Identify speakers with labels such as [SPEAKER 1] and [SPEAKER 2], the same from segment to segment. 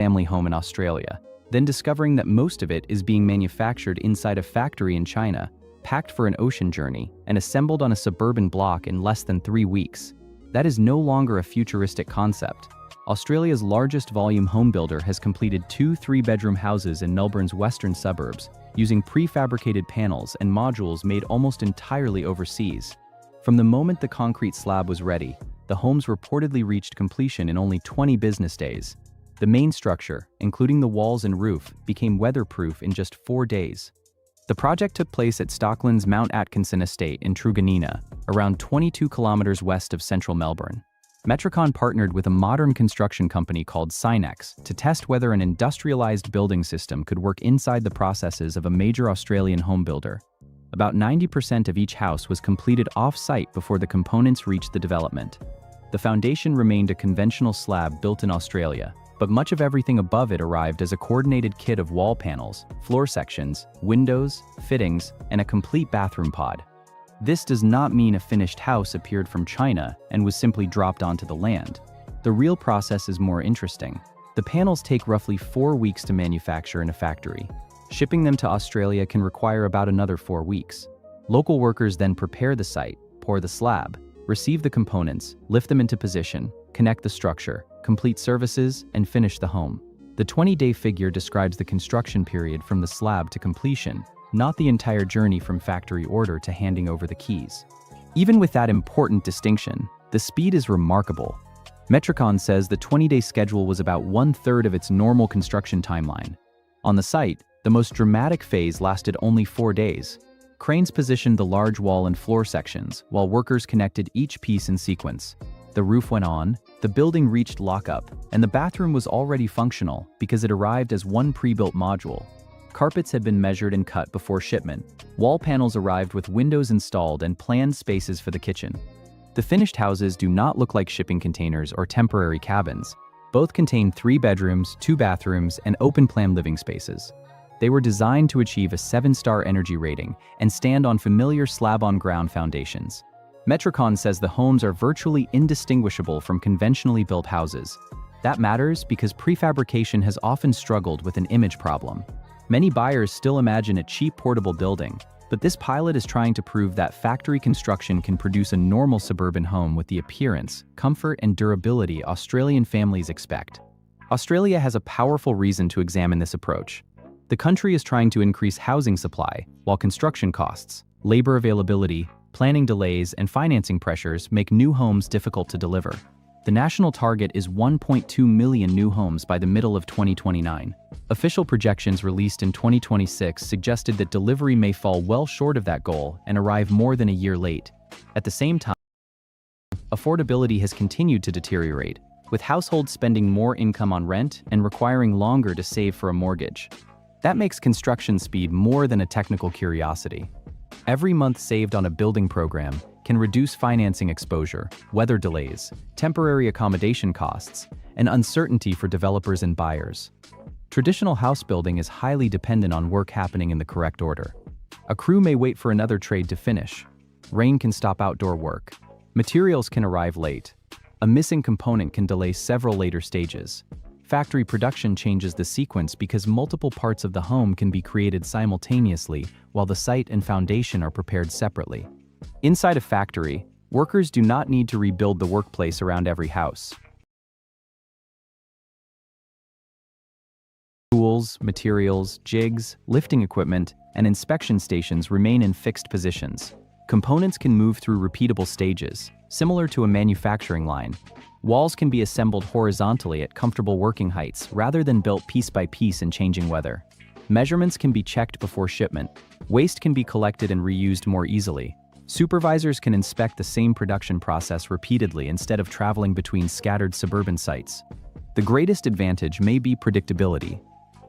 [SPEAKER 1] family home in Australia, then discovering that most of it is being manufactured inside a factory in China, packed for an ocean journey, and assembled on a suburban block in less than 3 weeks. That is no longer a futuristic concept. Australia's largest volume home builder has completed 2 3-bedroom houses in Melbourne's western suburbs, using prefabricated panels and modules made almost entirely overseas. From the moment the concrete slab was ready, the homes reportedly reached completion in only 20 business days. The main structure, including the walls and roof, became weatherproof in just 4 days. The project took place at Stockland's Mount Atkinson estate in Truganina, around 22 kilometers west of central Melbourne. Metricon partnered with a modern construction company called Synex to test whether an industrialized building system could work inside the processes of a major Australian home builder. About 90% of each house was completed off-site before the components reached the development. The foundation remained a conventional slab built in Australia, but much of everything above it arrived as a coordinated kit of wall panels, floor sections, windows, fittings, and a complete bathroom pod. This does not mean a finished house appeared from China and was simply dropped onto the land. The real process is more interesting. The panels take roughly 4 weeks to manufacture in a factory. Shipping them to Australia can require about another 4 weeks. Local workers then prepare the site, pour the slab, receive the components, lift them into position, connect the structure, complete services, and finish the home. The 20-day figure describes the construction period from the slab to completion, not the entire journey from factory order to handing over the keys. Even with that important distinction, the speed is remarkable. Metricon says the 20-day schedule was about 1/3 of its normal construction timeline. On the site, the most dramatic phase lasted only 4 days. Cranes positioned the large wall and floor sections, while workers connected each piece in sequence. The roof went on, the building reached lockup, and the bathroom was already functional because it arrived as one pre-built module. Carpets had been measured and cut before shipment. Wall panels arrived with windows installed and planned spaces for the kitchen. The finished houses do not look like shipping containers or temporary cabins. Both contain 3 bedrooms, 2 bathrooms, and open-plan living spaces. They were designed to achieve a 7-star energy rating and stand on familiar slab-on-ground foundations. Metricon says the homes are virtually indistinguishable from conventionally built houses. That matters because prefabrication has often struggled with an image problem. Many buyers still imagine a cheap portable building, but this pilot is trying to prove that factory construction can produce a normal suburban home with the appearance, comfort, and durability Australian families expect. Australia has a powerful reason to examine this approach. The country is trying to increase housing supply, while construction costs, labor availability, planning delays, and financing pressures make new homes difficult to deliver. The national target is 1.2 million new homes by the middle of 2029. Official projections released in 2026 suggested that delivery may fall well short of that goal and arrive more than a year late. At the same time, affordability has continued to deteriorate, with households spending more income on rent and requiring longer to save for a mortgage. That makes construction speed more than a technical curiosity. Every month saved on a building program can reduce financing exposure, weather delays, temporary accommodation costs, and uncertainty for developers and buyers. Traditional house building is highly dependent on work happening in the correct order. A crew may wait for another trade to finish. Rain can stop outdoor work. Materials can arrive late. A missing component can delay several later stages. Factory production changes the sequence because multiple parts of the home can be created simultaneously while the site and foundation are prepared separately. Inside a factory, workers do not need to rebuild the workplace around every house. Tools, materials, jigs, lifting equipment, and inspection stations remain in fixed positions. Components can move through repeatable stages, similar to a manufacturing line. Walls can be assembled horizontally at comfortable working heights rather than built piece by piece in changing weather. Measurements can be checked before shipment. Waste can be collected and reused more easily. Supervisors can inspect the same production process repeatedly instead of traveling between scattered suburban sites. The greatest advantage may be predictability.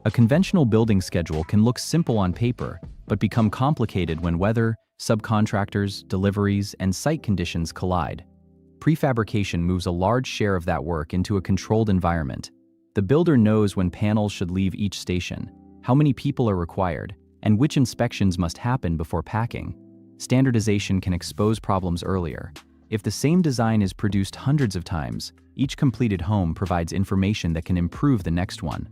[SPEAKER 1] A conventional building schedule can look simple on paper, but become complicated when weather, subcontractors, deliveries, and site conditions collide. Prefabrication moves a large share of that work into a controlled environment. The builder knows when panels should leave each station, how many people are required, and which inspections must happen before packing. Standardization can expose problems earlier. If the same design is produced hundreds of times, each completed home provides information that can improve the next one.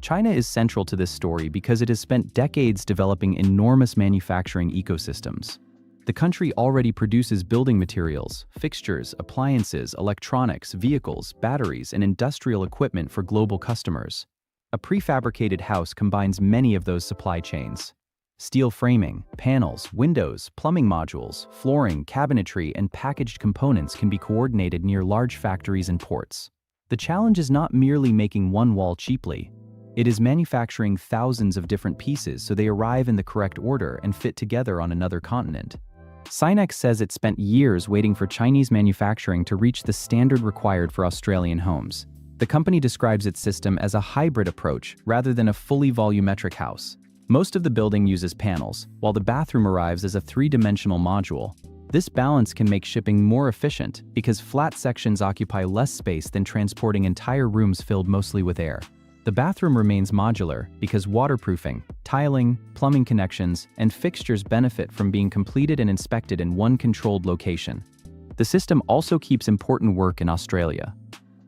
[SPEAKER 1] China is central to this story because it has spent decades developing enormous manufacturing ecosystems. The country already produces building materials, fixtures, appliances, electronics, vehicles, batteries, and industrial equipment for global customers. A prefabricated house combines many of those supply chains. Steel framing, panels, windows, plumbing modules, flooring, cabinetry, and packaged components can be coordinated near large factories and ports. The challenge is not merely making one wall cheaply. It is manufacturing thousands of different pieces so they arrive in the correct order and fit together on another continent. Sinex says it spent years waiting for Chinese manufacturing to reach the standard required for Australian homes. The company describes its system as a hybrid approach rather than a fully volumetric house. Most of the building uses panels, while the bathroom arrives as a three-dimensional module. This balance can make shipping more efficient because flat sections occupy less space than transporting entire rooms filled mostly with air. The bathroom remains modular because waterproofing, tiling, plumbing connections, and fixtures benefit from being completed and inspected in one controlled location. The system also keeps important work in Australia.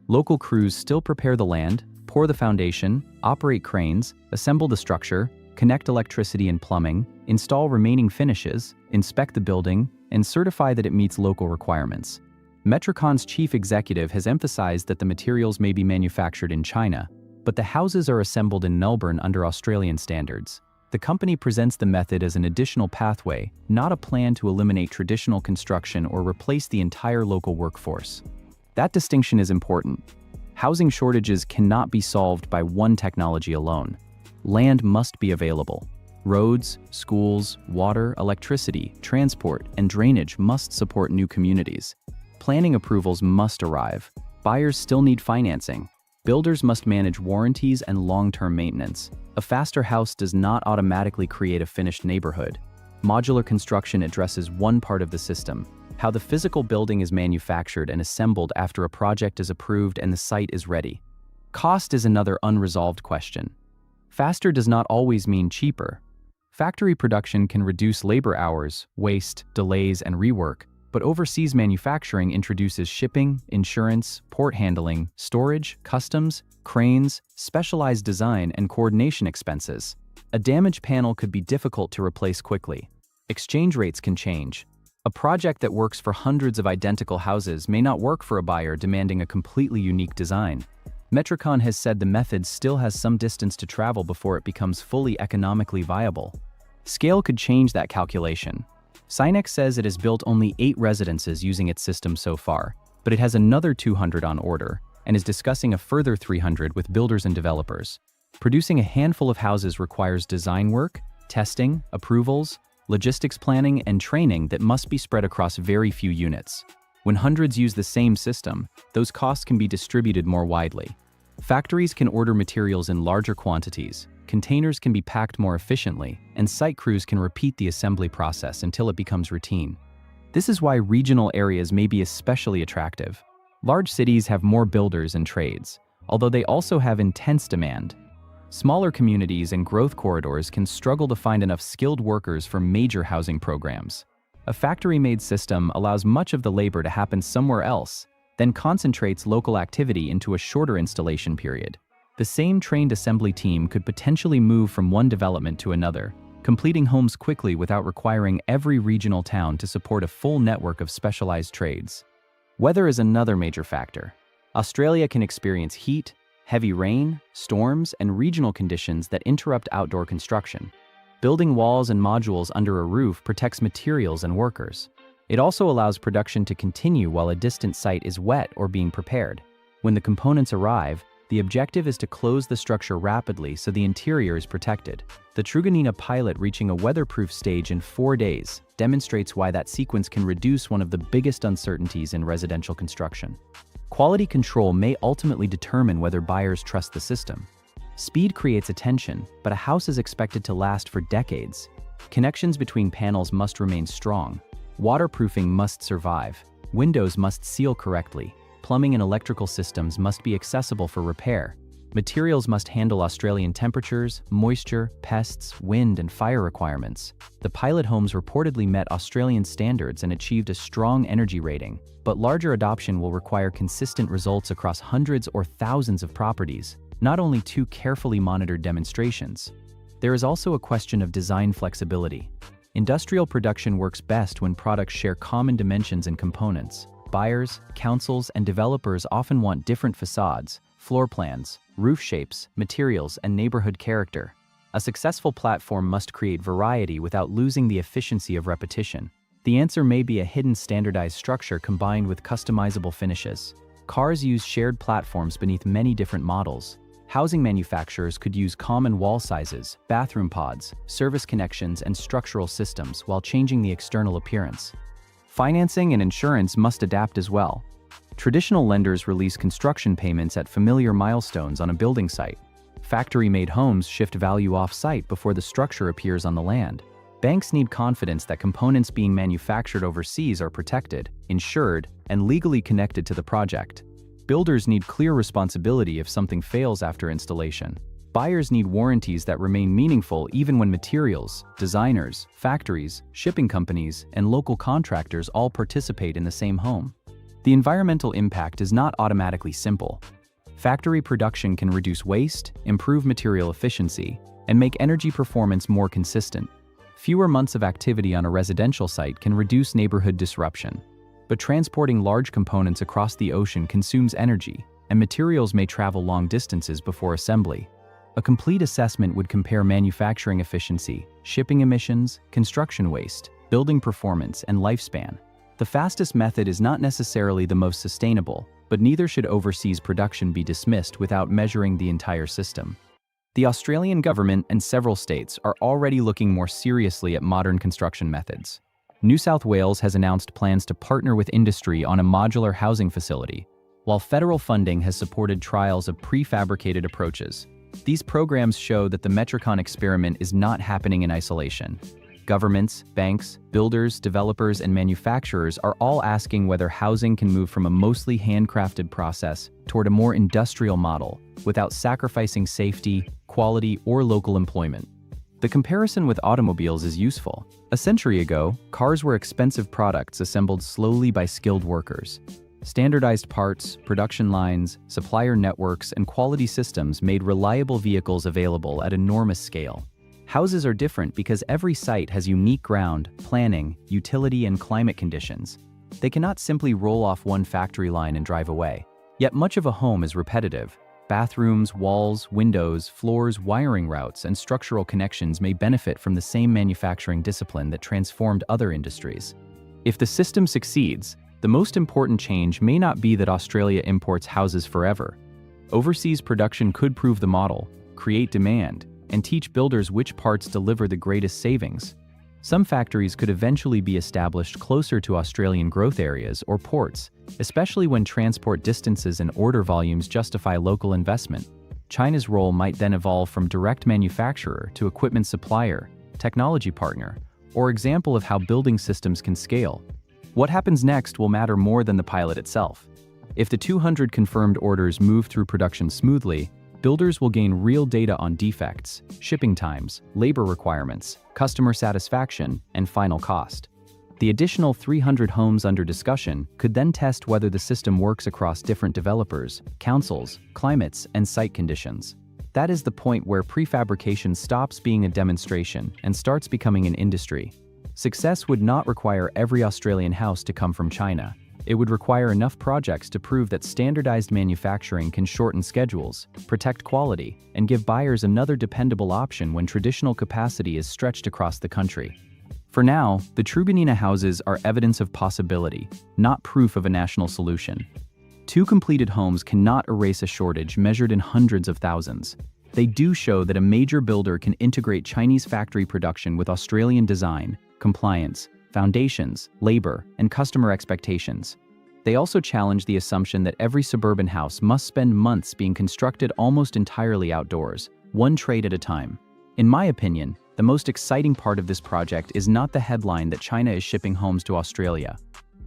[SPEAKER 1] Local crews still prepare the land, pour the foundation, operate cranes, assemble the structure, connect electricity and plumbing, install remaining finishes, inspect the building, and certify that it meets local requirements. Metrocon's chief executive has emphasized that the materials may be manufactured in China, but the houses are assembled in Melbourne under Australian standards. The company presents the method as an additional pathway, not a plan to eliminate traditional construction or replace the entire local workforce. That distinction is important. Housing shortages cannot be solved by one technology alone. Land must be available. Roads, schools, water, electricity, transport, and drainage must support new communities. Planning approvals must arrive. Buyers still need financing. Builders must manage warranties and long-term maintenance. A faster house does not automatically create a finished neighborhood. Modular construction addresses one part of the system, how the physical building is manufactured and assembled after a project is approved and the site is ready. Cost is another unresolved question. Faster does not always mean cheaper. Factory production can reduce labor hours, waste, delays, and rework, but overseas manufacturing introduces shipping, insurance, port handling, storage, customs, cranes, specialized design, and coordination expenses. A damaged panel could be difficult to replace quickly. Exchange rates can change. A project that works for hundreds of identical houses may not work for a buyer demanding a completely unique design. Metrocon has said the method still has some distance to travel before it becomes fully economically viable. Scale could change that calculation. Sinex says it has built only 8 residences using its system so far, but it has another 200 on order and is discussing a further 300 with builders and developers. Producing a handful of houses requires design work, testing, approvals, logistics planning, and training that must be spread across very few units. When hundreds use the same system, those costs can be distributed more widely. Factories can order materials in larger quantities, containers can be packed more efficiently, and site crews can repeat the assembly process until it becomes routine. This is why regional areas may be especially attractive. Large cities have more builders and trades, although they also have intense demand. Smaller communities and growth corridors can struggle to find enough skilled workers for major housing programs. A factory-made system allows much of the labor to happen somewhere else, then concentrates local activity into a shorter installation period. The same trained assembly team could potentially move from one development to another, completing homes quickly without requiring every regional town to support a full network of specialized trades. Weather is another major factor. Australia can experience heat, heavy rain, storms, and regional conditions that interrupt outdoor construction. Building walls and modules under a roof protects materials and workers. It also allows production to continue while a distant site is wet or being prepared. When the components arrive, the objective is to close the structure rapidly so the interior is protected. The Truganina pilot reaching a weatherproof stage in 4 days demonstrates why that sequence can reduce one of the biggest uncertainties in residential construction. Quality control may ultimately determine whether buyers trust the system. Speed creates attention, but a house is expected to last for decades. Connections between panels must remain strong. Waterproofing must survive. Windows must seal correctly. Plumbing and electrical systems must be accessible for repair. Materials must handle Australian temperatures, moisture, pests, wind, and fire requirements. The pilot homes reportedly met Australian standards and achieved a strong energy rating, but larger adoption will require consistent results across hundreds or thousands of properties, not only two carefully monitored demonstrations. There is also a question of design flexibility. Industrial production works best when products share common dimensions and components. Buyers, councils, and developers often want different facades, floor plans, roof shapes, materials, and neighborhood character. A successful platform must create variety without losing the efficiency of repetition. The answer may be a hidden standardized structure combined with customizable finishes. Cars use shared platforms beneath many different models. Housing manufacturers could use common wall sizes, bathroom pods, service connections, and structural systems while changing the external appearance. Financing and insurance must adapt as well. Traditional lenders release construction payments at familiar milestones on a building site. Factory-made homes shift value off-site before the structure appears on the land. Banks need confidence that components being manufactured overseas are protected, insured, and legally connected to the project. Builders need clear responsibility if something fails after installation. Buyers need warranties that remain meaningful even when materials, designers, factories, shipping companies, and local contractors all participate in the same home. The environmental impact is not automatically simple. Factory production can reduce waste, improve material efficiency, and make energy performance more consistent. Fewer months of activity on a residential site can reduce neighborhood disruption. But transporting large components across the ocean consumes energy, and materials may travel long distances before assembly. A complete assessment would compare manufacturing efficiency, shipping emissions, construction waste, building performance, and lifespan. The fastest method is not necessarily the most sustainable, but neither should overseas production be dismissed without measuring the entire system. The Australian government and several states are already looking more seriously at modern construction methods. New South Wales has announced plans to partner with industry on a modular housing facility, while federal funding has supported trials of prefabricated approaches. These programs show that the Metricon experiment is not happening in isolation. Governments, banks, builders, developers, and manufacturers are all asking whether housing can move from a mostly handcrafted process toward a more industrial model without sacrificing safety, quality, or local employment. The comparison with automobiles is useful. A century ago, cars were expensive products assembled slowly by skilled workers. Standardized parts, production lines, supplier networks, and quality systems made reliable vehicles available at enormous scale. Houses are different because every site has unique ground, planning, utility, and climate conditions. They cannot simply roll off one factory line and drive away. Yet much of a home is repetitive. Bathrooms, walls, windows, floors, wiring routes, and structural connections may benefit from the same manufacturing discipline that transformed other industries. If the system succeeds, the most important change may not be that Australia imports houses forever. Overseas production could prove the model, create demand, and teach builders which parts deliver the greatest savings. Some factories could eventually be established closer to Australian growth areas or ports, especially when transport distances and order volumes justify local investment. China's role might then evolve from direct manufacturer to equipment supplier, technology partner, or example of how building systems can scale. What happens next will matter more than the pilot itself. If the 200 confirmed orders move through production smoothly, builders will gain real data on defects, shipping times, labor requirements, customer satisfaction, and final cost. The additional 300 homes under discussion could then test whether the system works across different developers, councils, climates, and site conditions. That is the point where prefabrication stops being a demonstration and starts becoming an industry. Success would not require every Australian house to come from China. It would require enough projects to prove that standardized manufacturing can shorten schedules, protect quality, and give buyers another dependable option when traditional capacity is stretched across the country. For now, the Truganina houses are evidence of possibility, not proof of a national solution. 2 completed homes cannot erase a shortage measured in hundreds of thousands. They do show that a major builder can integrate Chinese factory production with Australian design, compliance, foundations, labor, and customer expectations. They also challenge the assumption that every suburban house must spend months being constructed almost entirely outdoors, one trade at a time. In my opinion, the most exciting part of this project is not the headline that China is shipping homes to Australia.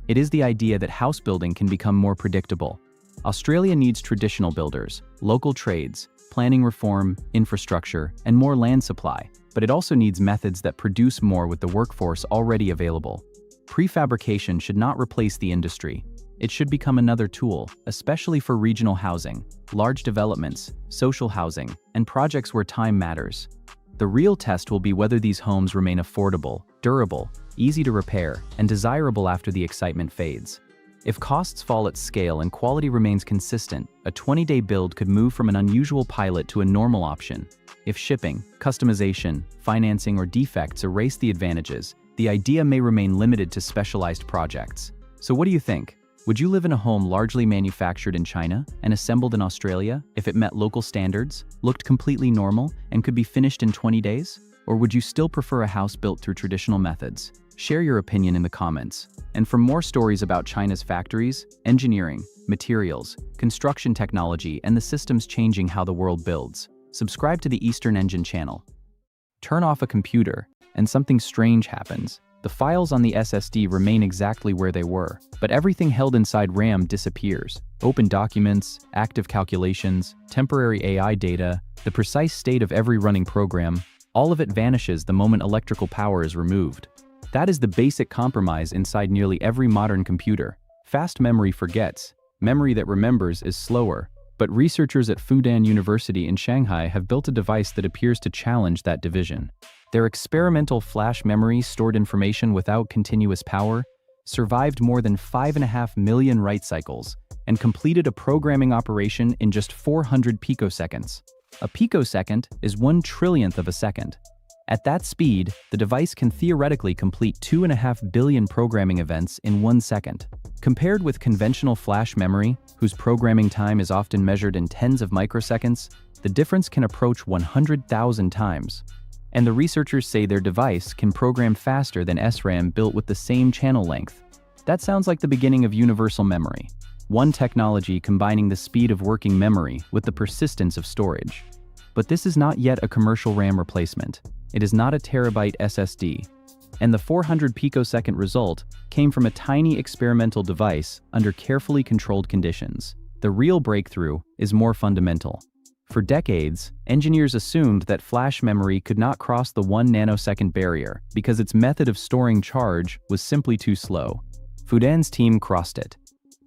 [SPEAKER 1] It is the idea that house building can become more predictable. Australia needs traditional builders, local trades, planning reform, infrastructure, and more land supply, but it also needs methods that produce more with the workforce already available. Prefabrication should not replace the industry. It should become another tool, especially for regional housing, large developments, social housing, and projects where time matters. The real test will be whether these homes remain affordable, durable, easy to repair, and desirable after the excitement fades. If costs fall at scale and quality remains consistent, a 20-day build could move from an unusual pilot to a normal option. If shipping, customization, financing, or defects erase the advantages, the idea may remain limited to specialized projects. So what do you think? Would you live in a home largely manufactured in China and assembled in Australia if it met local standards, looked completely normal, and could be finished in 20 days? Or would you still prefer a house built through traditional methods? Share your opinion in the comments. And for more stories about China's factories, engineering, materials, construction technology, and the systems changing how the world builds, subscribe to the Eastern Engine channel. Turn off a computer, and something strange happens. The files on the SSD remain exactly where they were, but everything held inside RAM disappears. Open documents, active calculations, temporary AI data, the precise state of every running program, all of it vanishes the moment electrical power is removed. That is the basic compromise inside nearly every modern computer. Fast memory forgets. Memory that remembers is slower. But researchers at Fudan University in Shanghai have built a device that appears to challenge that division. Their experimental flash memory stored information without continuous power, survived more than 5.5 million write cycles, and completed a programming operation in just 400 picoseconds. A picosecond is 1/trillionth of a second. At that speed, the device can theoretically complete 2.5 billion programming events in 1 second. Compared with conventional flash memory, whose programming time is often measured in tens of microseconds, the difference can approach 100,000 times. And the researchers say their device can program faster than SRAM built with the same channel length. That sounds like the beginning of universal memory. One technology combining the speed of working memory with the persistence of storage. But this is not yet a commercial RAM replacement. It is not a terabyte SSD. And the 400 picosecond result came from a tiny experimental device under carefully controlled conditions. The real breakthrough is more fundamental. For decades, engineers assumed that flash memory could not cross the 1 nanosecond barrier because its method of storing charge was simply too slow. Fudan's team crossed it.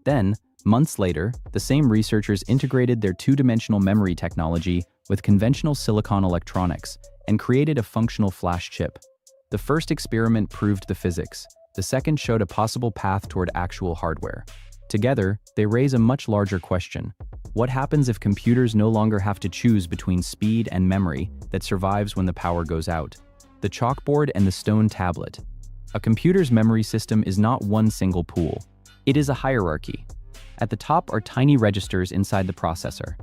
[SPEAKER 1] Then, months later, the same researchers integrated their two-dimensional memory technology with conventional silicon electronics and created a functional flash chip. The first experiment proved the physics. The second showed a possible path toward actual hardware. Together, they raise a much larger question. What happens if computers no longer have to choose between speed and memory that survives when the power goes out? The chalkboard and the stone tablet. A computer's memory system is not one single pool. It is a hierarchy. At the top are tiny registers inside the processor.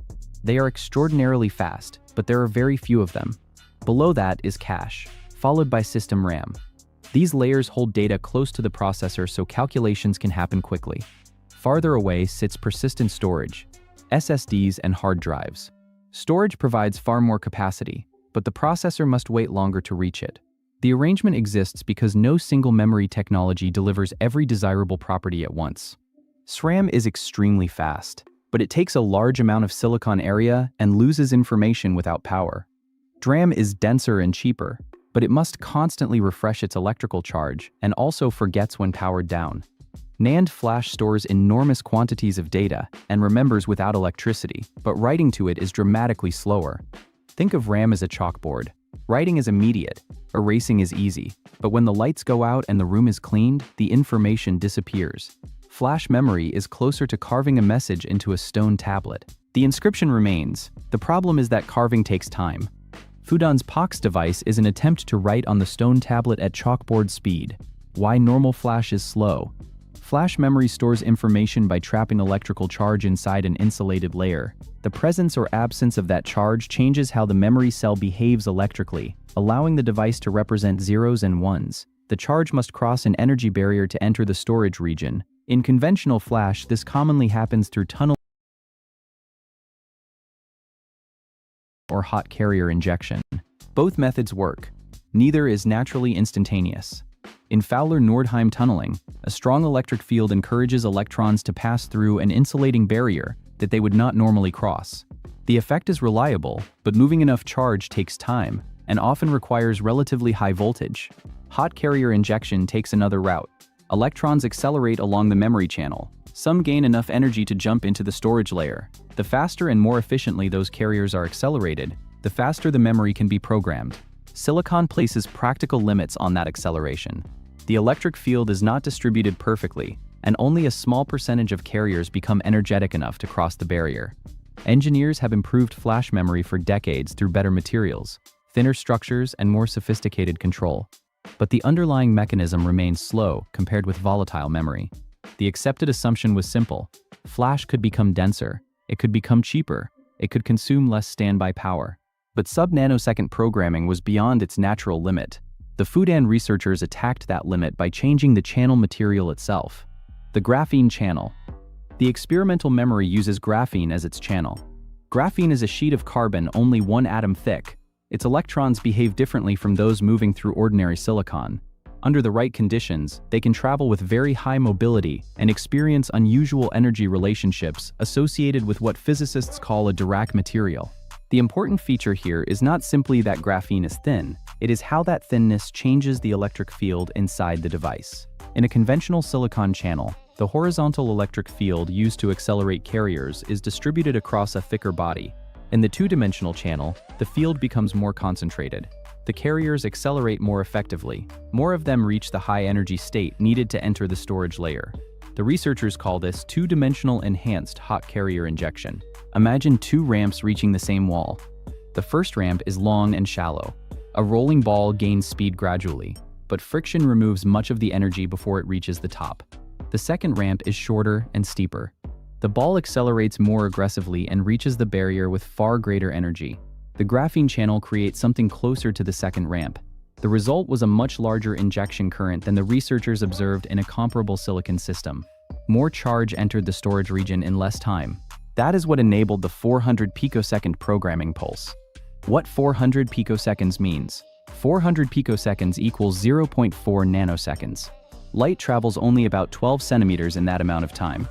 [SPEAKER 1] They are extraordinarily fast, but there are very few of them. Below that is cache, followed by system RAM. These layers hold data close to the processor so calculations can happen quickly. Farther away sits persistent storage, SSDs and hard drives. Storage provides far more capacity, but the processor must wait longer to reach it. The arrangement exists because no single memory technology delivers every desirable property at once. SRAM is extremely fast, but it takes a large amount of silicon area and loses information without power. DRAM is denser and cheaper, but it must constantly refresh its electrical charge and also forgets when powered down. NAND flash stores enormous quantities of data and remembers without electricity, but writing to it is dramatically slower. Think of RAM as a chalkboard. Writing is immediate, erasing is easy, but when the lights go out and the room is cleaned, the information disappears. Flash memory is closer to carving a message into a stone tablet. The inscription remains. The problem is that carving takes time. Fudan's POX device is an attempt to write on the stone tablet at chalkboard speed. Why normal flash is slow. Flash memory stores information by trapping electrical charge inside an insulated layer. The presence or absence of that charge changes how the memory cell behaves electrically, allowing the device to represent zeros and ones. The charge must cross an energy barrier to enter the storage region. In conventional flash, this commonly happens through tunnel or hot carrier injection. Both methods work. Neither is naturally instantaneous. In Fowler-Nordheim tunneling, a strong electric field encourages electrons to pass through an insulating barrier that they would not normally cross. The effect is reliable, but moving enough charge takes time and often requires relatively high voltage. Hot carrier injection takes another route. Electrons accelerate along the memory channel. Some gain enough energy to jump into the storage layer. The faster and more efficiently those carriers are accelerated, the faster the memory can be programmed. Silicon places practical limits on that acceleration. The electric field is not distributed perfectly, and only a small percentage of carriers become energetic enough to cross the barrier. Engineers have improved flash memory for decades through better materials, thinner structures, and more sophisticated control. But the underlying mechanism remains slow compared with volatile memory. The accepted assumption was simple. Flash could become denser, it could become cheaper, it could consume less standby power. But sub-nanosecond programming was beyond its natural limit. The Fudan researchers attacked that limit by changing the channel material itself. The graphene channel. The experimental memory uses graphene as its channel. Graphene is a sheet of carbon only one atom thick. Its electrons behave differently from those moving through ordinary silicon. Under the right conditions, they can travel with very high mobility and experience unusual energy relationships associated with what physicists call a Dirac material. The important feature here is not simply that graphene is thin, it is how that thinness changes the electric field inside the device. In a conventional silicon channel, the horizontal electric field used to accelerate carriers is distributed across a thicker body. In the two-dimensional channel, the field becomes more concentrated. The carriers accelerate more effectively. More of them reach the high-energy state needed to enter the storage layer. The researchers call this two-dimensional enhanced hot carrier injection. Imagine two ramps reaching the same wall. The first ramp is long and shallow. A rolling ball gains speed gradually, but friction removes much of the energy before it reaches the top. The second ramp is shorter and steeper. The ball accelerates more aggressively and reaches the barrier with far greater energy. The graphene channel creates something closer to the second ramp. The result was a much larger injection current than the researchers observed in a comparable silicon system. More charge entered the storage region in less time. That is what enabled the 400 picosecond programming pulse. What 400 picoseconds means? 400 picoseconds equals 0.4 nanoseconds. Light travels only about 12 centimeters in that amount of time.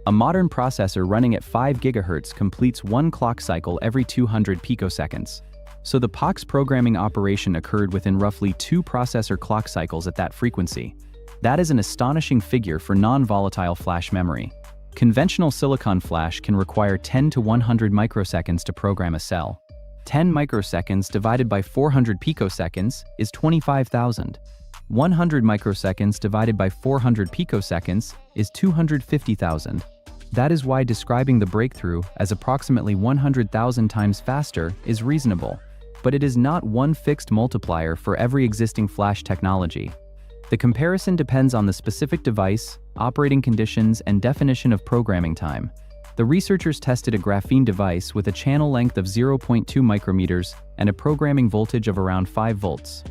[SPEAKER 1] A modern processor running at 5 GHz completes one clock cycle every 200 picoseconds. So the POX programming operation occurred within roughly 2 processor clock cycles at that frequency. That is an astonishing figure for non-volatile flash memory. Conventional silicon flash can require 10 to 100 microseconds to program a cell. 10 microseconds divided by 400 picoseconds is 25,000. 100 microseconds divided by 400 picoseconds is 250,000. That is why describing the breakthrough as approximately 100,000 times faster is reasonable. But it is not one fixed multiplier for every existing flash technology. The comparison depends on the specific device, operating conditions, and definition of programming time. The researchers tested a graphene device with a channel length of 0.2 micrometers and a programming voltage of around 5 volts.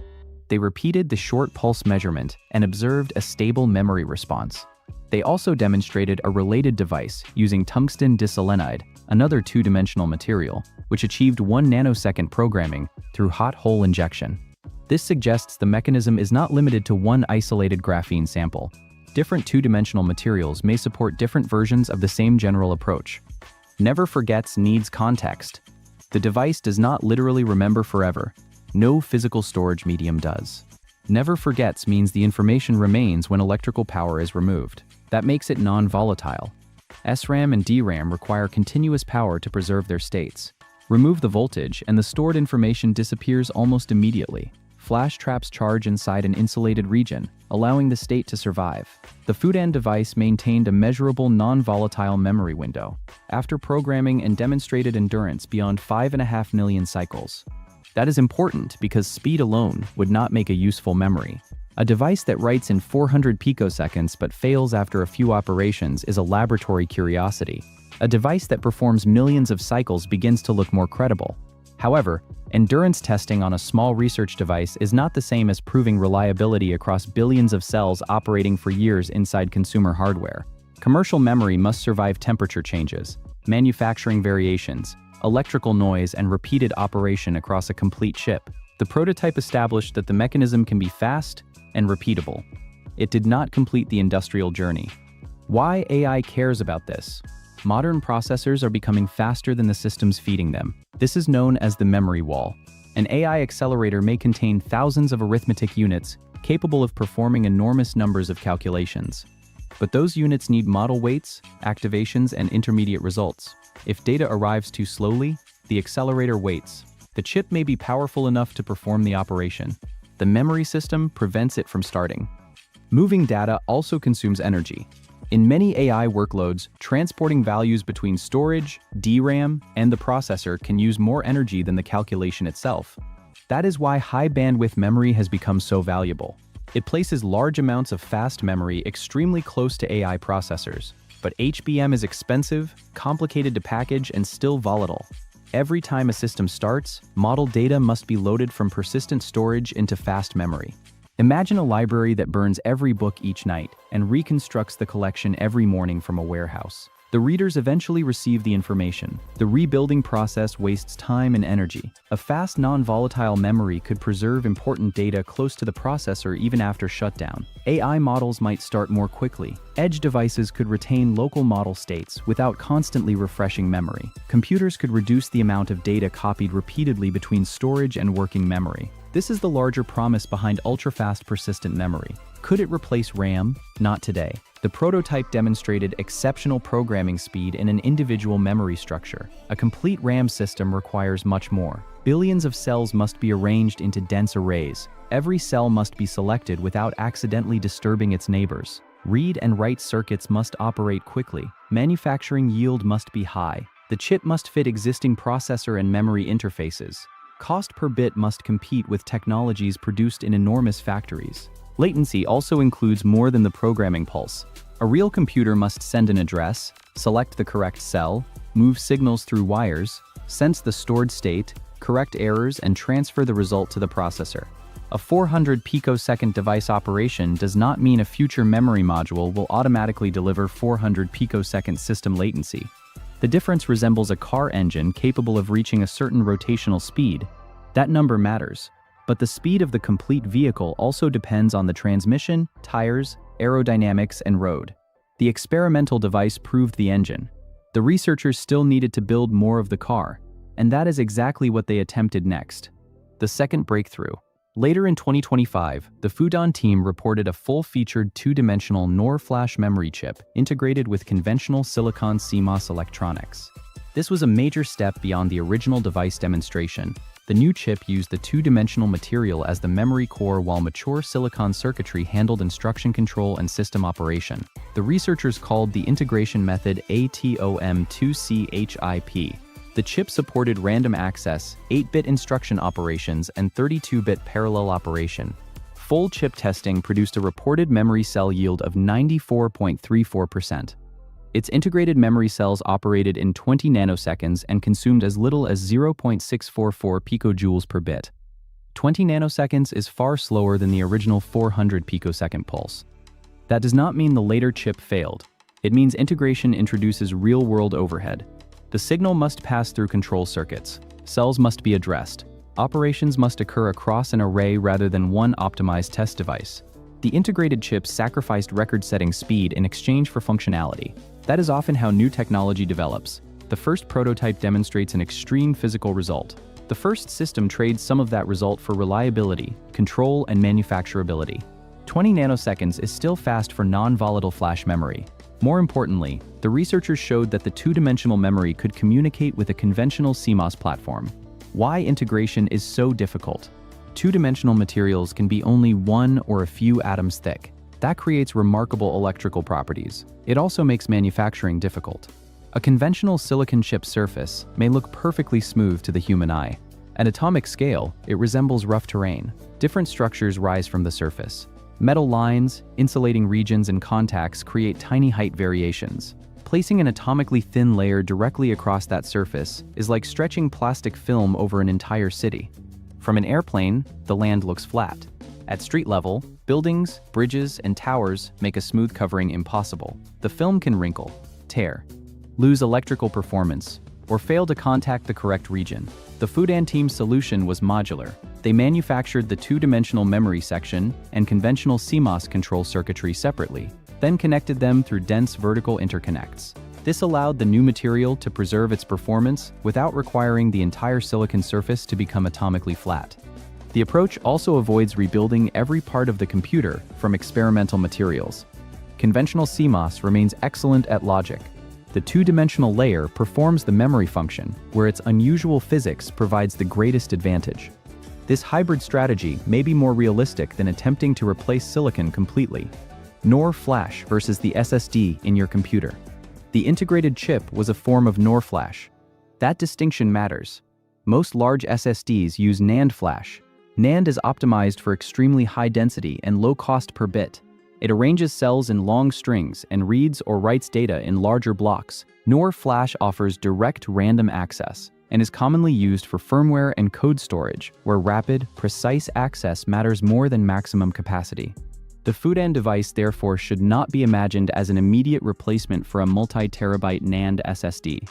[SPEAKER 1] They repeated the short pulse measurement and observed a stable memory response. They also demonstrated a related device using tungsten diselenide, another two-dimensional material, which achieved 1 nanosecond programming through hot hole injection. This suggests the mechanism is not limited to one isolated graphene sample. Different two-dimensional materials may support different versions of the same general approach. Never forgets needs context. The device does not literally remember forever. No physical storage medium does. Never forgets means the information remains when electrical power is removed. That makes it non-volatile. SRAM and DRAM require continuous power to preserve their states. Remove the voltage and the stored information disappears almost immediately. Flash traps charge inside an insulated region, allowing the state to survive. The Fudan device maintained a measurable non-volatile memory window, after programming and demonstrated endurance beyond 5.5 million cycles. That is important because speed alone would not make a useful memory. A device that writes in 400 picoseconds but fails after a few operations is a laboratory curiosity. A device that performs millions of cycles begins to look more credible. However, endurance testing on a small research device is not the same as proving reliability across billions of cells operating for years inside consumer hardware. Commercial memory must survive temperature changes, manufacturing variations, electrical noise, and repeated operation across a complete chip. The prototype established that the mechanism can be fast and repeatable. It did not complete the industrial journey. Why AI cares about this? Modern processors are becoming faster than the systems feeding them. This is known as the memory wall. An AI accelerator may contain thousands of arithmetic units capable of performing enormous numbers of calculations. But those units need model weights, activations, and intermediate results. If data arrives too slowly, the accelerator waits. The chip may be powerful enough to perform the operation. The memory system prevents it from starting. Moving data also consumes energy. In many AI workloads, transporting values between storage, DRAM, and the processor can use more energy than the calculation itself. That is why high-bandwidth memory has become so valuable. It places large amounts of fast memory extremely close to AI processors. But HBM is expensive, complicated to package, and still volatile. Every time a system starts, model data must be loaded from persistent storage into fast memory. Imagine a library that burns every book each night and reconstructs the collection every morning from a warehouse. The readers eventually receive the information. The rebuilding process wastes time and energy. A fast, non-volatile memory could preserve important data close to the processor even after shutdown. AI models might start more quickly. Edge devices could retain local model states without constantly refreshing memory. Computers could reduce the amount of data copied repeatedly between storage and working memory. This is the larger promise behind ultra-fast persistent memory. Could it replace RAM? Not today. The prototype demonstrated exceptional programming speed in an individual memory structure. A complete RAM system requires much more. Billions of cells must be arranged into dense arrays. Every cell must be selected without accidentally disturbing its neighbors. Read and write circuits must operate quickly. Manufacturing yield must be high. The chip must fit existing processor and memory interfaces. Cost per bit must compete with technologies produced in enormous factories. Latency also includes more than the programming pulse. A real computer must send an address, select the correct cell, move signals through wires, sense the stored state, correct errors, and transfer the result to the processor. A 400 picosecond device operation does not mean a future memory module will automatically deliver 400 picosecond system latency. The difference resembles a car engine capable of reaching a certain rotational speed. That number matters. But the speed of the complete vehicle also depends on the transmission, tires, aerodynamics, and road. The experimental device proved the engine. The researchers still needed to build more of the car, and that is exactly what they attempted next. The second breakthrough. Later in 2025, the Fudan team reported a full-featured two-dimensional NOR flash memory chip integrated with conventional silicon CMOS electronics. This was a major step beyond the original device demonstration. The new chip used the two-dimensional material as the memory core while mature silicon circuitry handled instruction control and system operation. The researchers called the integration method ATOM2CHIP. The chip supported random access, 8-bit instruction operations, and 32-bit parallel operation. Full chip testing produced a reported memory cell yield of 94.34%. Its integrated memory cells operated in 20 nanoseconds and consumed as little as 0.644 picojoules per bit. 20 nanoseconds is far slower than the original 400 picosecond pulse. That does not mean the later chip failed. It means integration introduces real-world overhead. The signal must pass through control circuits. Cells must be addressed. Operations must occur across an array rather than one optimized test device. The integrated chips sacrificed record-setting speed in exchange for functionality. That is often how new technology develops. The first prototype demonstrates an extreme physical result. The first system trades some of that result for reliability, control, and manufacturability. 20 nanoseconds is still fast for non-volatile flash memory. More importantly, the researchers showed that the two-dimensional memory could communicate with a conventional CMOS platform. Why integration is so difficult? Two-dimensional materials can be only one or a few atoms thick. That creates remarkable electrical properties. It also makes manufacturing difficult. A conventional silicon chip surface may look perfectly smooth to the human eye. At atomic scale, it resembles rough terrain. Different structures rise from the surface. Metal lines, insulating regions, and contacts create tiny height variations. Placing an atomically thin layer directly across that surface is like stretching plastic film over an entire city. From an airplane, the land looks flat. At street level, buildings, bridges, and towers make a smooth covering impossible. The film can wrinkle, tear, lose electrical performance, or fail to contact the correct region. The Fudan team's solution was modular. They manufactured the two-dimensional memory section and conventional CMOS control circuitry separately, then connected them through dense vertical interconnects. This allowed the new material to preserve its performance without requiring the entire silicon surface to become atomically flat. The approach also avoids rebuilding every part of the computer from experimental materials. Conventional CMOS remains excellent at logic. The two-dimensional layer performs the memory function, where its unusual physics provides the greatest advantage. This hybrid strategy may be more realistic than attempting to replace silicon completely. NOR flash versus the SSD in your computer. The integrated chip was a form of NOR flash. That distinction matters. Most large SSDs use NAND flash. NAND is optimized for extremely high density and low cost per bit. It arranges cells in long strings and reads or writes data in larger blocks. NOR flash offers direct random access and is commonly used for firmware and code storage, where rapid, precise access matters more than maximum capacity. The Fudan device therefore should not be imagined as an immediate replacement for a multi-terabyte NAND SSD.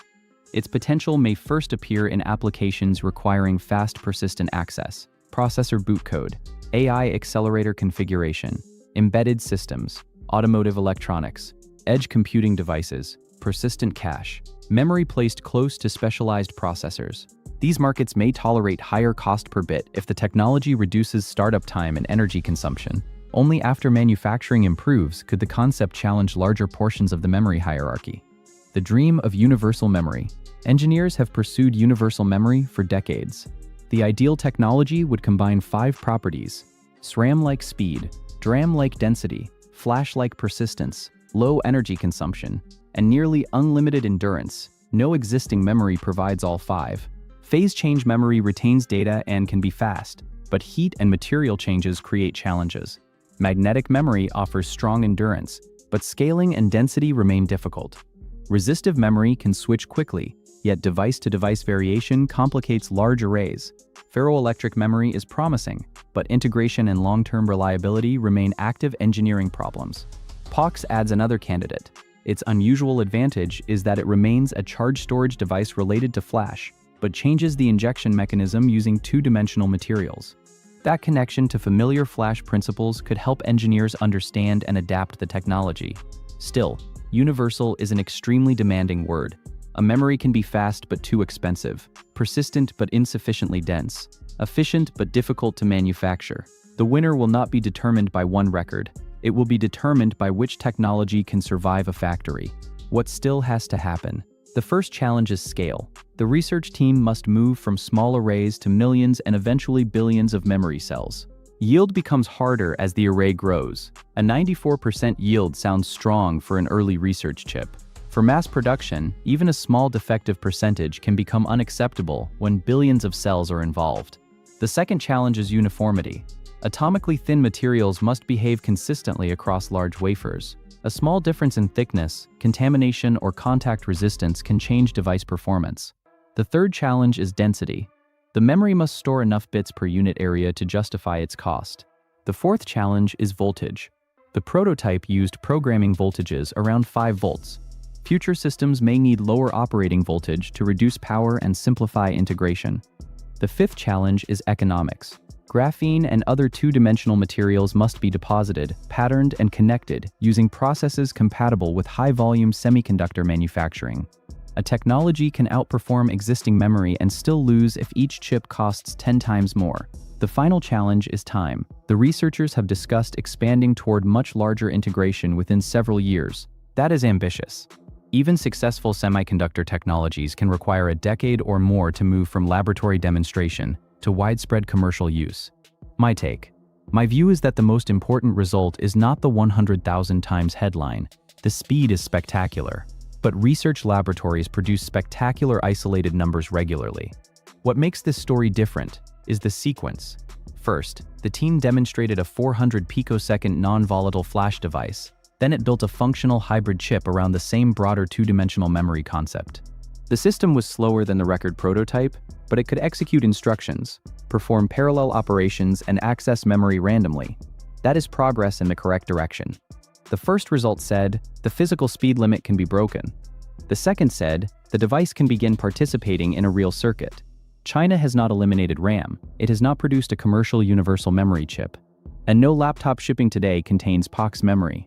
[SPEAKER 1] Its potential may first appear in applications requiring fast persistent access, processor boot code, AI accelerator configuration, embedded systems, automotive electronics, edge computing devices, persistent cache, memory placed close to specialized processors. These markets may tolerate higher cost per bit if the technology reduces startup time and energy consumption. Only after manufacturing improves could the concept challenge larger portions of the memory hierarchy. The dream of universal memory. Engineers have pursued universal memory for decades. The ideal technology would combine 5 properties: SRAM-like speed, DRAM-like density, flash-like persistence, low energy consumption, and nearly unlimited endurance. No existing memory provides all 5. Phase change memory retains data and can be fast, but heat and material changes create challenges. Magnetic memory offers strong endurance, but scaling and density remain difficult. Resistive memory can switch quickly, yet device-to-device variation complicates large arrays. Ferroelectric memory is promising, but integration and long-term reliability remain active engineering problems. POX adds another candidate. Its unusual advantage is that it remains a charge storage device related to flash, but changes the injection mechanism using two-dimensional materials. That connection to familiar flash principles could help engineers understand and adapt the technology. Still, universal is an extremely demanding word. A memory can be fast but too expensive, persistent but insufficiently dense, efficient but difficult to manufacture. The winner will not be determined by one record. It will be determined by which technology can survive a factory. What still has to happen? The first challenge is scale. The research team must move from small arrays to millions and eventually billions of memory cells. Yield becomes harder as the array grows. A 94% yield sounds strong for an early research chip. For mass production, even a small defective percentage can become unacceptable when billions of cells are involved. The second challenge is uniformity. Atomically thin materials must behave consistently across large wafers. A small difference in thickness, contamination, or contact resistance can change device performance. The third challenge is density. The memory must store enough bits per unit area to justify its cost. The fourth challenge is voltage. The prototype used programming voltages around 5 volts. Future systems may need lower operating voltage to reduce power and simplify integration. The fifth challenge is economics. Graphene and other two-dimensional materials must be deposited, patterned, and connected using processes compatible with high-volume semiconductor manufacturing. A technology can outperform existing memory and still lose if each chip costs 10 times more. The final challenge is time. The researchers have discussed expanding toward much larger integration within several years. That is ambitious. Even successful semiconductor technologies can require a decade or more to move from laboratory demonstration to widespread commercial use. My take. My view is that the most important result is not the 100,000 times headline. The speed is spectacular. But research laboratories produce spectacular isolated numbers regularly. What makes this story different is the sequence. First, the team demonstrated a 400 picosecond non-volatile flash device. Then it built a functional hybrid chip around the same broader two-dimensional memory concept. The system was slower than the record prototype, but it could execute instructions, perform parallel operations, and access memory randomly. That is progress in the correct direction. The first result said, the physical speed limit can be broken. The second said, the device can begin participating in a real circuit. China has not eliminated RAM, it has not produced a commercial universal memory chip. And no laptop shipping today contains POX memory.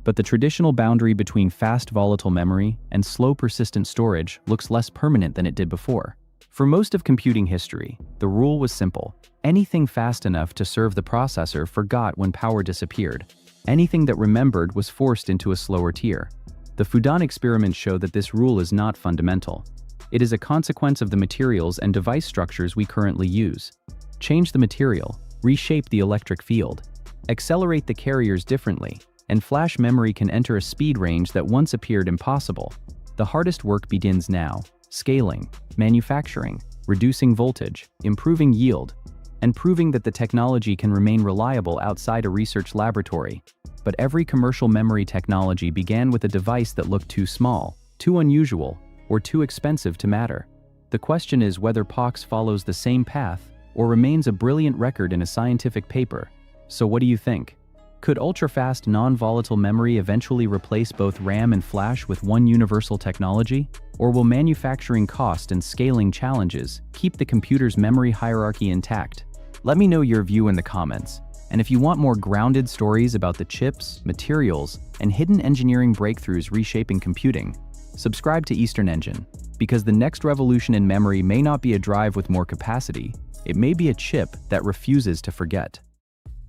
[SPEAKER 1] But the traditional boundary between fast volatile memory and slow persistent storage looks less permanent than it did before. For most of computing history, the rule was simple. Anything fast enough to serve the processor forgot when power disappeared. Anything that remembered was forced into a slower tier. The Fudan experiments show that this rule is not fundamental. It is a consequence of the materials and device structures we currently use. Change the material, reshape the electric field, accelerate the carriers differently, and flash memory can enter a speed range that once appeared impossible. The hardest work begins now: scaling, manufacturing, reducing voltage, improving yield, and proving that the technology can remain reliable outside a research laboratory. But every commercial memory technology began with a device that looked too small, too unusual, or too expensive to matter. The question is whether POX follows the same path or remains a brilliant record in a scientific paper. So what do you think? Could ultra-fast non-volatile memory eventually replace both RAM and flash with one universal technology? Or will manufacturing cost and scaling challenges keep the computer's memory hierarchy intact? Let me know your view in the comments. And if you want more grounded stories about the chips, materials, and hidden engineering breakthroughs reshaping computing, subscribe to Eastern Engine, because the next revolution in memory may not be a drive with more capacity, it may be a chip that refuses to forget.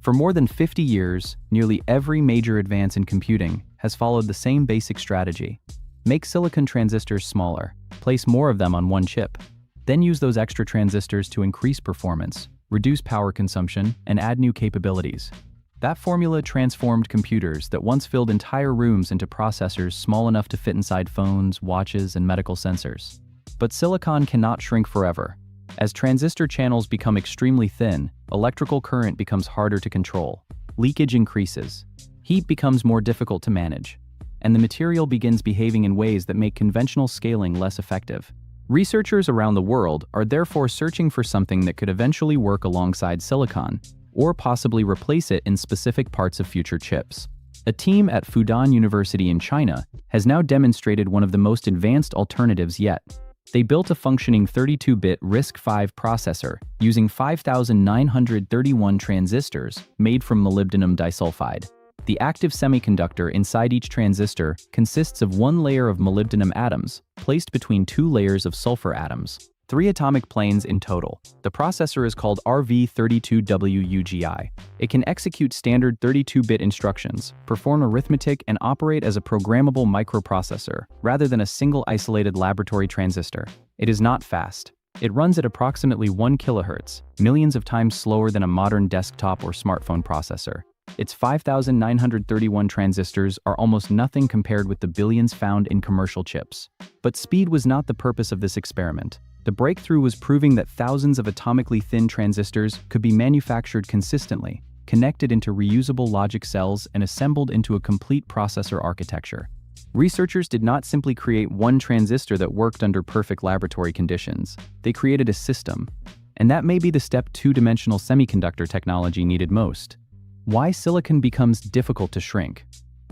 [SPEAKER 1] For more than 50 years, nearly every major advance in computing has followed the same basic strategy. Make silicon transistors smaller, place more of them on one chip, then use those extra transistors to increase performance, reduce power consumption, and add new capabilities. That formula transformed computers that once filled entire rooms into processors small enough to fit inside phones, watches, and medical sensors. But silicon cannot shrink forever. As transistor channels become extremely thin, electrical current becomes harder to control. Leakage increases. Heat becomes more difficult to manage. And the material begins behaving in ways that make conventional scaling less effective. Researchers around the world are therefore searching for something that could eventually work alongside silicon, or possibly replace it in specific parts of future chips. A team at Fudan University in China has now demonstrated one of the most advanced alternatives yet. They built a functioning 32-bit RISC-V processor using 5,931 transistors made from molybdenum disulfide. The active semiconductor inside each transistor consists of one layer of molybdenum atoms placed between two layers of sulfur atoms, 3 atomic planes in total. The processor is called RV32WUGI. It can execute standard 32-bit instructions, perform arithmetic, and operate as a programmable microprocessor rather than a single isolated laboratory transistor. It is not fast. It runs at approximately 1 kHz, millions of times slower than a modern desktop or smartphone processor. Its 5,931 transistors are almost nothing compared with the billions found in commercial chips. But speed was not the purpose of this experiment. The breakthrough was proving that thousands of atomically thin transistors could be manufactured consistently, connected into reusable logic cells, and assembled into a complete processor architecture. Researchers did not simply create one transistor that worked under perfect laboratory conditions. They created a system. And that may be the step two-dimensional semiconductor technology needed most. Why silicon becomes difficult to shrink.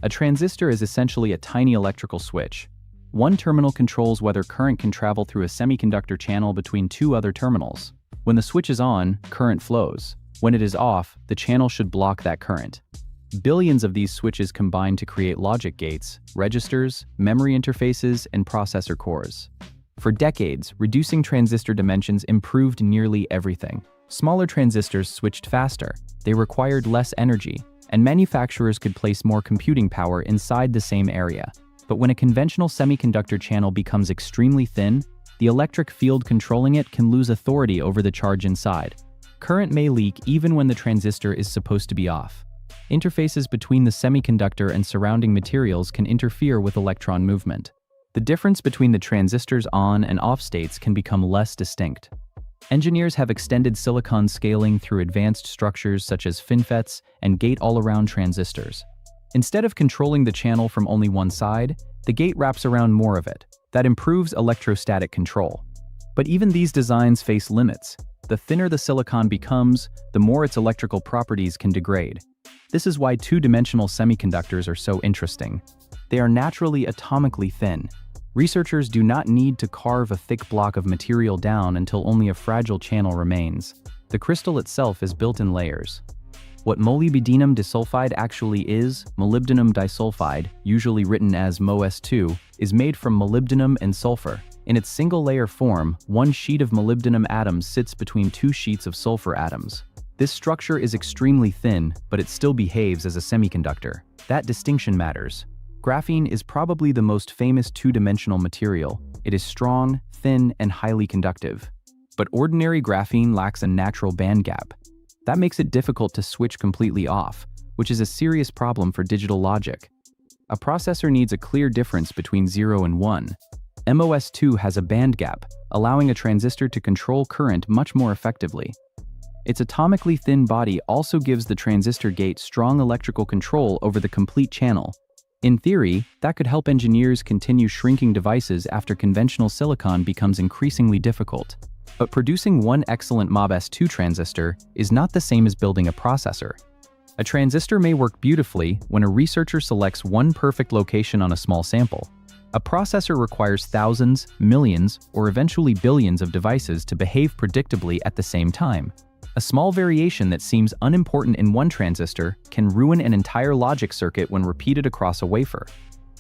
[SPEAKER 1] A transistor is essentially a tiny electrical switch. One terminal controls whether current can travel through a semiconductor channel between two other terminals. When the switch is on, current flows. When it is off, the channel should block that current. Billions of these switches combine to create logic gates, registers, memory interfaces, and processor cores. For decades, reducing transistor dimensions improved nearly everything. Smaller transistors switched faster, they required less energy, and manufacturers could place more computing power inside the same area. But when a conventional semiconductor channel becomes extremely thin, the electric field controlling it can lose authority over the charge inside. Current may leak even when the transistor is supposed to be off. Interfaces between the semiconductor and surrounding materials can interfere with electron movement. The difference between the transistor's on and off states can become less distinct. Engineers have extended silicon scaling through advanced structures such as FinFETs and gate-all-around transistors. Instead of controlling the channel from only one side, the gate wraps around more of it. That improves electrostatic control. But even these designs face limits. The thinner the silicon becomes, the more its electrical properties can degrade. This is why two-dimensional semiconductors are so interesting. They are naturally atomically thin. Researchers do not need to carve a thick block of material down until only a fragile channel remains. The crystal itself is built in layers. What molybdenum disulfide actually is, molybdenum disulfide, usually written as MoS2, is made from molybdenum and sulfur. In its single-layer form, one sheet of molybdenum atoms sits between two sheets of sulfur atoms. This structure is extremely thin, but it still behaves as a semiconductor. That distinction matters. Graphene is probably the most famous two-dimensional material. It is strong, thin, and highly conductive. But ordinary graphene lacks a natural band gap. That makes it difficult to switch completely off, which is a serious problem for digital logic. A processor needs a clear difference between 0 and 1. MoS2 has a band gap, allowing a transistor to control current much more effectively. Its atomically thin body also gives the transistor gate strong electrical control over the complete channel. In theory, that could help engineers continue shrinking devices after conventional silicon becomes increasingly difficult. But producing one excellent MoS2 transistor is not the same as building a processor. A transistor may work beautifully when a researcher selects one perfect location on a small sample. A processor requires thousands, millions, or eventually billions of devices to behave predictably at the same time. A small variation that seems unimportant in one transistor can ruin an entire logic circuit when repeated across a wafer.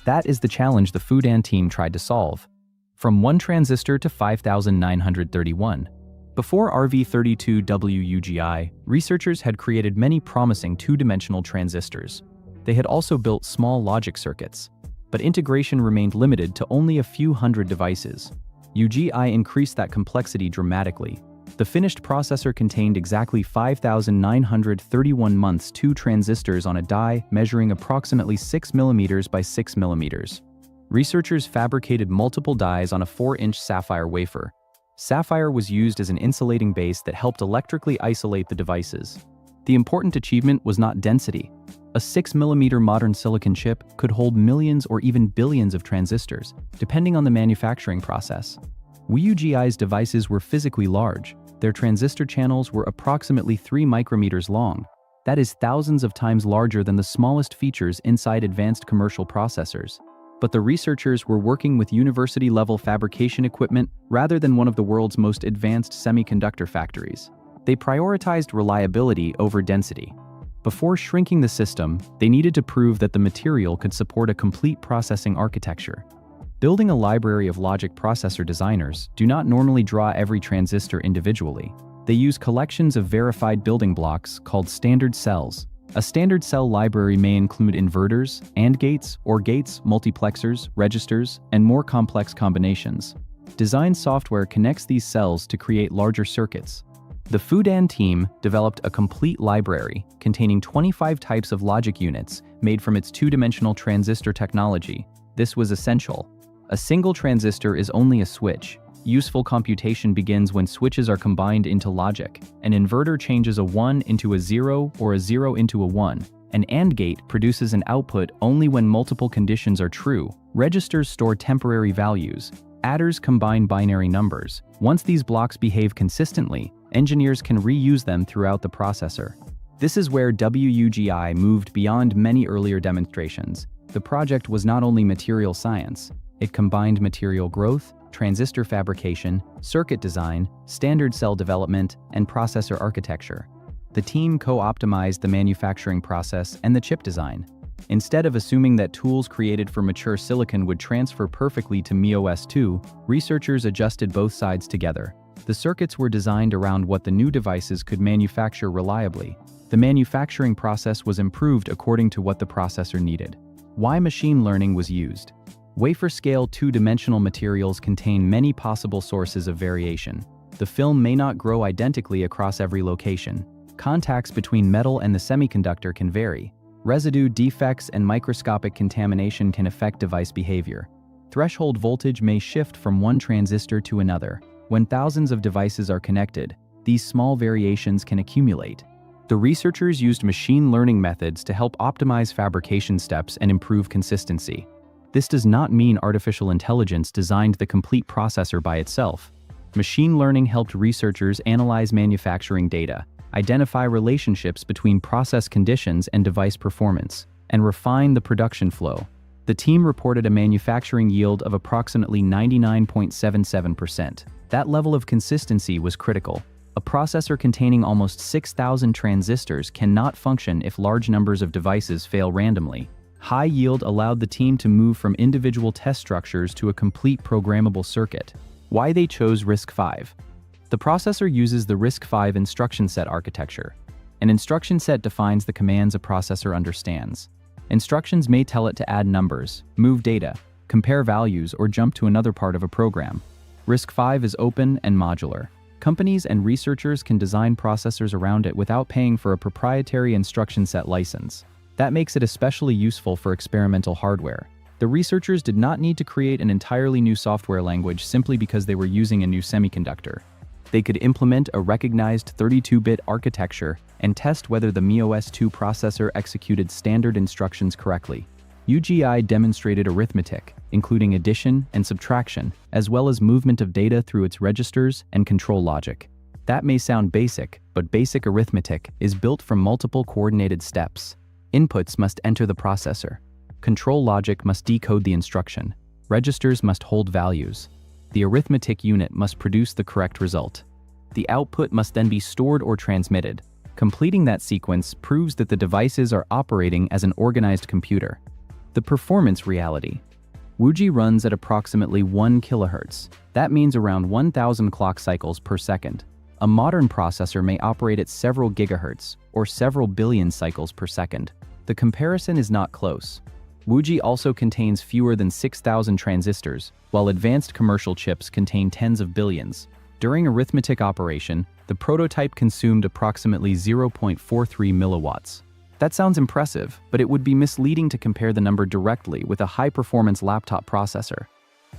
[SPEAKER 1] That is the challenge the Fudan team tried to solve. From 1 transistor to 5,931. Before RV32WUGI, researchers had created many promising two-dimensional transistors. They had also built small logic circuits. But integration remained limited to only a few hundred devices. UGI increased that complexity dramatically. The finished processor contained exactly 5,931 months 2 transistors on a die measuring approximately 6 mm by 6 mm. Researchers fabricated multiple dies on a 4-inch sapphire wafer. Sapphire was used as an insulating base that helped electrically isolate the devices. The important achievement was not density. A 6 mm modern silicon chip could hold millions or even billions of transistors, depending on the manufacturing process. WUGI's devices were physically large. Their transistor channels were approximately 3 micrometers long. That is thousands of times larger than the smallest features inside advanced commercial processors. But the researchers were working with university-level fabrication equipment rather than one of the world's most advanced semiconductor factories. They prioritized reliability over density. Before shrinking the system, they needed to prove that the material could support a complete processing architecture. Building a library of logic processor designers do not normally draw every transistor individually. They use collections of verified building blocks called standard cells. A standard cell library may include inverters, AND gates, OR gates, multiplexers, registers, and more complex combinations. Design software connects these cells to create larger circuits. The Fudan team developed a complete library containing 25 types of logic units made from its two-dimensional transistor technology. This was essential. A single transistor is only a switch. Useful computation begins when switches are combined into logic. An inverter changes a 1 into a 0 or a 0 into a 1. An AND gate produces an output only when multiple conditions are true. Registers store temporary values. Adders combine binary numbers. Once these blocks behave consistently, engineers can reuse them throughout the processor. This is where WUGI moved beyond many earlier demonstrations. The project was not only material science. It combined material growth, transistor fabrication, circuit design, standard cell development, and processor architecture. The team co-optimized the manufacturing process and the chip design. Instead of assuming that tools created for mature silicon would transfer perfectly to MoS2, researchers adjusted both sides together. The circuits were designed around what the new devices could manufacture reliably. The manufacturing process was improved according to what the processor needed. Why machine learning was used? Wafer-scale two-dimensional materials contain many possible sources of variation. The film may not grow identically across every location. Contacts between metal and the semiconductor can vary. Residue defects and microscopic contamination can affect device behavior. Threshold voltage may shift from one transistor to another. When thousands of devices are connected, these small variations can accumulate. The researchers used machine learning methods to help optimize fabrication steps and improve consistency. This does not mean artificial intelligence designed the complete processor by itself. Machine learning helped researchers analyze manufacturing data, identify relationships between process conditions and device performance, and refine the production flow. The team reported a manufacturing yield of approximately 99.77%. That level of consistency was critical. A processor containing almost 6,000 transistors cannot function if large numbers of devices fail randomly. High yield allowed the team to move from individual test structures to a complete programmable circuit. Why they chose RISC-V? The processor uses the RISC-V instruction set architecture. An instruction set defines the commands a processor understands. Instructions may tell it to add numbers, move data, compare values, or jump to another part of a program. RISC-V is open and modular. Companies and researchers can design processors around it without paying for a proprietary instruction set license. That makes it especially useful for experimental hardware. The researchers did not need to create an entirely new software language simply because they were using a new semiconductor. They could implement a recognized 32-bit architecture and test whether the MIOS 2 processor executed standard instructions correctly. UGI demonstrated arithmetic, including addition and subtraction, as well as movement of data through its registers and control logic. That may sound basic, but basic arithmetic is built from multiple coordinated steps. Inputs must enter the processor. Control logic must decode the instruction. Registers must hold values. The arithmetic unit must produce the correct result. The output must then be stored or transmitted. Completing that sequence proves that the devices are operating as an organized computer. The performance reality. WuJi runs at approximately 1 kHz. That means around 1,000 clock cycles per second. A modern processor may operate at several gigahertz, or several billion cycles per second. The comparison is not close. WuJi also contains fewer than 6,000 transistors, while advanced commercial chips contain tens of billions. During arithmetic operation, the prototype consumed approximately 0.43 milliwatts. That sounds impressive, but it would be misleading to compare the number directly with a high-performance laptop processor.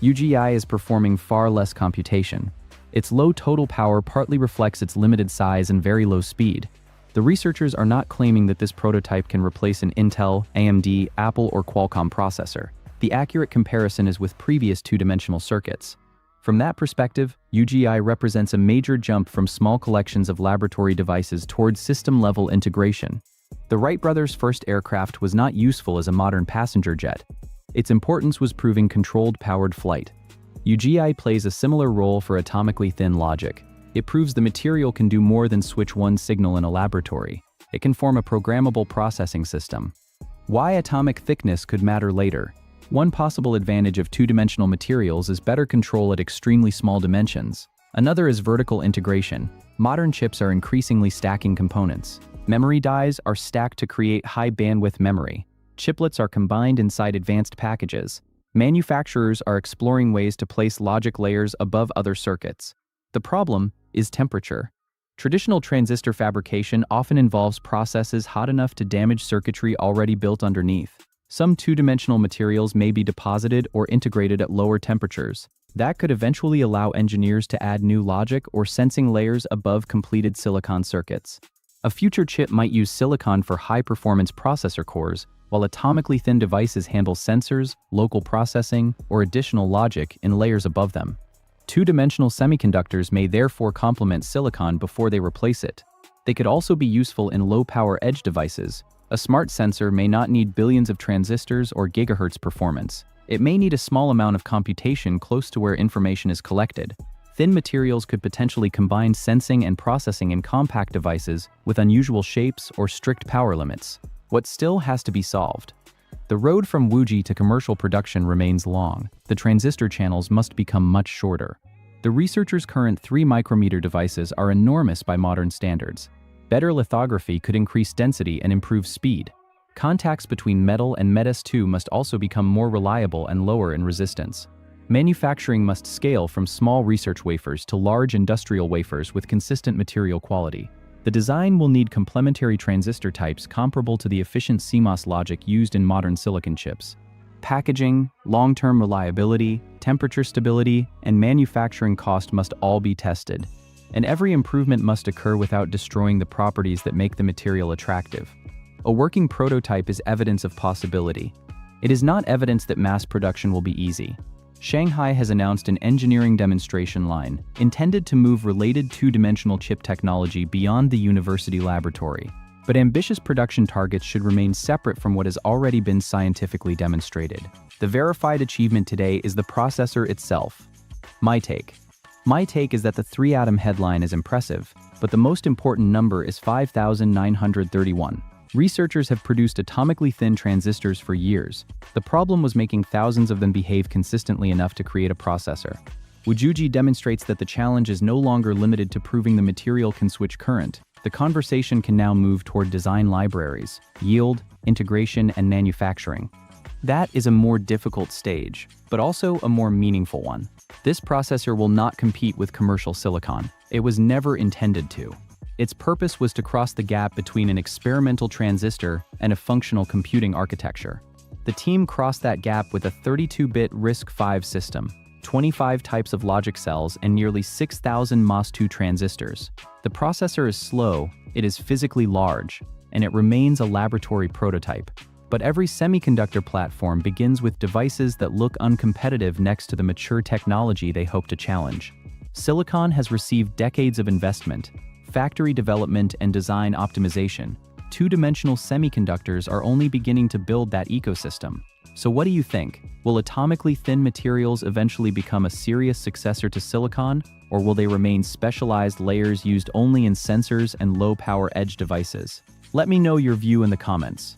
[SPEAKER 1] UGI is performing far less computation. Its low total power partly reflects its limited size and very low speed. The researchers are not claiming that this prototype can replace an Intel, AMD, Apple, or Qualcomm processor. The accurate comparison is with previous two-dimensional circuits. From that perspective, UGI represents a major jump from small collections of laboratory devices towards system-level integration. The Wright brothers' first aircraft was not useful as a modern passenger jet. Its importance was proving controlled powered flight. UGI plays a similar role for atomically thin logic. It proves the material can do more than switch one signal in a laboratory. It can form a programmable processing system. Why atomic thickness could matter later. One possible advantage of two-dimensional materials is better control at extremely small dimensions. Another is vertical integration. Modern chips are increasingly stacking components. Memory dies are stacked to create high-bandwidth memory. Chiplets are combined inside advanced packages. Manufacturers are exploring ways to place logic layers above other circuits. The problem is temperature. Traditional transistor fabrication often involves processes hot enough to damage circuitry already built underneath. Some two-dimensional materials may be deposited or integrated at lower temperatures. That could eventually allow engineers to add new logic or sensing layers above completed silicon circuits. A future chip might use silicon for high-performance processor cores, while atomically thin devices handle sensors, local processing, or additional logic in layers above them. Two-dimensional semiconductors may therefore complement silicon before they replace it. They could also be useful in low-power edge devices. A smart sensor may not need billions of transistors or gigahertz performance. It may need a small amount of computation close to where information is collected. Thin materials could potentially combine sensing and processing in compact devices with unusual shapes or strict power limits. What still has to be solved? The road from WuJi to commercial production remains long. The transistor channels must become much shorter. The researchers' current 3-micrometer devices are enormous by modern standards. Better lithography could increase density and improve speed. Contacts between metal and METS2 must also become more reliable and lower in resistance. Manufacturing must scale from small research wafers to large industrial wafers with consistent material quality. The design will need complementary transistor types comparable to the efficient CMOS logic used in modern silicon chips. Packaging, long-term reliability, temperature stability, and manufacturing cost must all be tested. And every improvement must occur without destroying the properties that make the material attractive. A working prototype is evidence of possibility. It is not evidence that mass production will be easy. Shanghai has announced an engineering demonstration line intended to move related two-dimensional chip technology beyond the university laboratory. But ambitious production targets should remain separate from what has already been scientifically demonstrated. The verified achievement today is the processor itself. My take is that the 3-atom headline is impressive, but the most important number is 5,931. Researchers have produced atomically thin transistors for years. The problem was making thousands of them behave consistently enough to create a processor. Wujuji demonstrates that the challenge is no longer limited to proving the material can switch current. The conversation can now move toward design libraries, yield, integration, and manufacturing. That is a more difficult stage, but also a more meaningful one. This processor will not compete with commercial silicon. It was never intended to. Its purpose was to cross the gap between an experimental transistor and a functional computing architecture. The team crossed that gap with a 32-bit RISC-V system, 25 types of logic cells, and nearly 6,000 MOS2 transistors. The processor is slow, it is physically large, and it remains a laboratory prototype. But every semiconductor platform begins with devices that look uncompetitive next to the mature technology they hope to challenge. Silicon has received decades of investment, factory development, and design optimization. Two-dimensional semiconductors are only beginning to build that ecosystem. So what do you think? Will atomically thin materials eventually become a serious successor to silicon, or will they remain specialized layers used only in sensors and low-power edge devices? Let me know your view in the comments.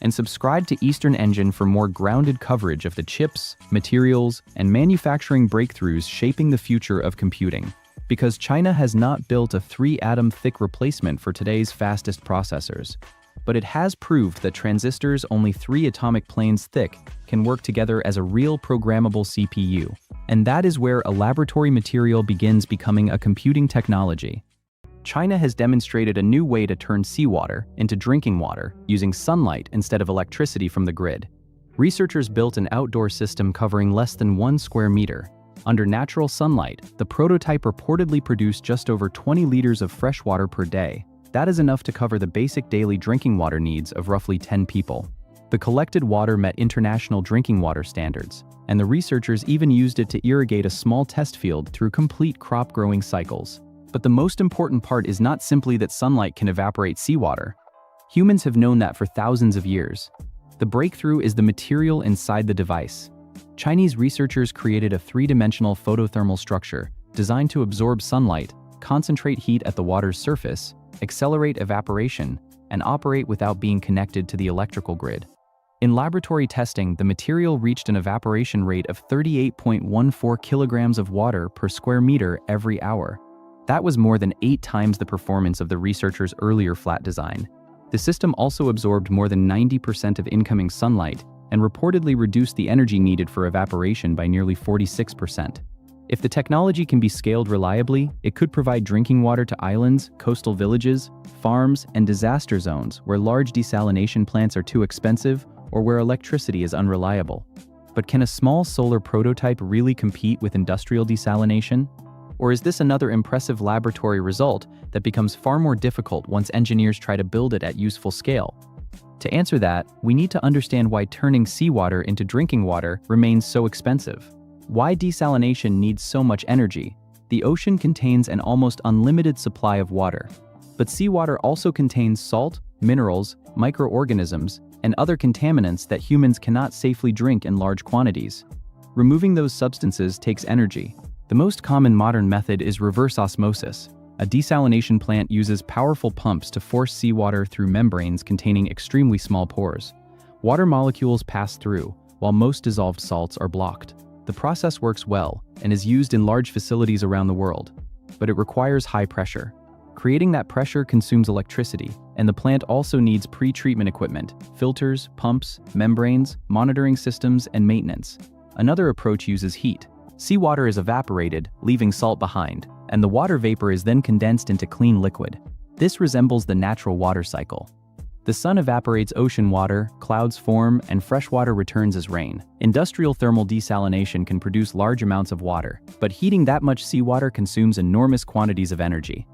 [SPEAKER 1] And subscribe to Eastern Engine for more grounded coverage of the chips, materials, and manufacturing breakthroughs shaping the future of computing. Because China has not built a 3-atom thick replacement for today's fastest processors. But it has proved that transistors only 3 atomic planes thick can work together as a real programmable CPU. And that is where a laboratory material begins becoming a computing technology. China has demonstrated a new way to turn seawater into drinking water using sunlight instead of electricity from the grid. Researchers built an outdoor system covering less than 1 square meter. Under natural sunlight, the prototype reportedly produced just over 20 liters of fresh water per day. That is enough to cover the basic daily drinking water needs of roughly 10 people. The collected water met international drinking water standards, and the researchers even used it to irrigate a small test field through complete crop growing cycles. But the most important part is not simply that sunlight can evaporate seawater. Humans have known that for thousands of years. The breakthrough is the material inside the device. Chinese researchers created a 3-dimensional photothermal structure designed to absorb sunlight, concentrate heat at the water's surface, accelerate evaporation, and operate without being connected to the electrical grid. In laboratory testing, the material reached an evaporation rate of 38.14 kilograms of water per square meter every hour. That was more than 8 times the performance of the researchers' earlier flat design. The system also absorbed more than 90% of incoming sunlight and reportedly reduced the energy needed for evaporation by nearly 46%. If the technology can be scaled reliably, it could provide drinking water to islands, coastal villages, farms, and disaster zones where large desalination plants are too expensive or where electricity is unreliable. But can a small solar prototype really compete with industrial desalination? Or is this another impressive laboratory result that becomes far more difficult once engineers try to build it at useful scale? To answer that, we need to understand why turning seawater into drinking water remains so expensive. Why desalination needs so much energy? The ocean contains an almost unlimited supply of water. But seawater also contains salt, minerals, microorganisms, and other contaminants that humans cannot safely drink in large quantities. Removing those substances takes energy. The most common modern method is reverse osmosis. A desalination plant uses powerful pumps to force seawater through membranes containing extremely small pores. Water molecules pass through, while most dissolved salts are blocked. The process works well and is used in large facilities around the world, but it requires high pressure. Creating that pressure consumes electricity, and the plant also needs pre-treatment equipment, filters, pumps, membranes, monitoring systems, and maintenance. Another approach uses heat. Seawater is evaporated, leaving salt behind, and the water vapor is then condensed into clean liquid. This resembles the natural water cycle. The sun evaporates ocean water, clouds form, and fresh water returns as rain. Industrial thermal desalination can produce large amounts of water, but heating that much seawater consumes enormous quantities of energy.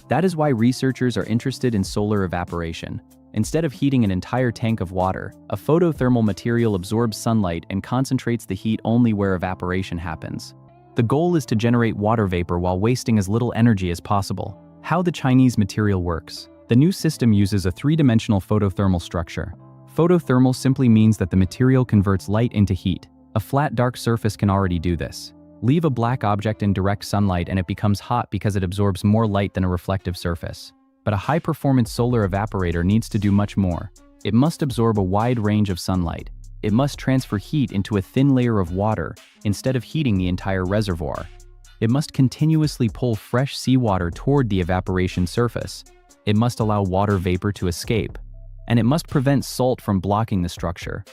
[SPEAKER 1] That is why researchers are interested in solar evaporation. Instead of heating an entire tank of water, a photothermal material absorbs sunlight and concentrates the heat only where evaporation happens. The goal is to generate water vapor while wasting as little energy as possible. How the Chinese material works. The new system uses a three-dimensional photothermal structure. Photothermal simply means that the material converts light into heat. A flat, dark surface can already do this. Leave a black object in direct sunlight and it becomes hot because it absorbs more light than a reflective surface. But a high-performance solar evaporator needs to do much more. It must absorb a wide range of sunlight. It must transfer heat into a thin layer of water instead of heating the entire reservoir. It must continuously pull fresh seawater toward the evaporation surface. It must allow water vapor to escape. And it must prevent salt from blocking the structure.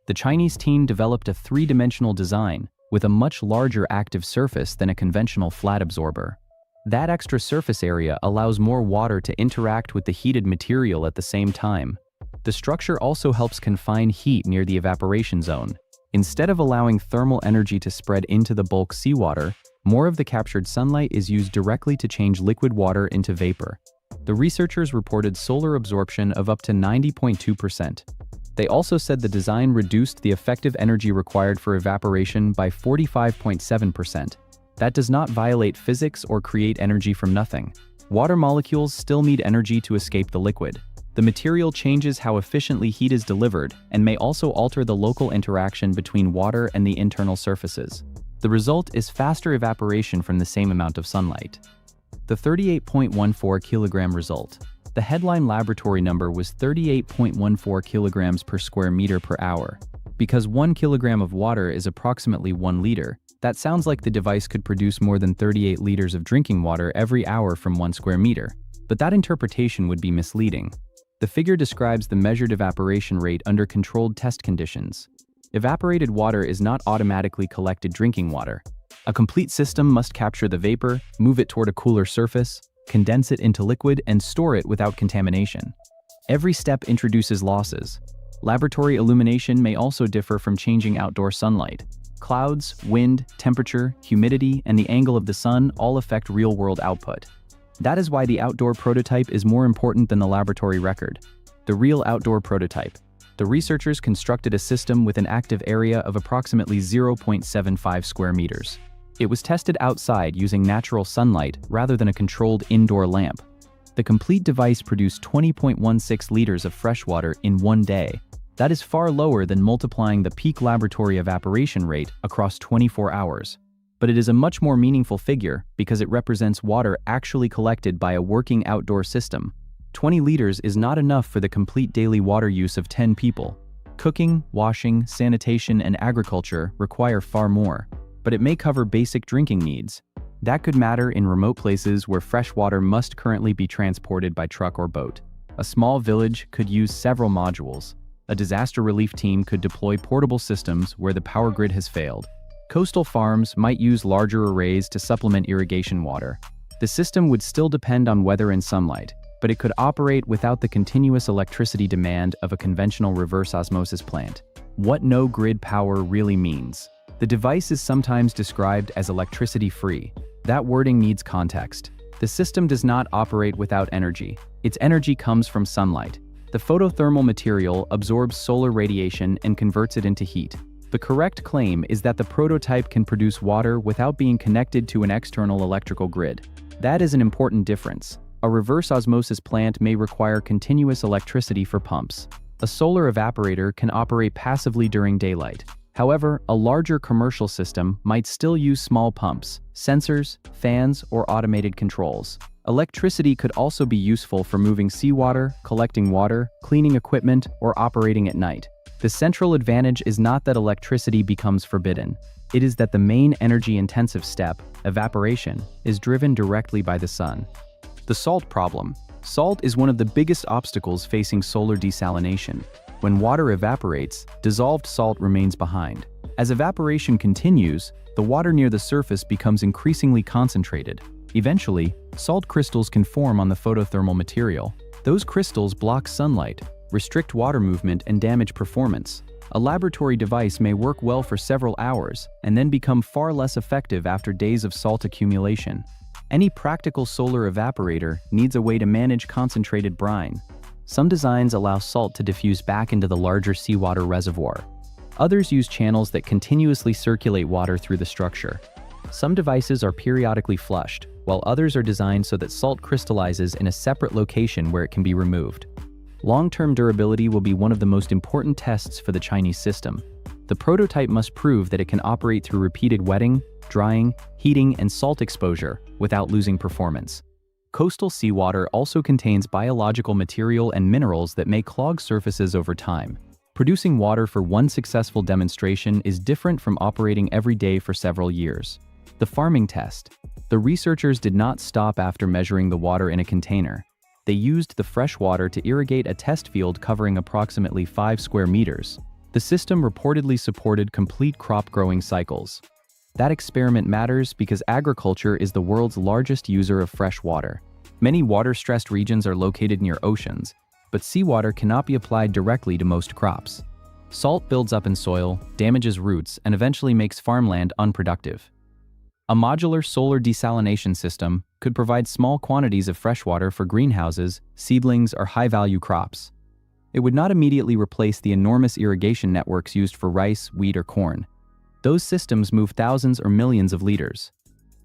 [SPEAKER 1] The Chinese team developed a three-dimensional design with a much larger active surface than a conventional flat absorber. That extra surface area allows more water to interact with the heated material at the same time. The structure also helps confine heat near the evaporation zone. Instead of allowing thermal energy to spread into the bulk seawater, more of the captured sunlight is used directly to change liquid water into vapor. The researchers reported solar absorption of up to 90.2%. They also said the design reduced the effective energy required for evaporation by 45.7%. That does not violate physics or create energy from nothing. Water molecules still need energy to escape the liquid. The material changes how efficiently heat is delivered and may also alter the local interaction between water and the internal surfaces. The result is faster evaporation from the same amount of sunlight. The 38.14 kilogram result. The headline laboratory number was 38.14 kilograms per square meter per hour. Because 1 kilogram of water is approximately 1 liter, that sounds like the device could produce more than 38 liters of drinking water every hour from 1 square meter. But that interpretation would be misleading. The figure describes the measured evaporation rate under controlled test conditions. Evaporated water is not automatically collected drinking water. A complete system must capture the vapor, move it toward a cooler surface, condense it into liquid, and store it without contamination. Every step introduces losses. Laboratory illumination may also differ from changing outdoor sunlight. Clouds, wind, temperature, humidity, and the angle of the sun all affect real-world output. That is why the outdoor prototype is more important than the laboratory record. The real outdoor prototype. The researchers constructed a system with an active area of approximately 0.75 square meters. It was tested outside using natural sunlight rather than a controlled indoor lamp. The complete device produced 20.16 liters of fresh water in 1 day. That is far lower than multiplying the peak laboratory evaporation rate across 24 hours. But it is a much more meaningful figure because it represents water actually collected by a working outdoor system. 20 liters is not enough for the complete daily water use of 10 people. Cooking, washing, sanitation, and agriculture require far more. But it may cover basic drinking needs. That could matter in remote places where fresh water must currently be transported by truck or boat. A small village could use several modules. A disaster relief team could deploy portable systems where the power grid has failed. Coastal farms might use larger arrays to supplement irrigation water. The system would still depend on weather and sunlight, but it could operate without the continuous electricity demand of a conventional reverse osmosis plant. What no grid power really means. The device is sometimes described as electricity-free. That wording needs context. The system does not operate without energy. Its energy comes from sunlight. The photothermal material absorbs solar radiation and converts it into heat. The correct claim is that the prototype can produce water without being connected to an external electrical grid. That is an important difference. A reverse osmosis plant may require continuous electricity for pumps. A solar evaporator can operate passively during daylight. However, a larger commercial system might still use small pumps, sensors, fans, or automated controls. Electricity could also be useful for moving seawater, collecting water, cleaning equipment, or operating at night. The central advantage is not that electricity becomes forbidden. It is that the main energy-intensive step, evaporation, is driven directly by the sun. The salt problem. Salt is one of the biggest obstacles facing solar desalination. When water evaporates, dissolved salt remains behind. As evaporation continues, the water near the surface becomes increasingly concentrated. Eventually, salt crystals can form on the photothermal material. Those crystals block sunlight, restrict water movement, and damage performance. A laboratory device may work well for several hours and then become far less effective after days of salt accumulation. Any practical solar evaporator needs a way to manage concentrated brine. Some designs allow salt to diffuse back into the larger seawater reservoir. Others use channels that continuously circulate water through the structure. Some devices are periodically flushed, while others are designed so that salt crystallizes in a separate location where it can be removed. Long-term durability will be one of the most important tests for the Chinese system. The prototype must prove that it can operate through repeated wetting, drying, heating, and salt exposure without losing performance. Coastal seawater also contains biological material and minerals that may clog surfaces over time. Producing water for one successful demonstration is different from operating every day for several years. The farming test. The researchers did not stop after measuring the water in a container. They used the fresh water to irrigate a test field covering approximately 5 square meters. The system reportedly supported complete crop growing cycles. That experiment matters because agriculture is the world's largest user of fresh water. Many water-stressed regions are located near oceans, but seawater cannot be applied directly to most crops. Salt builds up in soil, damages roots, and eventually makes farmland unproductive. A modular solar desalination system could provide small quantities of fresh water for greenhouses, seedlings, or high-value crops. It would not immediately replace the enormous irrigation networks used for rice, wheat, or corn. Those systems move thousands or millions of liters.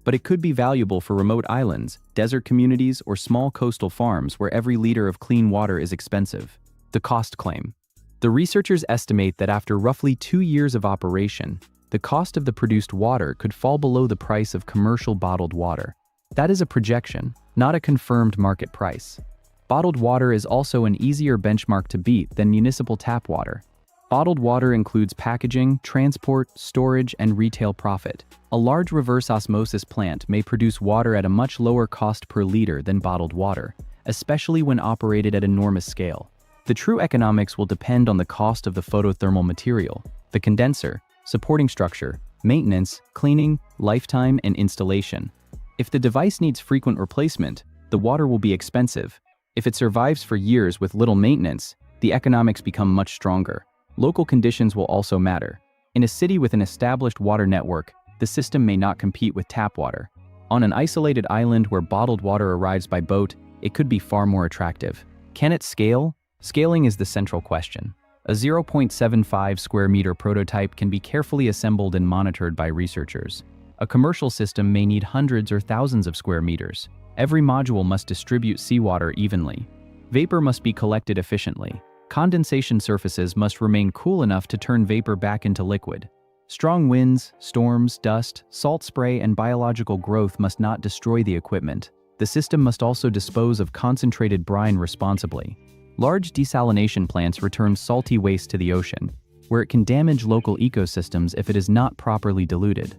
[SPEAKER 1] But it could be valuable for remote islands, desert communities, or small coastal farms where every liter of clean water is expensive. The cost claim. The researchers estimate that after roughly 2 years of operation, the cost of the produced water could fall below the price of commercial bottled water. That is a projection, not a confirmed market price. Bottled water is also an easier benchmark to beat than municipal tap water. Bottled water includes packaging, transport, storage, and retail profit. A large reverse osmosis plant may produce water at a much lower cost per liter than bottled water, especially when operated at enormous scale. The true economics will depend on the cost of the photothermal material, the condenser, supporting structure, maintenance, cleaning, lifetime, and installation. If the device needs frequent replacement, the water will be expensive. If it survives for years with little maintenance, the economics become much stronger. Local conditions will also matter. In a city with an established water network, the system may not compete with tap water. On an isolated island where bottled water arrives by boat, it could be far more attractive. Can it scale? Scaling is the central question. A 0.75 square meter prototype can be carefully assembled and monitored by researchers. A commercial system may need hundreds or thousands of square meters. Every module must distribute seawater evenly. Vapor must be collected efficiently. Condensation surfaces must remain cool enough to turn vapor back into liquid. Strong winds, storms, dust, salt spray, and biological growth must not destroy the equipment. The system must also dispose of concentrated brine responsibly. Large desalination plants return salty waste to the ocean, where it can damage local ecosystems if it is not properly diluted.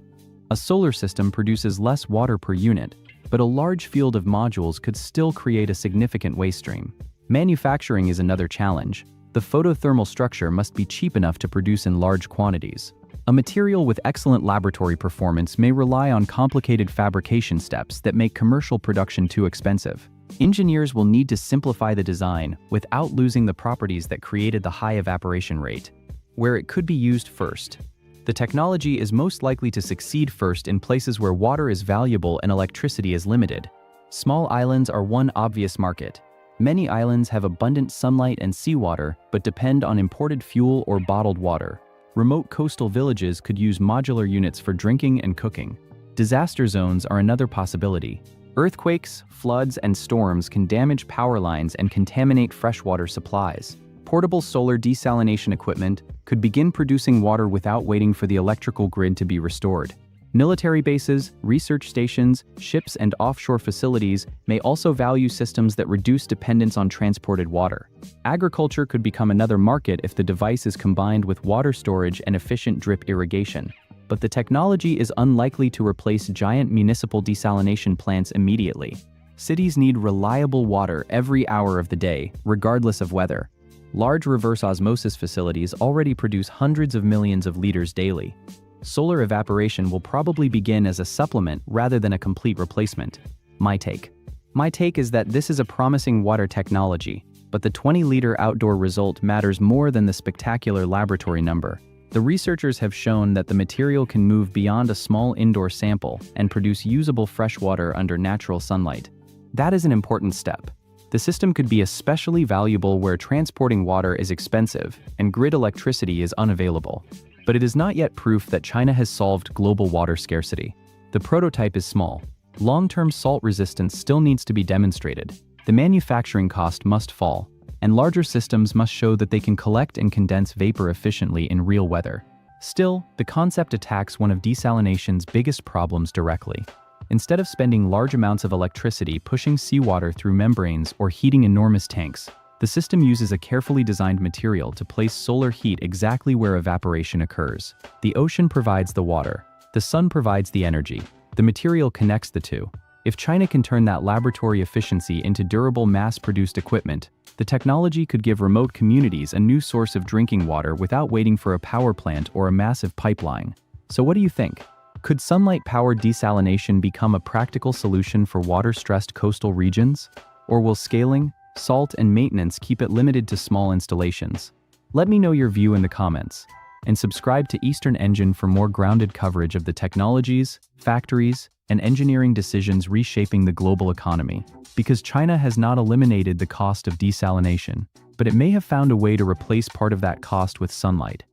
[SPEAKER 1] A solar system produces less water per unit, but a large field of modules could still create a significant waste stream. Manufacturing is another challenge. The photothermal structure must be cheap enough to produce in large quantities. A material with excellent laboratory performance may rely on complicated fabrication steps that make commercial production too expensive. Engineers will need to simplify the design without losing the properties that created the high evaporation rate. Where it could be used first. The technology is most likely to succeed first in places where water is valuable and electricity is limited. Small islands are one obvious market. Many islands have abundant sunlight and seawater, but depend on imported fuel or bottled water. Remote coastal villages could use modular units for drinking and cooking. Disaster zones are another possibility. Earthquakes, floods, and storms can damage power lines and contaminate freshwater supplies. Portable solar desalination equipment could begin producing water without waiting for the electrical grid to be restored. Military bases, research stations, ships, and offshore facilities may also value systems that reduce dependence on transported water. Agriculture could become another market if the device is combined with water storage and efficient drip irrigation. But the technology is unlikely to replace giant municipal desalination plants immediately. Cities need reliable water every hour of the day, regardless of weather. Large reverse osmosis facilities already produce hundreds of millions of liters daily. Solar evaporation will probably begin as a supplement rather than a complete replacement. My take is that this is a promising water technology, but the 20-liter outdoor result matters more than the spectacular laboratory number. The researchers have shown that the material can move beyond a small indoor sample and produce usable fresh water under natural sunlight. That is an important step. The system could be especially valuable where transporting water is expensive and grid electricity is unavailable. But it is not yet proof that China has solved global water scarcity. The prototype is small. Long-term salt resistance still needs to be demonstrated. The manufacturing cost must fall, and larger systems must show that they can collect and condense vapor efficiently in real weather. Still, the concept attacks one of desalination's biggest problems directly. Instead of spending large amounts of electricity pushing seawater through membranes or heating enormous tanks, the system uses a carefully designed material to place solar heat exactly where evaporation occurs. The ocean provides the water. The sun provides the energy. The material connects the two. If China can turn that laboratory efficiency into durable mass-produced equipment, the technology could give remote communities a new source of drinking water without waiting for a power plant or a massive pipeline. So what do you think? Could sunlight-powered desalination become a practical solution for water-stressed coastal regions? Or will scaling, salt, and maintenance keep it limited to small installations? Let me know your view in the comments. And subscribe to Eastern Engine for more grounded coverage of the technologies, factories, and engineering decisions reshaping the global economy. Because China has not eliminated the cost of desalination, but it may have found a way to replace part of that cost with sunlight.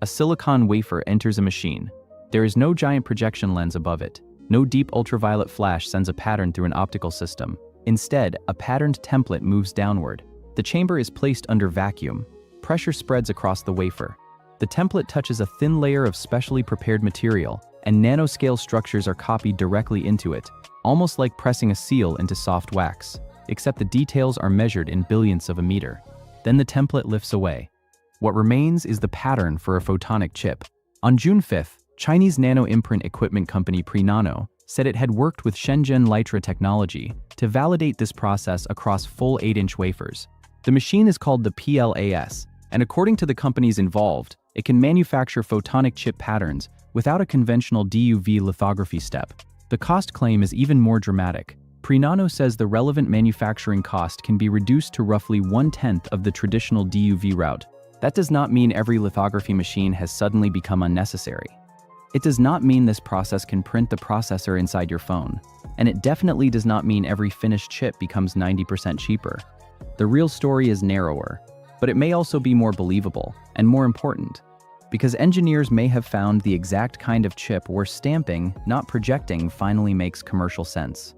[SPEAKER 1] A silicon wafer enters a machine. There is no giant projection lens above it. No deep ultraviolet flash sends a pattern through an optical system. Instead, a patterned template moves downward. The chamber is placed under vacuum. Pressure spreads across the wafer. The template touches a thin layer of specially prepared material, and nanoscale structures are copied directly into it, almost like pressing a seal into soft wax, except the details are measured in billionths of a meter. Then the template lifts away. What remains is the pattern for a photonic chip. On June 5th, Chinese nano-imprint equipment company Prefab said it had worked with Shenzhen Litra technology to validate this process across full 8-inch wafers. The machine is called the PLAS, and according to the companies involved, it can manufacture photonic chip patterns without a conventional DUV lithography step. The cost claim is even more dramatic. Prefab says the relevant manufacturing cost can be reduced to roughly 1/10 of the traditional DUV route. That does not mean every lithography machine has suddenly become unnecessary. It does not mean this process can print the processor inside your phone. And it definitely does not mean every finished chip becomes 90% cheaper. The real story is narrower, but it may also be more believable and more important, because engineers may have found the exact kind of chip where stamping, not projecting, finally makes commercial sense.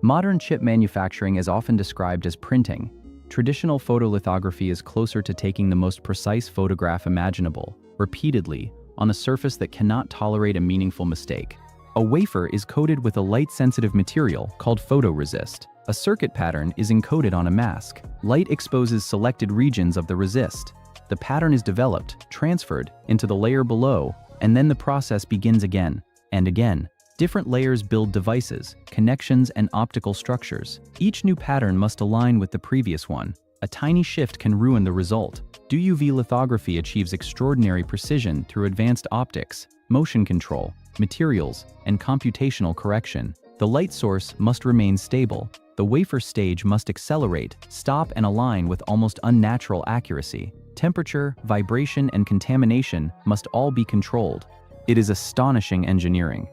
[SPEAKER 1] Modern chip manufacturing is often described as printing. Traditional photolithography is closer to taking the most precise photograph imaginable, repeatedly, on a surface that cannot tolerate a meaningful mistake. A wafer is coated with a light-sensitive material called photoresist. A circuit pattern is encoded on a mask. Light exposes selected regions of the resist. The pattern is developed, transferred into the layer below, and then the process begins again and again. Different layers build devices, connections, and optical structures. Each new pattern must align with the previous one. A tiny shift can ruin the result. DUV lithography achieves extraordinary precision through advanced optics, motion control, materials, and computational correction. The light source must remain stable. The wafer stage must accelerate, stop, and align with almost unnatural accuracy. Temperature, vibration, and contamination must all be controlled. It is astonishing engineering.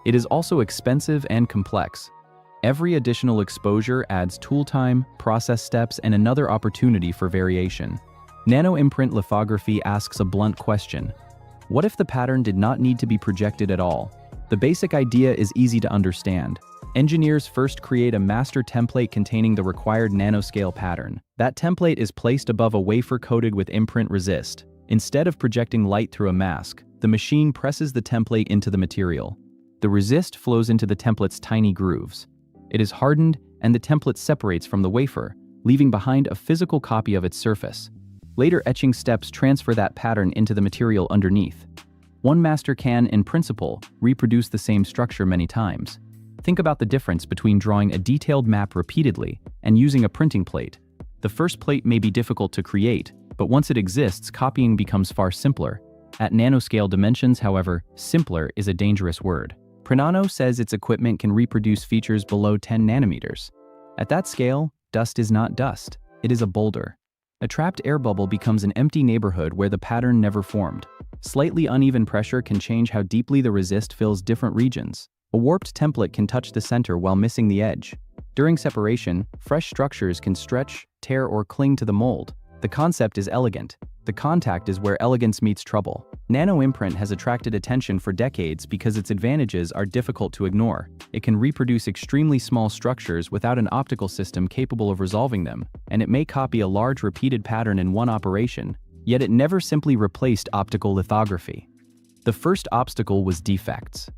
[SPEAKER 1] It is also expensive and complex. Every additional exposure adds tool time, process steps, and another opportunity for variation. Nano-imprint lithography asks a blunt question. What if the pattern did not need to be projected at all? The basic idea is easy to understand. Engineers first create a master template containing the required nanoscale pattern. That template is placed above a wafer coated with imprint resist. Instead of projecting light through a mask, the machine presses the template into the material. The resist flows into the template's tiny grooves. It is hardened, and the template separates from the wafer, leaving behind a physical copy of its surface. Later etching steps transfer that pattern into the material underneath. One master can, in principle, reproduce the same structure many times. Think about the difference between drawing a detailed map repeatedly and using a printing plate. The first plate may be difficult to create, but once it exists, copying becomes far simpler. At nanoscale dimensions, however, simpler is a dangerous word. Prefab says its equipment can reproduce features below 10 nanometers. At that scale, dust is not dust, it is a boulder. A trapped air bubble becomes an empty neighborhood where the pattern never formed. Slightly uneven pressure can change how deeply the resist fills different regions. A warped template can touch the center while missing the edge. During separation, fresh structures can stretch, tear, or cling to the mold. The concept is elegant. The contact is where elegance meets trouble. Nano-imprint has attracted attention for decades because its advantages are difficult to ignore. It can reproduce extremely small structures without an optical system capable of resolving them, and it may copy a large repeated pattern in one operation, yet it never simply replaced optical lithography. The first obstacle was defects.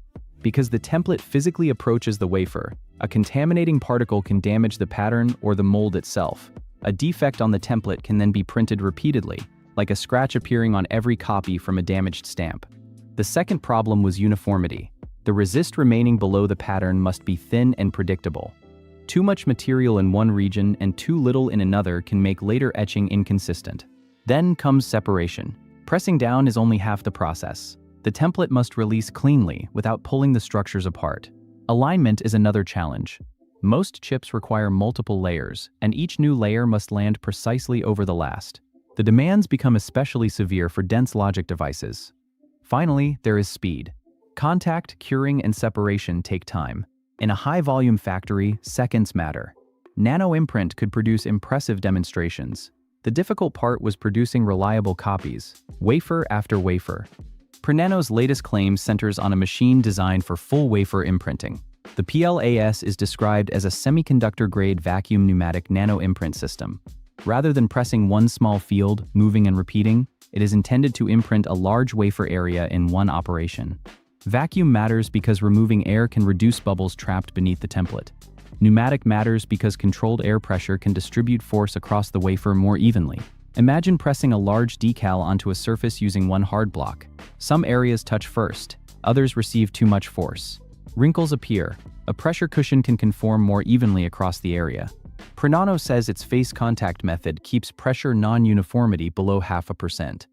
[SPEAKER 1] Because the template physically approaches the wafer, a contaminating particle can damage the pattern or the mold itself. A defect on the template can then be printed repeatedly, like a scratch appearing on every copy from a damaged stamp. The second problem was uniformity. The resist remaining below the pattern must be thin and predictable. Too much material in one region and too little in another can make later etching inconsistent. Then comes separation. Pressing down is only half the process. The template must release cleanly without pulling the structures apart. Alignment is another challenge. Most chips require multiple layers, and each new layer must land precisely over the last. The demands become especially severe for dense logic devices. Finally, there is speed. Contact, curing, and separation take time. In a high-volume factory, seconds matter. Nano-imprint could produce impressive demonstrations. The difficult part was producing reliable copies, wafer after wafer. Prnano's latest claim centers on a machine designed for full wafer imprinting. The PLAS is described as a semiconductor-grade vacuum pneumatic nano-imprint system. Rather than pressing one small field, moving and repeating, it is intended to imprint a large wafer area in one operation. Vacuum matters because removing air can reduce bubbles trapped beneath the template. Pneumatic matters because controlled air pressure can distribute force across the wafer more evenly. Imagine pressing a large decal onto a surface using one hard block. Some areas touch first, others receive too much force. Wrinkles appear. A pressure cushion can conform more evenly across the area. Prnano says its face contact method keeps pressure non-uniformity below 0.5%.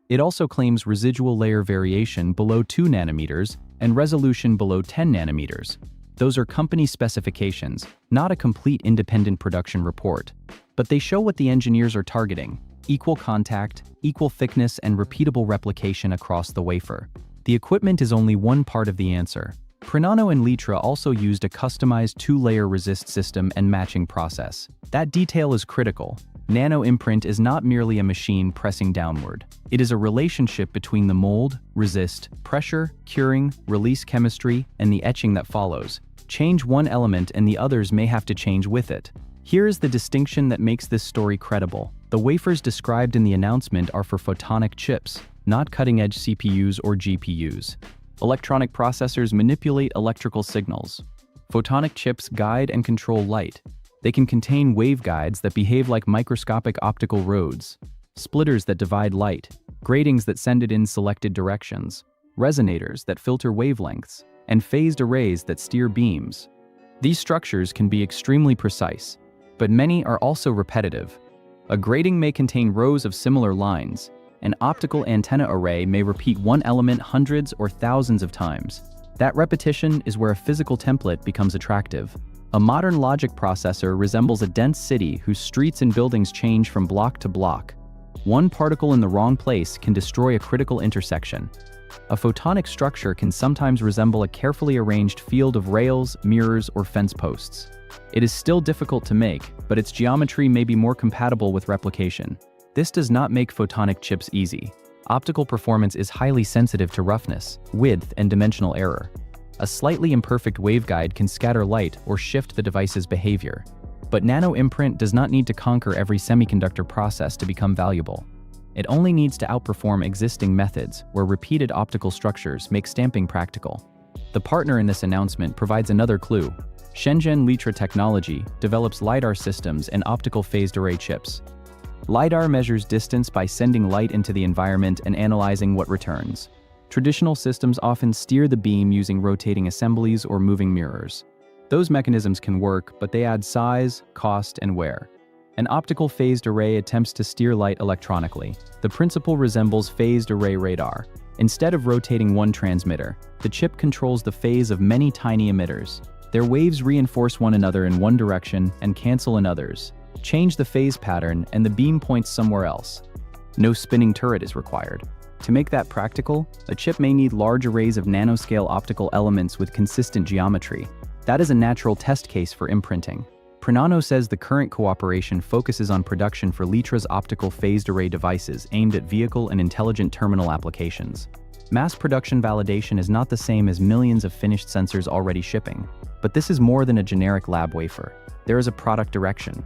[SPEAKER 1] It also claims residual layer variation below 2 nanometers and resolution below 10 nanometers. Those are company specifications, not a complete independent production report. But they show what the engineers are targeting: equal contact, equal thickness, and repeatable replication across the wafer. The equipment is only one part of the answer. Prnano and Litra also used a customized 2-layer resist system and matching process. That detail is critical. Nano-imprint is not merely a machine pressing downward. It is a relationship between the mold, resist, pressure, curing, release chemistry, and the etching that follows. Change one element and the others may have to change with it. Here is the distinction that makes this story credible. The wafers described in the announcement are for photonic chips, not cutting-edge CPUs or GPUs. Electronic processors manipulate electrical signals. Photonic chips guide and control light. They can contain waveguides that behave like microscopic optical roads, splitters that divide light, gratings that send it in selected directions, resonators that filter wavelengths, and phased arrays that steer beams. These structures can be extremely precise, but many are also repetitive. A grating may contain rows of similar lines. An optical antenna array may repeat one element hundreds or thousands of times. That repetition is where a physical template becomes attractive. A modern logic processor resembles a dense city whose streets and buildings change from block to block. One particle in the wrong place can destroy a critical intersection. A photonic structure can sometimes resemble a carefully arranged field of rails, mirrors, or fence posts. It is still difficult to make, but its geometry may be more compatible with replication. This does not make photonic chips easy. Optical performance is highly sensitive to roughness, width, and dimensional error. A slightly imperfect waveguide can scatter light or shift the device's behavior. But nano-imprint does not need to conquer every semiconductor process to become valuable. It only needs to outperform existing methods where repeated optical structures make stamping practical. The partner in this announcement provides another clue. Shenzhen Litra Technology develops LiDAR systems and optical phased array chips. LiDAR measures distance by sending light into the environment and analyzing what returns. Traditional systems often steer the beam using rotating assemblies or moving mirrors. Those mechanisms can work, but they add size, cost, and wear. An optical phased array attempts to steer light electronically. The principle resembles phased array radar. Instead of rotating one transmitter, the chip controls the phase of many tiny emitters. Their waves reinforce one another in one direction and cancel in others. Change the phase pattern and the beam points somewhere else. No spinning turret is required. To make that practical, a chip may need large arrays of nanoscale optical elements with consistent geometry. That is a natural test case for imprinting. Prenano says the current cooperation focuses on production for Litra's optical phased array devices aimed at vehicle and intelligent terminal applications. Mass production validation is not the same as millions of finished sensors already shipping, but this is more than a generic lab wafer. There is a product direction.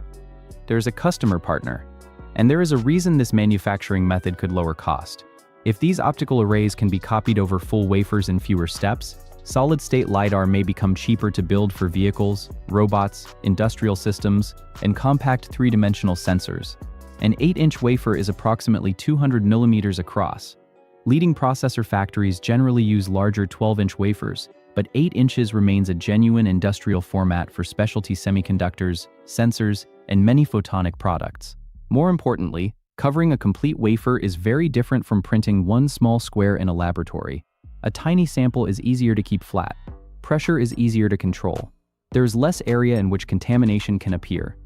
[SPEAKER 1] There is a customer partner. And there is a reason this manufacturing method could lower cost. If these optical arrays can be copied over full wafers in fewer steps, solid-state LiDAR may become cheaper to build for vehicles, robots, industrial systems, and compact three-dimensional sensors. An 8-inch wafer is approximately 200 millimeters across. Leading processor factories generally use larger 12-inch wafers, but 8 inches remains a genuine industrial format for specialty semiconductors, sensors, and many photonic products. More importantly, covering a complete wafer is very different from printing one small square in a laboratory. A tiny sample is easier to keep flat. Pressure is easier to control. There is less area in which contamination can appear.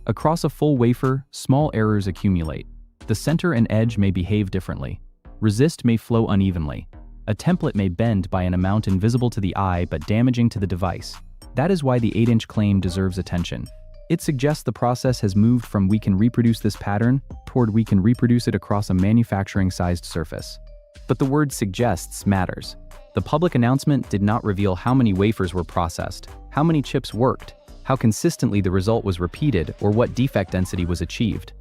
[SPEAKER 1] Across a full wafer, small errors accumulate. The center and edge may behave differently. Resist may flow unevenly. A template may bend by an amount invisible to the eye but damaging to the device. That is why the 8-inch claim deserves attention. It suggests the process has moved from we can reproduce this pattern toward we can reproduce it across a manufacturing-sized surface. But the word suggests matters. The public announcement did not reveal how many wafers were processed, how many chips worked, how consistently the result was repeated, or what defect density was achieved.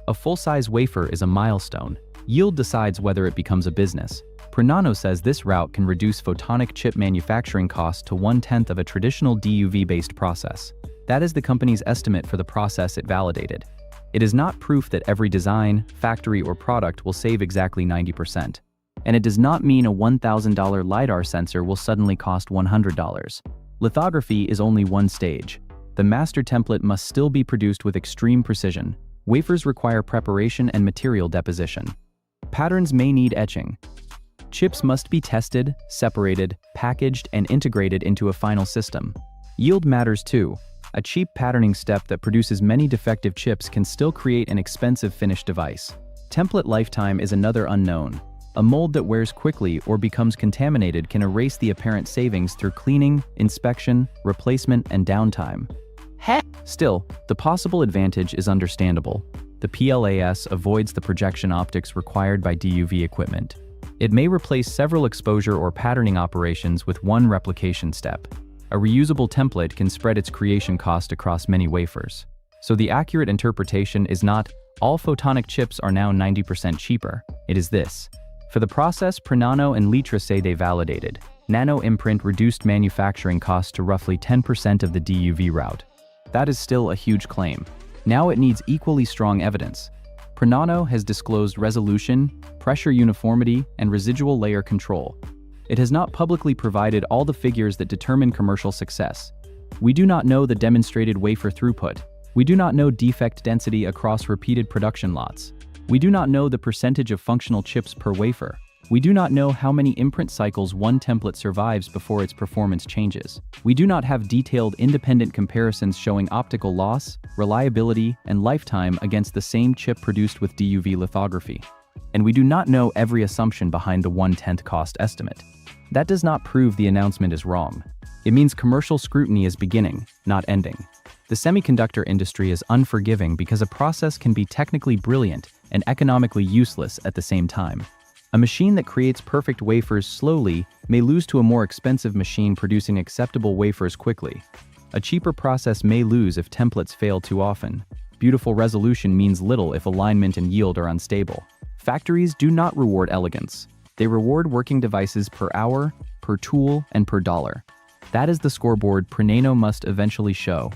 [SPEAKER 1] A full-size wafer is a milestone. Yield decides whether it becomes a business. Prenano says this route can reduce photonic chip manufacturing costs to 1/10 of a traditional DUV-based process. That is the company's estimate for the process it validated. It is not proof that every design, factory, or product will save exactly 90%. And it does not mean a $1,000 LiDAR sensor will suddenly cost $100. Lithography is only one stage. The master template must still be produced with extreme precision. Wafers require preparation and material deposition. Patterns may need etching. Chips must be tested, separated, packaged, and integrated into a final system. Yield matters too. A cheap patterning step that produces many defective chips can still create an expensive finished device. Template lifetime is another unknown. A mold that wears quickly or becomes contaminated can erase the apparent savings through cleaning, inspection, replacement, and downtime. Still, the possible advantage is understandable. The PLAS avoids the projection optics required by DUV equipment. It may replace several exposure or patterning operations with one replication step. A reusable template can spread its creation cost across many wafers. So the accurate interpretation is not, all photonic chips are now 90% cheaper. It is this. For the process Prenano and Litra say they validated, nano imprint reduced manufacturing costs to roughly 10% of the DUV route. That is still a huge claim. Now it needs equally strong evidence. Prenano has disclosed resolution, pressure uniformity, and residual layer control. It has not publicly provided all the figures that determine commercial success. We do not know the demonstrated wafer throughput. We do not know defect density across repeated production lots. We do not know the percentage of functional chips per wafer. We do not know how many imprint cycles one template survives before its performance changes. We do not have detailed independent comparisons showing optical loss, reliability, and lifetime against the same chip produced with DUV lithography. And we do not know every assumption behind the 1/10 cost estimate. That does not prove the announcement is wrong. It means commercial scrutiny is beginning, not ending. The semiconductor industry is unforgiving because a process can be technically brilliant and economically useless at the same time. A machine that creates perfect wafers slowly may lose to a more expensive machine producing acceptable wafers quickly. A cheaper process may lose if templates fail too often. Beautiful resolution means little if alignment and yield are unstable. Factories do not reward elegance. They reward working devices per hour, per tool, and per dollar. That is the scoreboard Prenano must eventually show.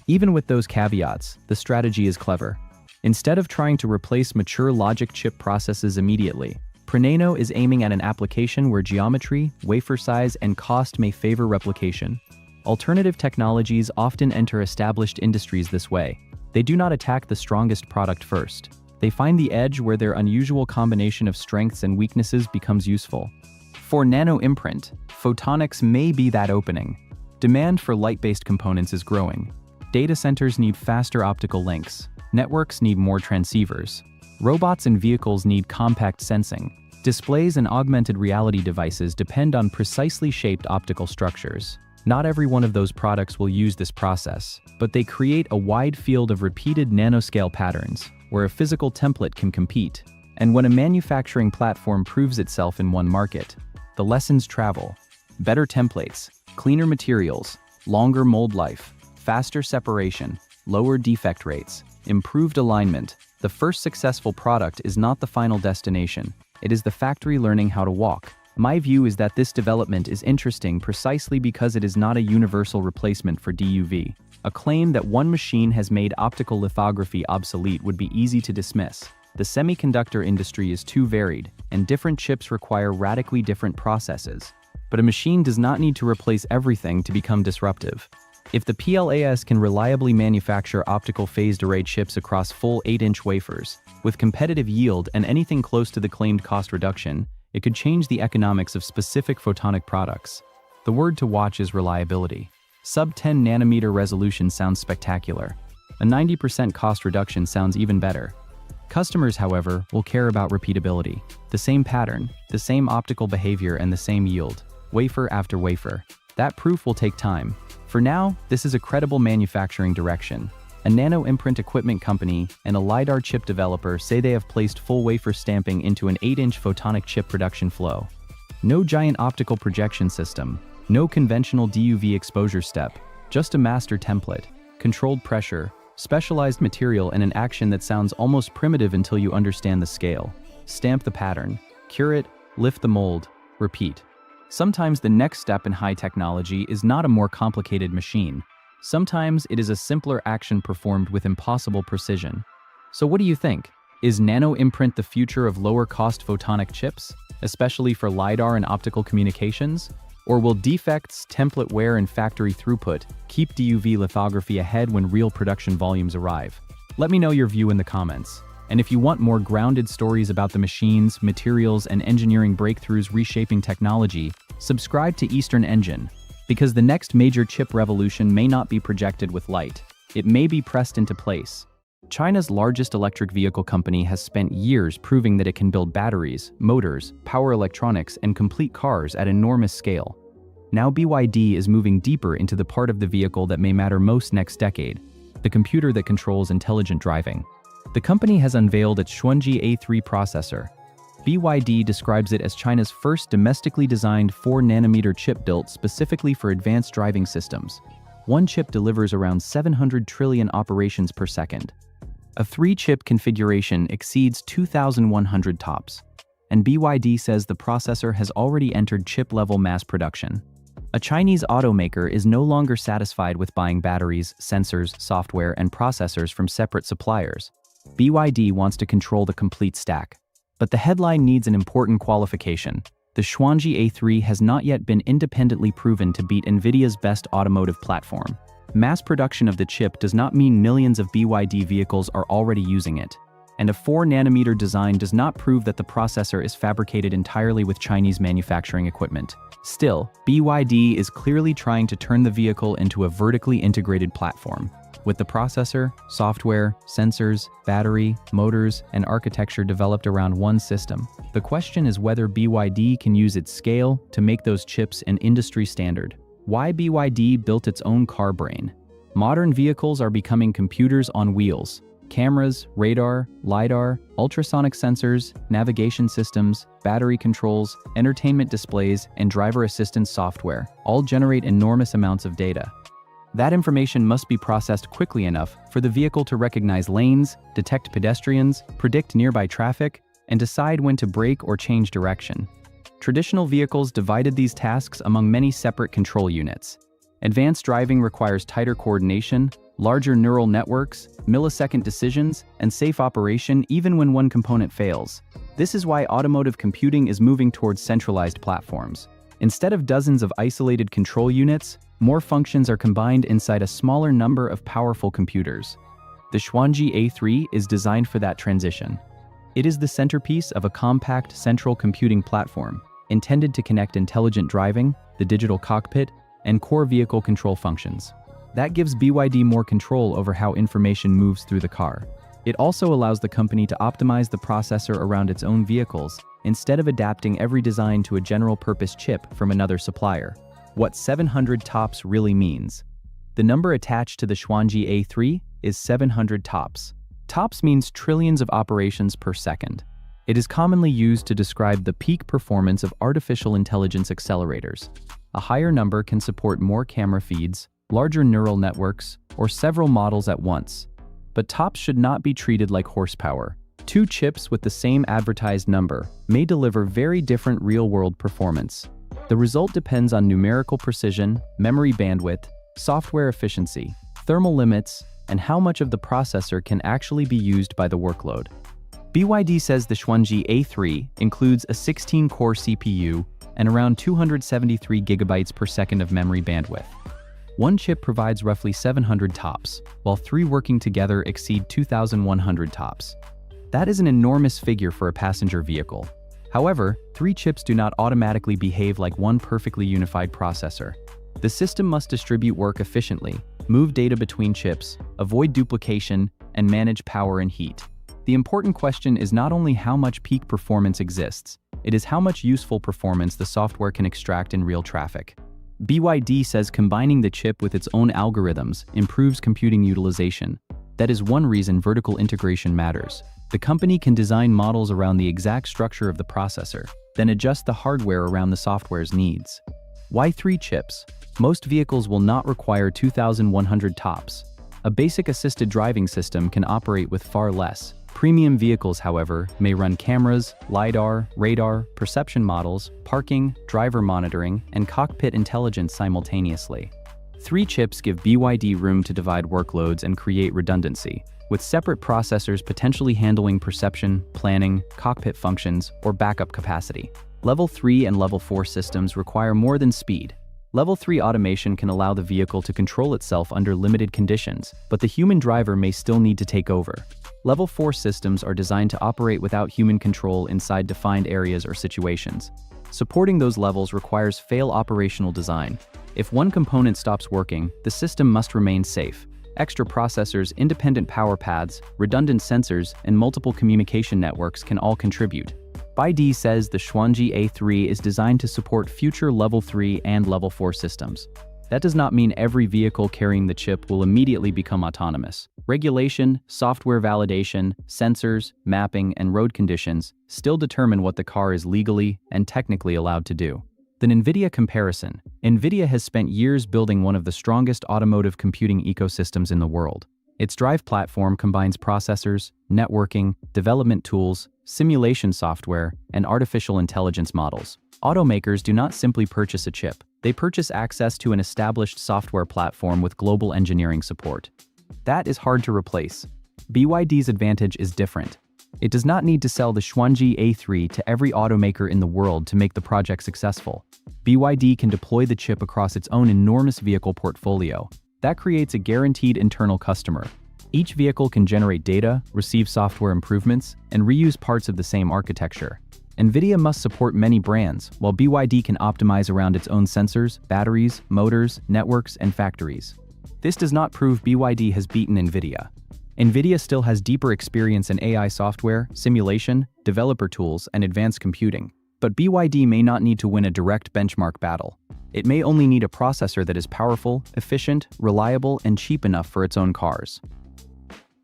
[SPEAKER 1] Even with those caveats, the strategy is clever. Instead of trying to replace mature logic chip processes immediately, Prenano is aiming at an application where geometry, wafer size, and cost may favor replication. Alternative technologies often enter established industries this way. They do not attack the strongest product first. They find the edge where their unusual combination of strengths and weaknesses becomes useful. For nano imprint, photonics may be that opening. Demand for light-based components is growing. Data centers need faster optical links. Networks need more transceivers. Robots and vehicles need compact sensing. Displays and augmented reality devices depend on precisely shaped optical structures. Not every one of those products will use this process, but they create a wide field of repeated nanoscale patterns, where a physical template can compete. And when a manufacturing platform proves itself in one market, the lessons travel. Better templates, cleaner materials, longer mold life, faster separation, lower defect rates, improved alignment. The first successful product is not the final destination. It is the factory learning how to walk. My view is that this development is interesting precisely because it is not a universal replacement for DUV. A claim that one machine has made optical lithography obsolete would be easy to dismiss. The semiconductor industry is too varied, and different chips require radically different processes. But a machine does not need to replace everything to become disruptive. If the PLAS can reliably manufacture optical phased array chips across full 8-inch wafers, with competitive yield and anything close to the claimed cost reduction, it could change the economics of specific photonic products. The word to watch is reliability. Sub-10 nanometer resolution sounds spectacular. A 90% cost reduction sounds even better. Customers, however, will care about repeatability. The same pattern, the same optical behavior, and the same yield, wafer after wafer. That proof will take time. For now, this is a credible manufacturing direction. A nano-imprint equipment company and a LiDAR chip developer say they have placed full wafer stamping into an 8-inch photonic chip production flow. No giant optical projection system, no conventional DUV exposure step, just a master template, controlled pressure, specialized material, and an action that sounds almost primitive until you understand the scale. Stamp the pattern, cure it, lift the mold, repeat. Sometimes the next step in high technology is not a more complicated machine. Sometimes it is a simpler action performed with impossible precision. So what do you think? Is nano-imprint the future of lower-cost photonic chips, especially for LiDAR and optical communications? Or will defects, template wear, and factory throughput keep DUV lithography ahead when real production volumes arrive? Let me know your view in the comments. And if you want more grounded stories about the machines, materials, and engineering breakthroughs reshaping technology, subscribe to Eastern Engine. Because the next major chip revolution may not be projected with light. It may be pressed into place. China's largest electric vehicle company has spent years proving that it can build batteries, motors, power electronics, and complete cars at enormous scale. Now BYD is moving deeper into the part of the vehicle that may matter most next decade, the computer that controls intelligent driving. The company has unveiled its Xuanji A3 processor. BYD describes it as China's first domestically designed 4-nanometer chip built specifically for advanced driving systems. One chip delivers around 700 trillion operations per second. A 3-chip configuration exceeds 2,100 TOPS, and BYD says the processor has already entered chip-level mass production. A Chinese automaker is no longer satisfied with buying batteries, sensors, software, and processors from separate suppliers. BYD wants to control the complete stack. But the headline needs an important qualification. The Xuanji A3 has not yet been independently proven to beat NVIDIA's best automotive platform. Mass production of the chip does not mean millions of BYD vehicles are already using it. And a 4-nanometer design does not prove that the processor is fabricated entirely with Chinese manufacturing equipment. Still, BYD is clearly trying to turn the vehicle into a vertically integrated platform, with the processor, software, sensors, battery, motors, and architecture developed around one system. The question is whether BYD can use its scale to make those chips an industry standard. Why BYD built its own car brain? Modern vehicles are becoming computers on wheels. Cameras, radar, LiDAR, ultrasonic sensors, navigation systems, battery controls, entertainment displays, and driver assistance software all generate enormous amounts of data. That information must be processed quickly enough for the vehicle to recognize lanes, detect pedestrians, predict nearby traffic, and decide when to brake or change direction. Traditional vehicles divided these tasks among many separate control units. Advanced driving requires tighter coordination, larger neural networks, millisecond decisions, and safe operation even when one component fails. This is why automotive computing is moving towards centralized platforms. Instead of dozens of isolated control units, more functions are combined inside a smaller number of powerful computers. The Xuanji A3 is designed for that transition. It is the centerpiece of a compact central computing platform, intended to connect intelligent driving, the digital cockpit, and core vehicle control functions. That gives BYD more control over how information moves through the car. It also allows the company to optimize the processor around its own vehicles, instead of adapting every design to a general-purpose chip from another supplier. What 700 tops really means. The number attached to the Xuanji A3 is 700 tops. Tops means trillions of operations per second. It is commonly used to describe the peak performance of artificial intelligence accelerators. A higher number can support more camera feeds, larger neural networks, or several models at once. But tops should not be treated like horsepower. Two chips with the same advertised number may deliver very different real-world performance. The result depends on numerical precision, memory bandwidth, software efficiency, thermal limits, and how much of the processor can actually be used by the workload. BYD says the Xuanji A3 includes a 16-core CPU and around 273 gigabytes per second of memory bandwidth. One chip provides roughly 700 tops, while three working together exceed 2,100 tops. That is an enormous figure for a passenger vehicle. However, three chips do not automatically behave like one perfectly unified processor. The system must distribute work efficiently, move data between chips, avoid duplication, and manage power and heat. The important question is not only how much peak performance exists, it is how much useful performance the software can extract in real traffic. BYD says combining the chip with its own algorithms improves computing utilization. That is one reason vertical integration matters. The company can design models around the exact structure of the processor, then adjust the hardware around the software's needs. Why three chips? Most vehicles will not require 2,100 tops. A basic assisted driving system can operate with far less. Premium vehicles, however, may run cameras, LiDAR, radar, perception models, parking, driver monitoring, and cockpit intelligence simultaneously. Three chips give BYD room to divide workloads and create redundancy, with separate processors potentially handling perception, planning, cockpit functions, or backup capacity. Level 3 and Level 4 systems require more than speed. Level 3 automation can allow the vehicle to control itself under limited conditions, but the human driver may still need to take over. Level 4 systems are designed to operate without human control inside defined areas or situations. Supporting those levels requires fail operational design. If one component stops working, the system must remain safe. Extra processors, independent power paths, redundant sensors, and multiple communication networks can all contribute. BYD says the Xuanji A3 is designed to support future Level 3 and Level 4 systems. That does not mean every vehicle carrying the chip will immediately become autonomous. Regulation, software validation, sensors, mapping, and road conditions still determine what the car is legally and technically allowed to do. The NVIDIA comparison. NVIDIA has spent years building one of the strongest automotive computing ecosystems in the world. Its drive platform combines processors, networking, development tools, simulation software, and artificial intelligence models. Automakers do not simply purchase a chip. They purchase access to an established software platform with global engineering support. That is hard to replace. BYD's advantage is different. It does not need to sell the Xuanji A3 to every automaker in the world to make the project successful. BYD can deploy the chip across its own enormous vehicle portfolio. That creates a guaranteed internal customer. Each vehicle can generate data, receive software improvements, and reuse parts of the same architecture. NVIDIA must support many brands, while BYD can optimize around its own sensors, batteries, motors, networks, and factories. This does not prove BYD has beaten NVIDIA. NVIDIA still has deeper experience in AI software, simulation, developer tools, and advanced computing. But BYD may not need to win a direct benchmark battle. It may only need a processor that is powerful, efficient, reliable, and cheap enough for its own cars.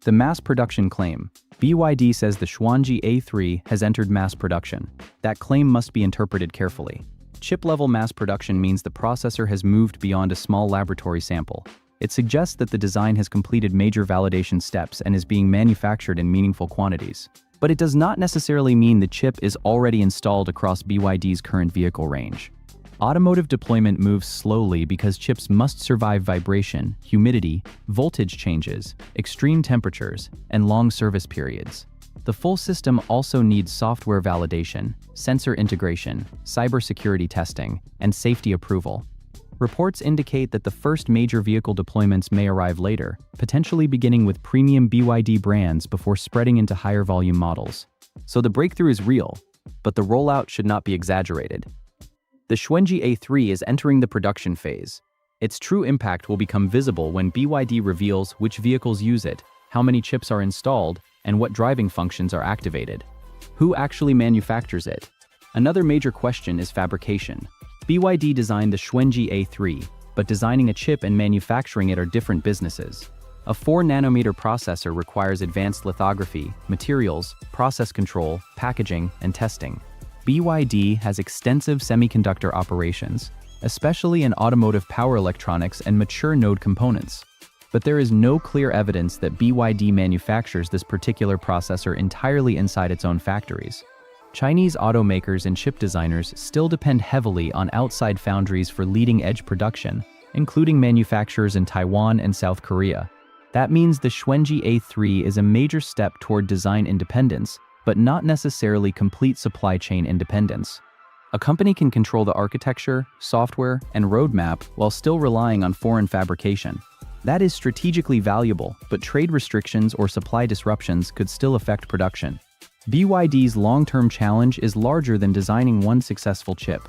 [SPEAKER 1] The mass production claim. BYD says the Xuanji A3 has entered mass production. That claim must be interpreted carefully. Chip-level mass production means the processor has moved beyond a small laboratory sample. It suggests that the design has completed major validation steps and is being manufactured in meaningful quantities. But it does not necessarily mean the chip is already installed across BYD's current vehicle range. Automotive deployment moves slowly because chips must survive vibration, humidity, voltage changes, extreme temperatures, and long service periods. The full system also needs software validation, sensor integration, cybersecurity testing, and safety approval. Reports indicate that the first major vehicle deployments may arrive later, potentially beginning with premium BYD brands before spreading into higher volume models. So the breakthrough is real, but the rollout should not be exaggerated. The Xuanji A3 is entering the production phase. Its true impact will become visible when BYD reveals which vehicles use it, how many chips are installed, and what driving functions are activated. Who actually manufactures it? Another major question is fabrication. BYD designed the Xuanji A3, but designing a chip and manufacturing it are different businesses. A 4-nanometer processor requires advanced lithography, materials, process control, packaging, and testing. BYD has extensive semiconductor operations, especially in automotive power electronics and mature node components. But there is no clear evidence that BYD manufactures this particular processor entirely inside its own factories. Chinese automakers and chip designers still depend heavily on outside foundries for leading-edge production, including manufacturers in Taiwan and South Korea. That means the Xuanji A3 is a major step toward design independence, but not necessarily complete supply chain independence. A company can control the architecture, software, and roadmap while still relying on foreign fabrication. That is strategically valuable, but trade restrictions or supply disruptions could still affect production. BYD's long-term challenge is larger than designing one successful chip.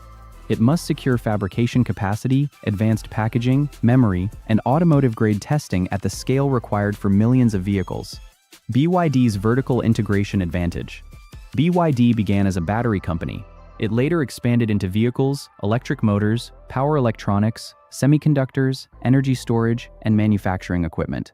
[SPEAKER 1] It must secure fabrication capacity, advanced packaging, memory, and automotive-grade testing at the scale required for millions of vehicles. BYD's vertical integration advantage. BYD began as a battery company. It later expanded into vehicles, electric motors, power electronics, semiconductors, energy storage, and manufacturing equipment.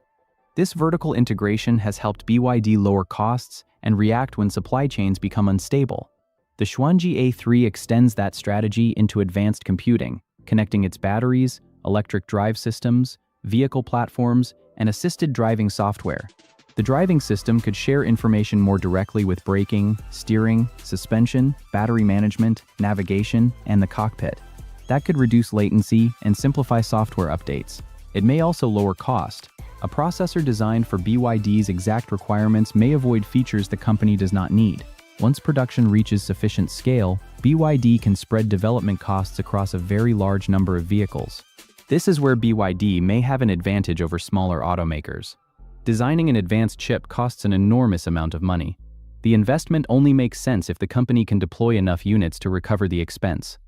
[SPEAKER 1] This vertical integration has helped BYD lower costs and react when supply chains become unstable. The Xuanji A3 extends that strategy into advanced computing, connecting its batteries, electric drive systems, vehicle platforms, and assisted driving software. The driving system could share information more directly with braking, steering, suspension, battery management, navigation, and the cockpit. That could reduce latency and simplify software updates. It may also lower cost. A processor designed for BYD's exact requirements may avoid features the company does not need. Once production reaches sufficient scale, BYD can spread development costs across a very large number of vehicles. This is where BYD may have an advantage over smaller automakers. Designing an advanced chip costs an enormous amount of money. The investment only makes sense if the company can deploy enough units to recover the expense.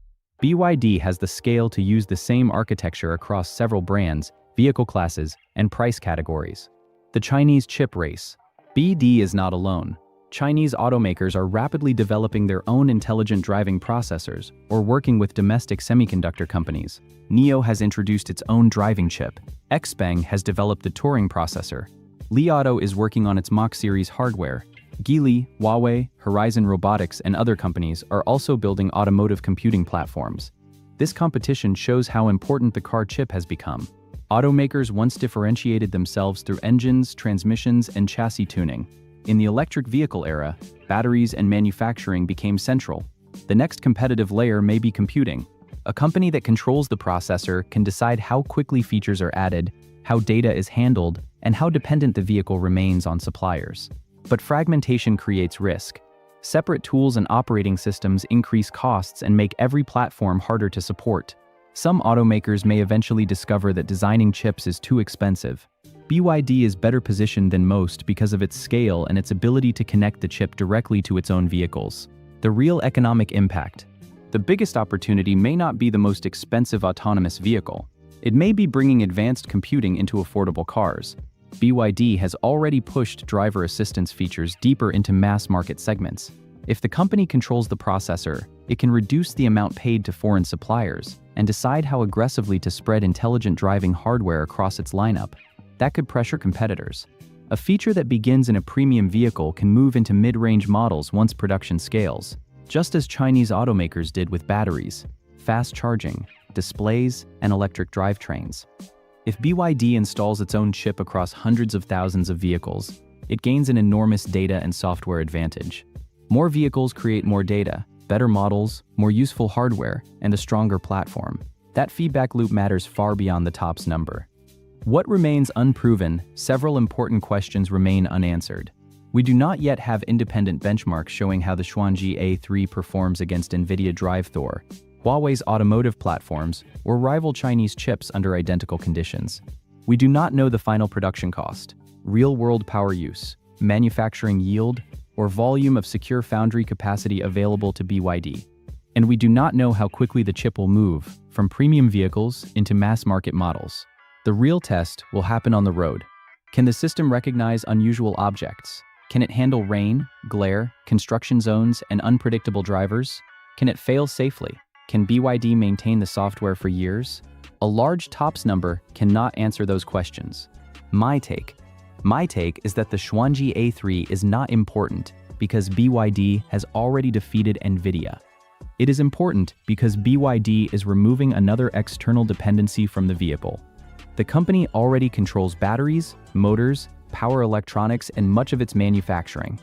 [SPEAKER 1] BYD has the scale to use the same architecture across several brands, vehicle classes, and price categories. The Chinese chip race. BD is not alone. Chinese automakers are rapidly developing their own intelligent driving processors or working with domestic semiconductor companies. NIO has introduced its own driving chip. XPeng has developed the Turing processor. Li Auto is working on its Mach series hardware. Geely, Huawei, Horizon Robotics, and other companies are also building automotive computing platforms. This competition shows how important the car chip has become. Automakers once differentiated themselves through engines, transmissions, and chassis tuning. In the electric vehicle era, batteries and manufacturing became central. The next competitive layer may be computing. A company that controls the processor can decide how quickly features are added, how data is handled, and how dependent the vehicle remains on suppliers. But fragmentation creates risk. Separate tools and operating systems increase costs and make every platform harder to support. Some automakers may eventually discover that designing chips is too expensive. BYD is better positioned than most because of its scale and its ability to connect the chip directly to its own vehicles. The real economic impact. The biggest opportunity may not be the most expensive autonomous vehicle. It may be bringing advanced computing into affordable cars. BYD has already pushed driver assistance features deeper into mass market segments. If the company controls the processor, it can reduce the amount paid to foreign suppliers and decide how aggressively to spread intelligent driving hardware across its lineup. That could pressure competitors. A feature that begins in a premium vehicle can move into mid-range models once production scales, just as Chinese automakers did with batteries, fast charging, displays, and electric drivetrains. If BYD installs its own chip across hundreds of thousands of vehicles, it gains an enormous data and software advantage. More vehicles create more data, better models, more useful hardware, and a stronger platform. That feedback loop matters far beyond the TOPS number. What remains unproven? Several important questions remain unanswered. We do not yet have independent benchmarks showing how the Xuanji A3 performs against NVIDIA Drive Thor, Huawei's automotive platforms, or rival Chinese chips under identical conditions. We do not know the final production cost, real-world power use, manufacturing yield, or volume of secure foundry capacity available to BYD. And we do not know how quickly the chip will move from premium vehicles into mass-market models. The real test will happen on the road. Can the system recognize unusual objects? Can it handle rain, glare, construction zones, and unpredictable drivers? Can it fail safely? Can BYD maintain the software for years? A large TOPS number cannot answer those questions. My take is that the Xuanji A3 is not important because BYD has already defeated NVIDIA. It is important because BYD is removing another external dependency from the vehicle. The company already controls batteries, motors, power electronics, and much of its manufacturing.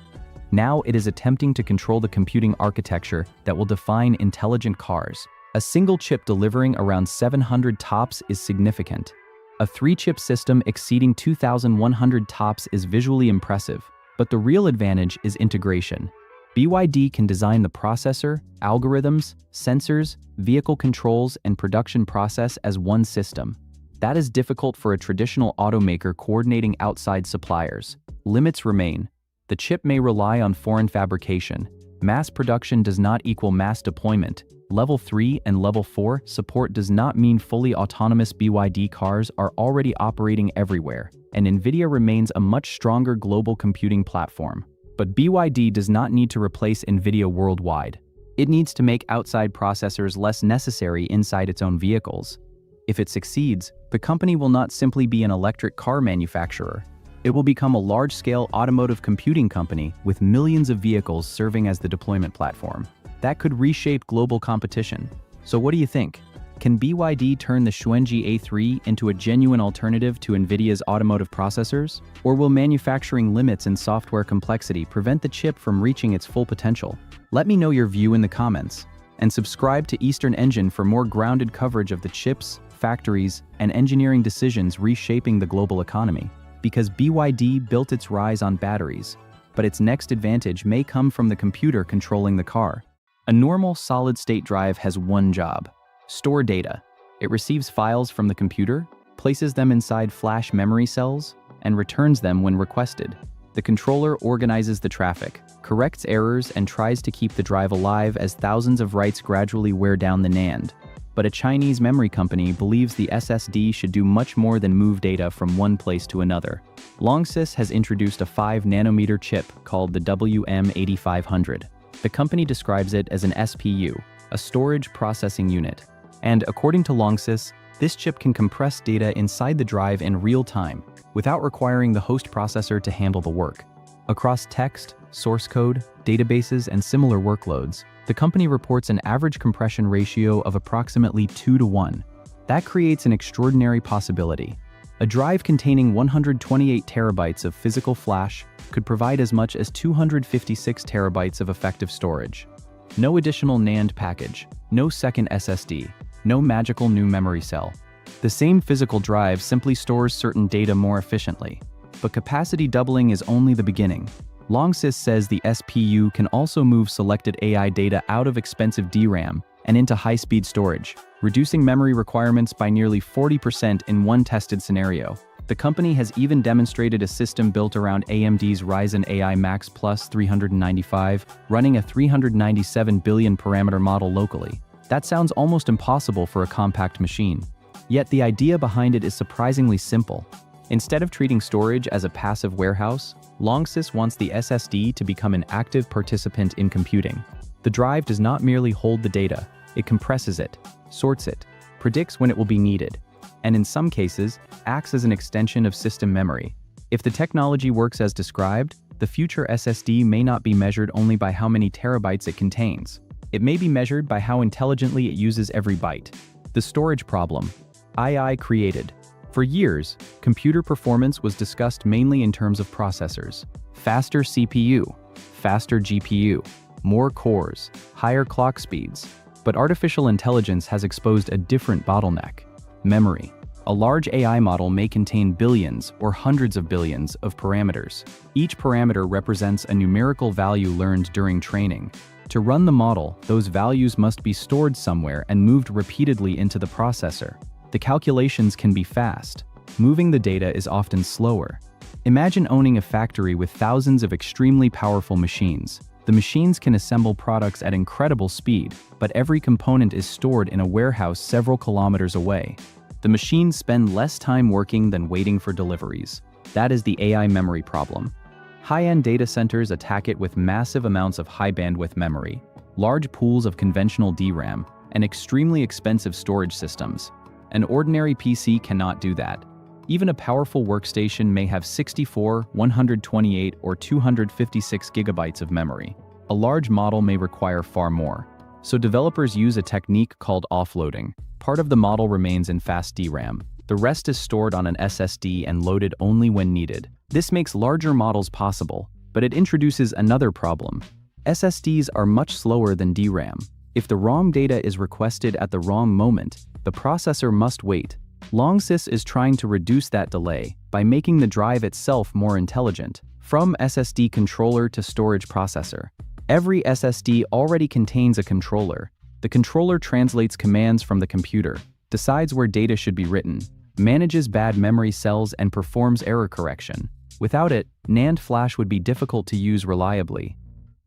[SPEAKER 1] Now it is attempting to control the computing architecture that will define intelligent cars. A single chip delivering around 700 TOPS is significant. A 3-chip system exceeding 2,100 TOPS is visually impressive, but the real advantage is integration. BYD can design the processor, algorithms, sensors, vehicle controls, and production process as one system. That is difficult for a traditional automaker coordinating outside suppliers. Limits remain. The chip may rely on foreign fabrication. Mass production does not equal mass deployment. Level 3 and Level 4 support does not mean fully autonomous. BYD cars are already operating everywhere, and NVIDIA remains a much stronger global computing platform. But BYD does not need to replace NVIDIA worldwide. It needs to make outside processors less necessary inside its own vehicles. If it succeeds, the company will not simply be an electric car manufacturer. It will become a large-scale automotive computing company with millions of vehicles serving as the deployment platform. That could reshape global competition. So what do you think? Can BYD turn the Xuanji A3 into a genuine alternative to NVIDIA's automotive processors? Or will manufacturing limits and software complexity prevent the chip from reaching its full potential? Let me know your view in the comments. And subscribe to Eastern Engine for more grounded coverage of the chips, factories, and engineering decisions reshaping the global economy. Because BYD built its rise on batteries, but its next advantage may come from the computer controlling the car. A normal solid-state drive has one job: store data. It receives files from the computer, places them inside flash memory cells, and returns them when requested. The controller organizes the traffic, corrects errors, and tries to keep the drive alive as thousands of writes gradually wear down the NAND. But a Chinese memory company believes the SSD should do much more than move data from one place to another. Longsys has introduced a 5-nanometer chip called the WM8500. The company describes it as an SPU, a storage processing unit. And according to Longsys, this chip can compress data inside the drive in real time, without requiring the host processor to handle the work. Across text, source code, databases, and similar workloads, the company reports an average compression ratio of approximately 2:1. That creates an extraordinary possibility. A drive containing 128 terabytes of physical flash could provide as much as 256 terabytes of effective storage. No additional NAND package, no second SSD, no magical new memory cell. The same physical drive simply stores certain data more efficiently. But capacity doubling is only the beginning. Longsys says the SPU can also move selected AI data out of expensive DRAM and into high-speed storage, reducing memory requirements by nearly 40% in one tested scenario. The company has even demonstrated a system built around AMD's Ryzen AI Max Plus 395, running a 397 billion parameter model locally. That sounds almost impossible for a compact machine. Yet the idea behind it is surprisingly simple. Instead of treating storage as a passive warehouse, Longsys wants the SSD to become an active participant in computing. The drive does not merely hold the data, it compresses it, sorts it, predicts when it will be needed, and in some cases, acts as an extension of system memory. If the technology works as described, the future SSD may not be measured only by how many terabytes it contains. It may be measured by how intelligently it uses every byte. The storage problem. II created. For years, computer performance was discussed mainly in terms of processors. Faster CPU, faster GPU, more cores, higher clock speeds. But artificial intelligence has exposed a different bottleneck: memory. A large AI model may contain billions or hundreds of billions of parameters. Each parameter represents a numerical value learned during training. To run the model, those values must be stored somewhere and moved repeatedly into the processor. The calculations can be fast. Moving the data is often slower. Imagine owning a factory with thousands of extremely powerful machines. The machines can assemble products at incredible speed, but every component is stored in a warehouse several kilometers away. The machines spend less time working than waiting for deliveries. That is the AI memory problem. High-end data centers attack it with massive amounts of high-bandwidth memory, large pools of conventional DRAM, and extremely expensive storage systems. An ordinary PC cannot do that. Even a powerful workstation may have 64, 128, or 256 gigabytes of memory. A large model may require far more. So developers use a technique called offloading. Part of the model remains in fast DRAM. The rest is stored on an SSD and loaded only when needed. This makes larger models possible, but it introduces another problem. SSDs are much slower than DRAM. If the wrong data is requested at the wrong moment, the processor must wait. Longsys is trying to reduce that delay by making the drive itself more intelligent. From SSD controller to storage processor, every SSD already contains a controller. The controller translates commands from the computer, decides where data should be written, manages bad memory cells, and performs error correction. Without it, NAND flash would be difficult to use reliably.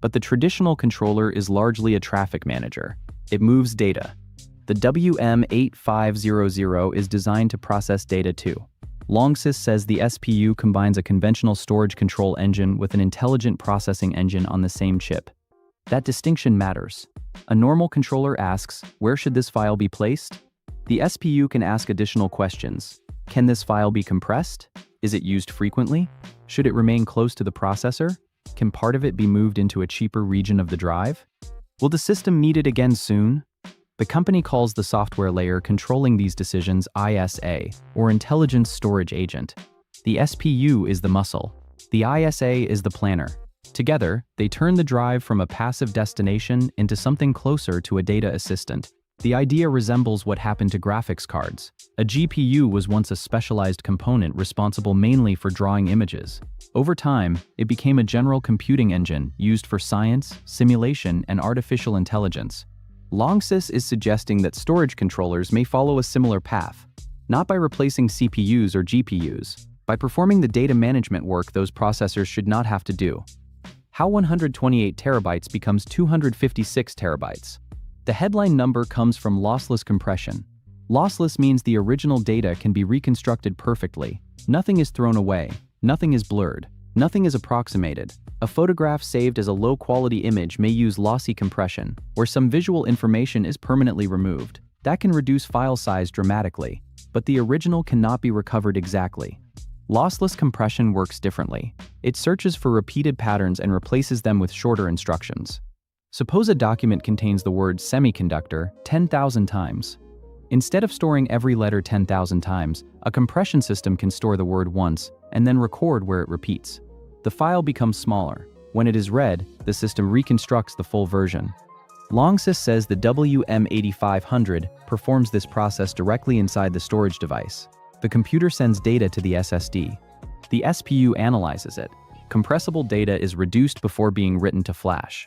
[SPEAKER 1] But the traditional controller is largely a traffic manager. It moves data. The WM8500 is designed to process data too. Longsys says the SPU combines a conventional storage control engine with an intelligent processing engine on the same chip. That distinction matters. A normal controller asks, where should this file be placed? The SPU can ask additional questions. Can this file be compressed? Is it used frequently? Should it remain close to the processor? Can part of it be moved into a cheaper region of the drive? Will the system need it again soon? The company calls the software layer controlling these decisions ISA, or Intelligence Storage Agent. The SPU is the muscle. The ISA is the planner. Together, they turn the drive from a passive destination into something closer to a data assistant. The idea resembles what happened to graphics cards. A GPU was once a specialized component responsible mainly for drawing images. Over time, it became a general computing engine used for science, simulation, and artificial intelligence. Longsys is suggesting that storage controllers may follow a similar path, not by replacing CPUs or GPUs, by performing the data management work those processors should not have to do. How 128 terabytes becomes 256 terabytes? The headline number comes from lossless compression. Lossless means the original data can be reconstructed perfectly. Nothing is thrown away, nothing is blurred, nothing is approximated. A photograph saved as a low-quality image may use lossy compression, where some visual information is permanently removed. That can reduce file size dramatically, but the original cannot be recovered exactly. Lossless compression works differently. It searches for repeated patterns and replaces them with shorter instructions. Suppose a document contains the word semiconductor 10,000 times. Instead of storing every letter 10,000 times, a compression system can store the word once and then record where it repeats. The file becomes smaller. When it is read, the system reconstructs the full version. Longsys says the WM8500 performs this process directly inside the storage device. The computer sends data to the SSD. The SPU analyzes it. Compressible data is reduced before being written to flash.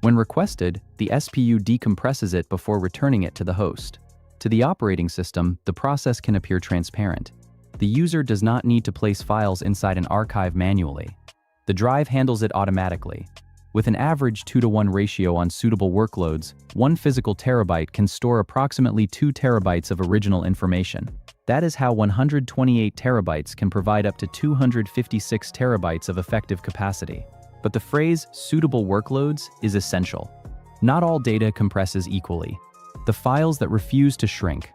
[SPEAKER 1] When requested, the SPU decompresses it before returning it to the host. To the operating system, the process can appear transparent. The user does not need to place files inside an archive manually. The drive handles it automatically. With an average 2-to-1 ratio on suitable workloads, 1 physical terabyte can store approximately 2 terabytes of original information. That is how 128 terabytes can provide up to 256 terabytes of effective capacity. But the phrase suitable workloads is essential. Not all data compresses equally. The files that refuse to shrink.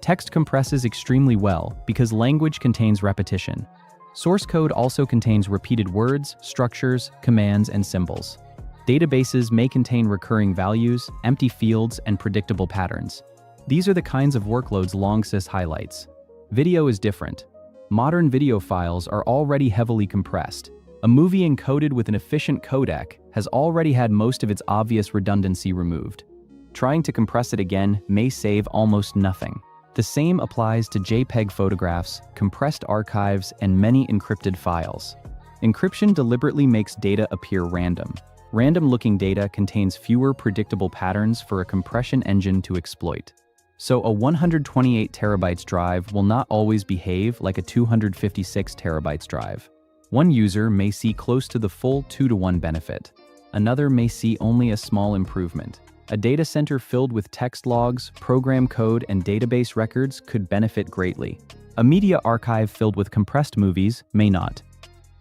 [SPEAKER 1] Text compresses extremely well because language contains repetition. Source code also contains repeated words, structures, commands, and symbols. Databases may contain recurring values, empty fields, and predictable patterns. These are the kinds of workloads Longsys highlights. Video is different. Modern video files are already heavily compressed. A movie encoded with an efficient codec has already had most of its obvious redundancy removed. Trying to compress it again may save almost nothing. The same applies to JPEG photographs, compressed archives, and many encrypted files. Encryption deliberately makes data appear random. Random-looking data contains fewer predictable patterns for a compression engine to exploit. So a 128 terabytes drive will not always behave like a 256 terabytes drive. One user may see close to the full 2-to-1 benefit. Another may see only a small improvement. A data center filled with text logs, program code, and database records could benefit greatly. A media archive filled with compressed movies may not.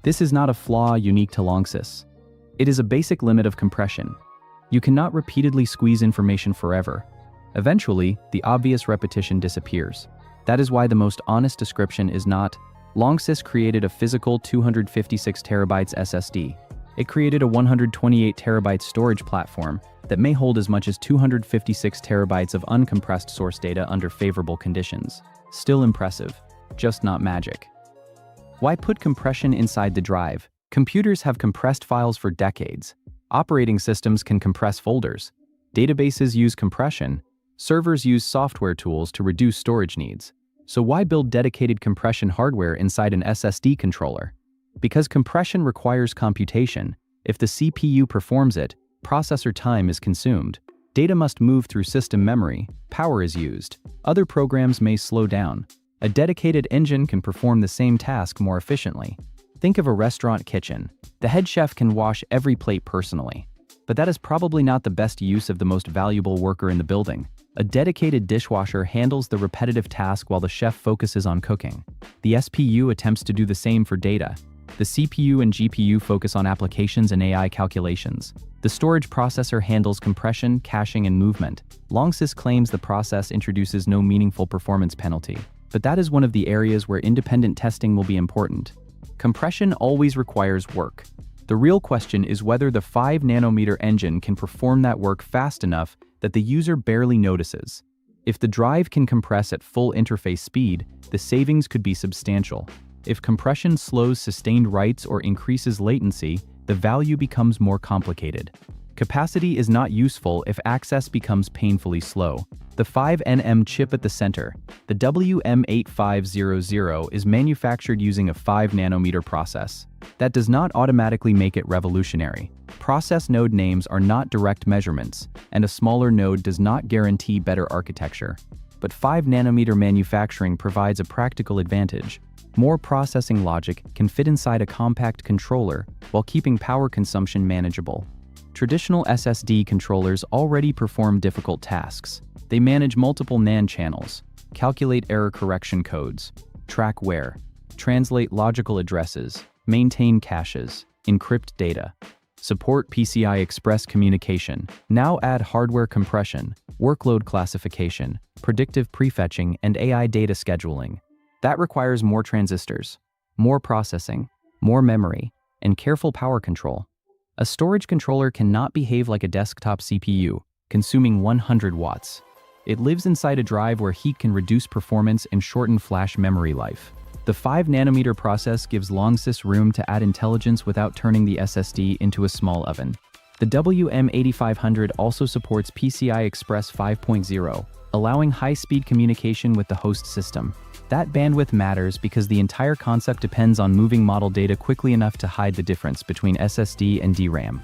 [SPEAKER 1] This is not a flaw unique to Longsys. It is a basic limit of compression. You cannot repeatedly squeeze information forever. Eventually, the obvious repetition disappears. That is why the most honest description is not, Longsys created a physical 256 terabytes SSD. It created a 128 terabyte storage platform that may hold as much as 256 terabytes of uncompressed source data under favorable conditions. Still impressive, just not magic. Why put compression inside the drive? Computers have compressed files for decades. Operating systems can compress folders. Databases use compression. Servers use software tools to reduce storage needs. So why build dedicated compression hardware inside an SSD controller? Because compression requires computation. If the CPU performs it, processor time is consumed. Data must move through system memory, power is used. Other programs may slow down. A dedicated engine can perform the same task more efficiently. Think of a restaurant kitchen. The head chef can wash every plate personally. But that is probably not the best use of the most valuable worker in the building. A dedicated dishwasher handles the repetitive task while the chef focuses on cooking. The SPU attempts to do the same for data. The CPU and GPU focus on applications and AI calculations. The storage processor handles compression, caching, and movement. Longsys claims the process introduces no meaningful performance penalty. But that is one of the areas where independent testing will be important. Compression always requires work. The real question is whether the 5-nanometer engine can perform that work fast enough that the user barely notices. If the drive can compress at full interface speed, the savings could be substantial. If compression slows sustained writes or increases latency, the value becomes more complicated. Capacity is not useful if access becomes painfully slow. The 5nm chip at the center, the WM8500, is manufactured using a 5-nanometer process. That does not automatically make it revolutionary. Process node names are not direct measurements, and a smaller node does not guarantee better architecture. But 5-nanometer manufacturing provides a practical advantage. More processing logic can fit inside a compact controller while keeping power consumption manageable. Traditional SSD controllers already perform difficult tasks. They manage multiple NAND channels, calculate error correction codes, track wear, translate logical addresses, maintain caches, encrypt data, support PCI Express communication. Now add hardware compression, workload classification, predictive prefetching, and AI data scheduling. That requires more transistors, more processing, more memory, and careful power control. A storage controller cannot behave like a desktop CPU, consuming 100 watts. It lives inside a drive where heat can reduce performance and shorten flash memory life. The 5-nanometer process gives Longsys room to add intelligence without turning the SSD into a small oven. The WM8500 also supports PCI Express 5.0, allowing high-speed communication with the host system. That bandwidth matters because the entire concept depends on moving model data quickly enough to hide the difference between SSD and DRAM.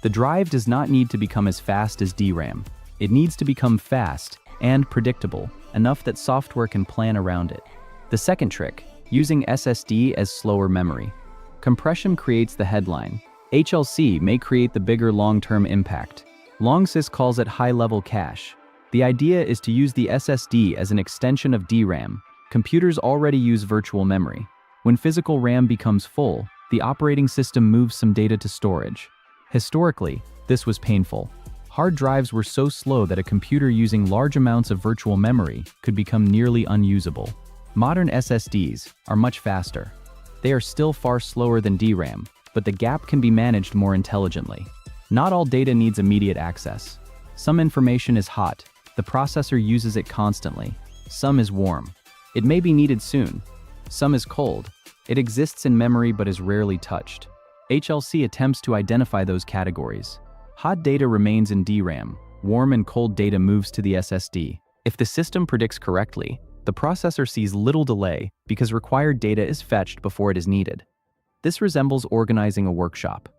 [SPEAKER 1] The drive does not need to become as fast as DRAM. It needs to become fast and predictable, enough that software can plan around it. The second trick, using SSD as slower memory. Compression creates the headline. HLC may create the bigger long-term impact. Longsys calls it high-level cache. The idea is to use the SSD as an extension of DRAM. Computers already use virtual memory. When physical RAM becomes full, the operating system moves some data to storage. Historically, this was painful. Hard drives were so slow that a computer using large amounts of virtual memory could become nearly unusable. Modern SSDs are much faster. They are still far slower than DRAM, but the gap can be managed more intelligently. Not all data needs immediate access. Some information is hot. The processor uses it constantly. Some is warm. It may be needed soon. Some is cold. It exists in memory but is rarely touched. HLC attempts to identify those categories. Hot data remains in DRAM. Warm and cold data moves to the SSD. If the system predicts correctly, the processor sees little delay because required data is fetched before it is needed. This resembles organizing a workshop.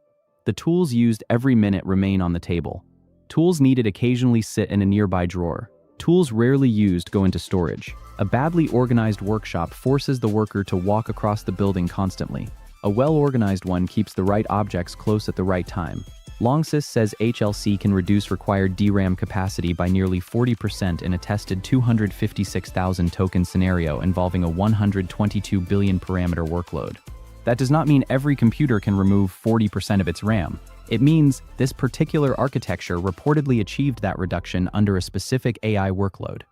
[SPEAKER 1] The tools used every minute remain on the table. Tools needed occasionally sit in a nearby drawer. Tools rarely used go into storage. A badly organized workshop forces the worker to walk across the building constantly. A well-organized one keeps the right objects close at the right time. Longsys says HLC can reduce required DRAM capacity by nearly 40% in a tested 256,000 token scenario involving a 122 billion parameter workload. That does not mean every computer can remove 40% of its RAM. It means this particular architecture reportedly achieved that reduction under a specific AI workload.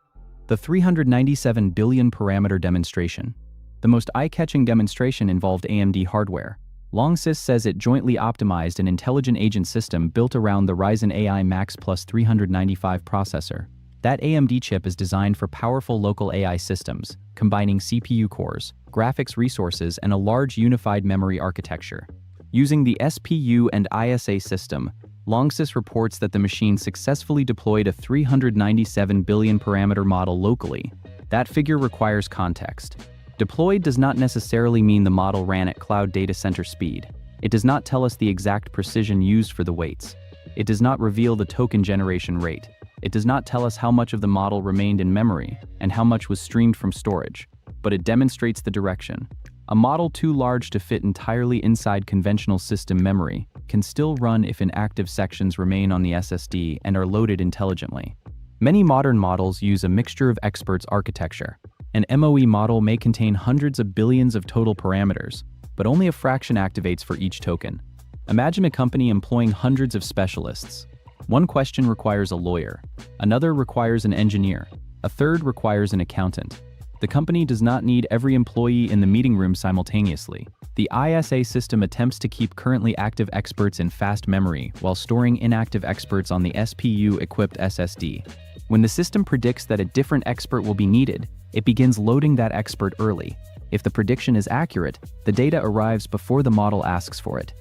[SPEAKER 1] The 397 billion parameter demonstration. The most eye-catching demonstration involved AMD hardware. Longsys says it jointly optimized an intelligent agent system built around the Ryzen AI Max Plus 395 processor. That AMD chip is designed for powerful local AI systems, combining CPU cores, graphics resources, and a large unified memory architecture. Using the SPU and ISA system, Longsys reports that the machine successfully deployed a 397 billion parameter model locally. That figure requires context. Deployed does not necessarily mean the model ran at cloud data center speed. It does not tell us the exact precision used for the weights. It does not reveal the token generation rate. It does not tell us how much of the model remained in memory and how much was streamed from storage, but it demonstrates the direction. A model too large to fit entirely inside conventional system memory can still run if inactive sections remain on the SSD and are loaded intelligently. Many modern models use a mixture of experts architecture. An MOE model may contain hundreds of billions of total parameters, but only a fraction activates for each token. Imagine a company employing hundreds of specialists. One question requires a lawyer, another requires an engineer, a third requires an accountant. The company does not need every employee in the meeting room simultaneously. The ISA system attempts to keep currently active experts in fast memory while storing inactive experts on the SPU-equipped SSD. When the system predicts that a different expert will be needed, it begins loading that expert early. If the prediction is accurate, the data arrives before the model asks for it.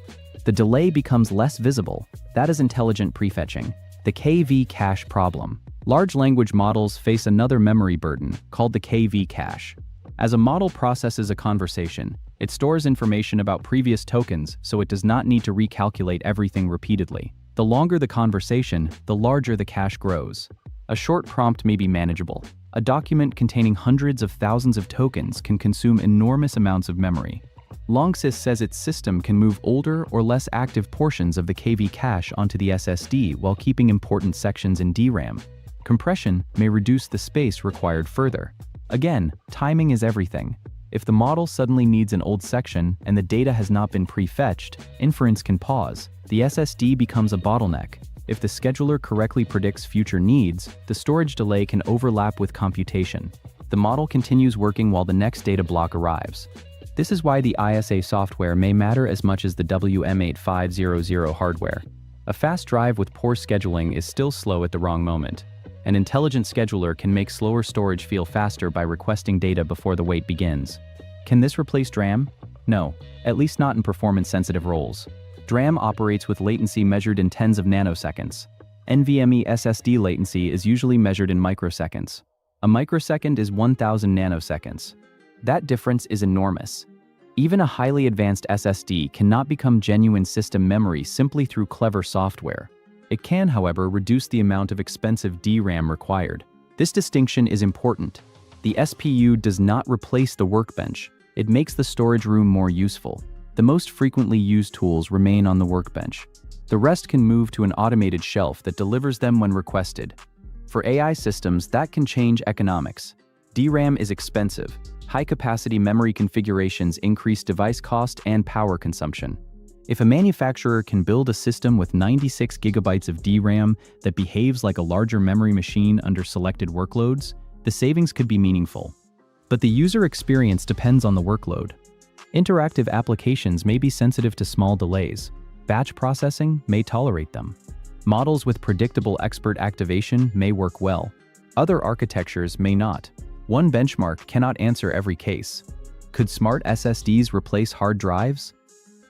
[SPEAKER 1] The delay becomes less visible. That is intelligent prefetching. The KV cache problem. Large language models face another memory burden, called the KV cache. As a model processes a conversation, it stores information about previous tokens, so it does not need to recalculate everything repeatedly. The longer the conversation, the larger the cache grows. A short prompt may be manageable. A document containing hundreds of thousands of tokens can consume enormous amounts of memory. Longsys says its system can move older or less active portions of the KV cache onto the SSD while keeping important sections in DRAM. Compression may reduce the space required further. Again, timing is everything. If the model suddenly needs an old section and the data has not been prefetched, inference can pause. The SSD becomes a bottleneck. If the scheduler correctly predicts future needs, the storage delay can overlap with computation. The model continues working while the next data block arrives. This is why the ISA software may matter as much as the WM8500 hardware. A fast drive with poor scheduling is still slow at the wrong moment. An intelligent scheduler can make slower storage feel faster by requesting data before the wait begins. Can this replace DRAM? No, at least not in performance-sensitive roles. DRAM operates with latency measured in tens of nanoseconds. NVMe SSD latency is usually measured in microseconds. A microsecond is 1,000 nanoseconds. That difference is enormous. Even a highly advanced SSD cannot become genuine system memory simply through clever software. It can, however, reduce the amount of expensive DRAM required. This distinction is important. The SPU does not replace the workbench. It makes the storage room more useful. The most frequently used tools remain on the workbench. The rest can move to an automated shelf that delivers them when requested. For AI systems, that can change economics. DRAM is expensive. High-capacity memory configurations increase device cost and power consumption. If a manufacturer can build a system with 96 gigabytes of DRAM that behaves like a larger memory machine under selected workloads, the savings could be meaningful. But the user experience depends on the workload. Interactive applications may be sensitive to small delays. Batch processing may tolerate them. Models with predictable expert activation may work well. Other architectures may not. One benchmark cannot answer every case. Could smart SSDs replace hard drives?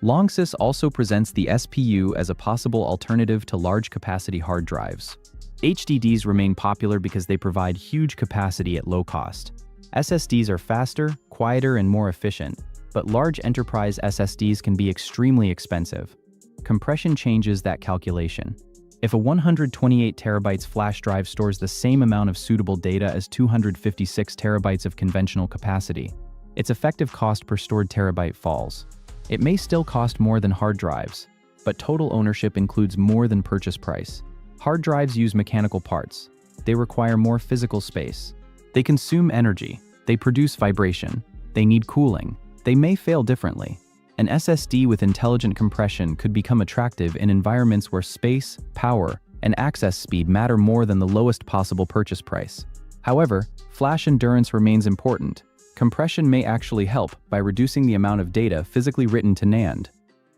[SPEAKER 1] Longsys also presents the SPU as a possible alternative to large-capacity hard drives. HDDs remain popular because they provide huge capacity at low cost. SSDs are faster, quieter, and more efficient, but large enterprise SSDs can be extremely expensive. Compression changes that calculation. If a 128 terabytes flash drive stores the same amount of suitable data as 256 terabytes of conventional capacity, its effective cost per stored terabyte falls. It may still cost more than hard drives, but total ownership includes more than purchase price. Hard drives use mechanical parts. They require more physical space. They consume energy. They produce vibration. They need cooling. They may fail differently. An SSD with intelligent compression could become attractive in environments where space, power, and access speed matter more than the lowest possible purchase price. However, flash endurance remains important. Compression may actually help by reducing the amount of data physically written to NAND.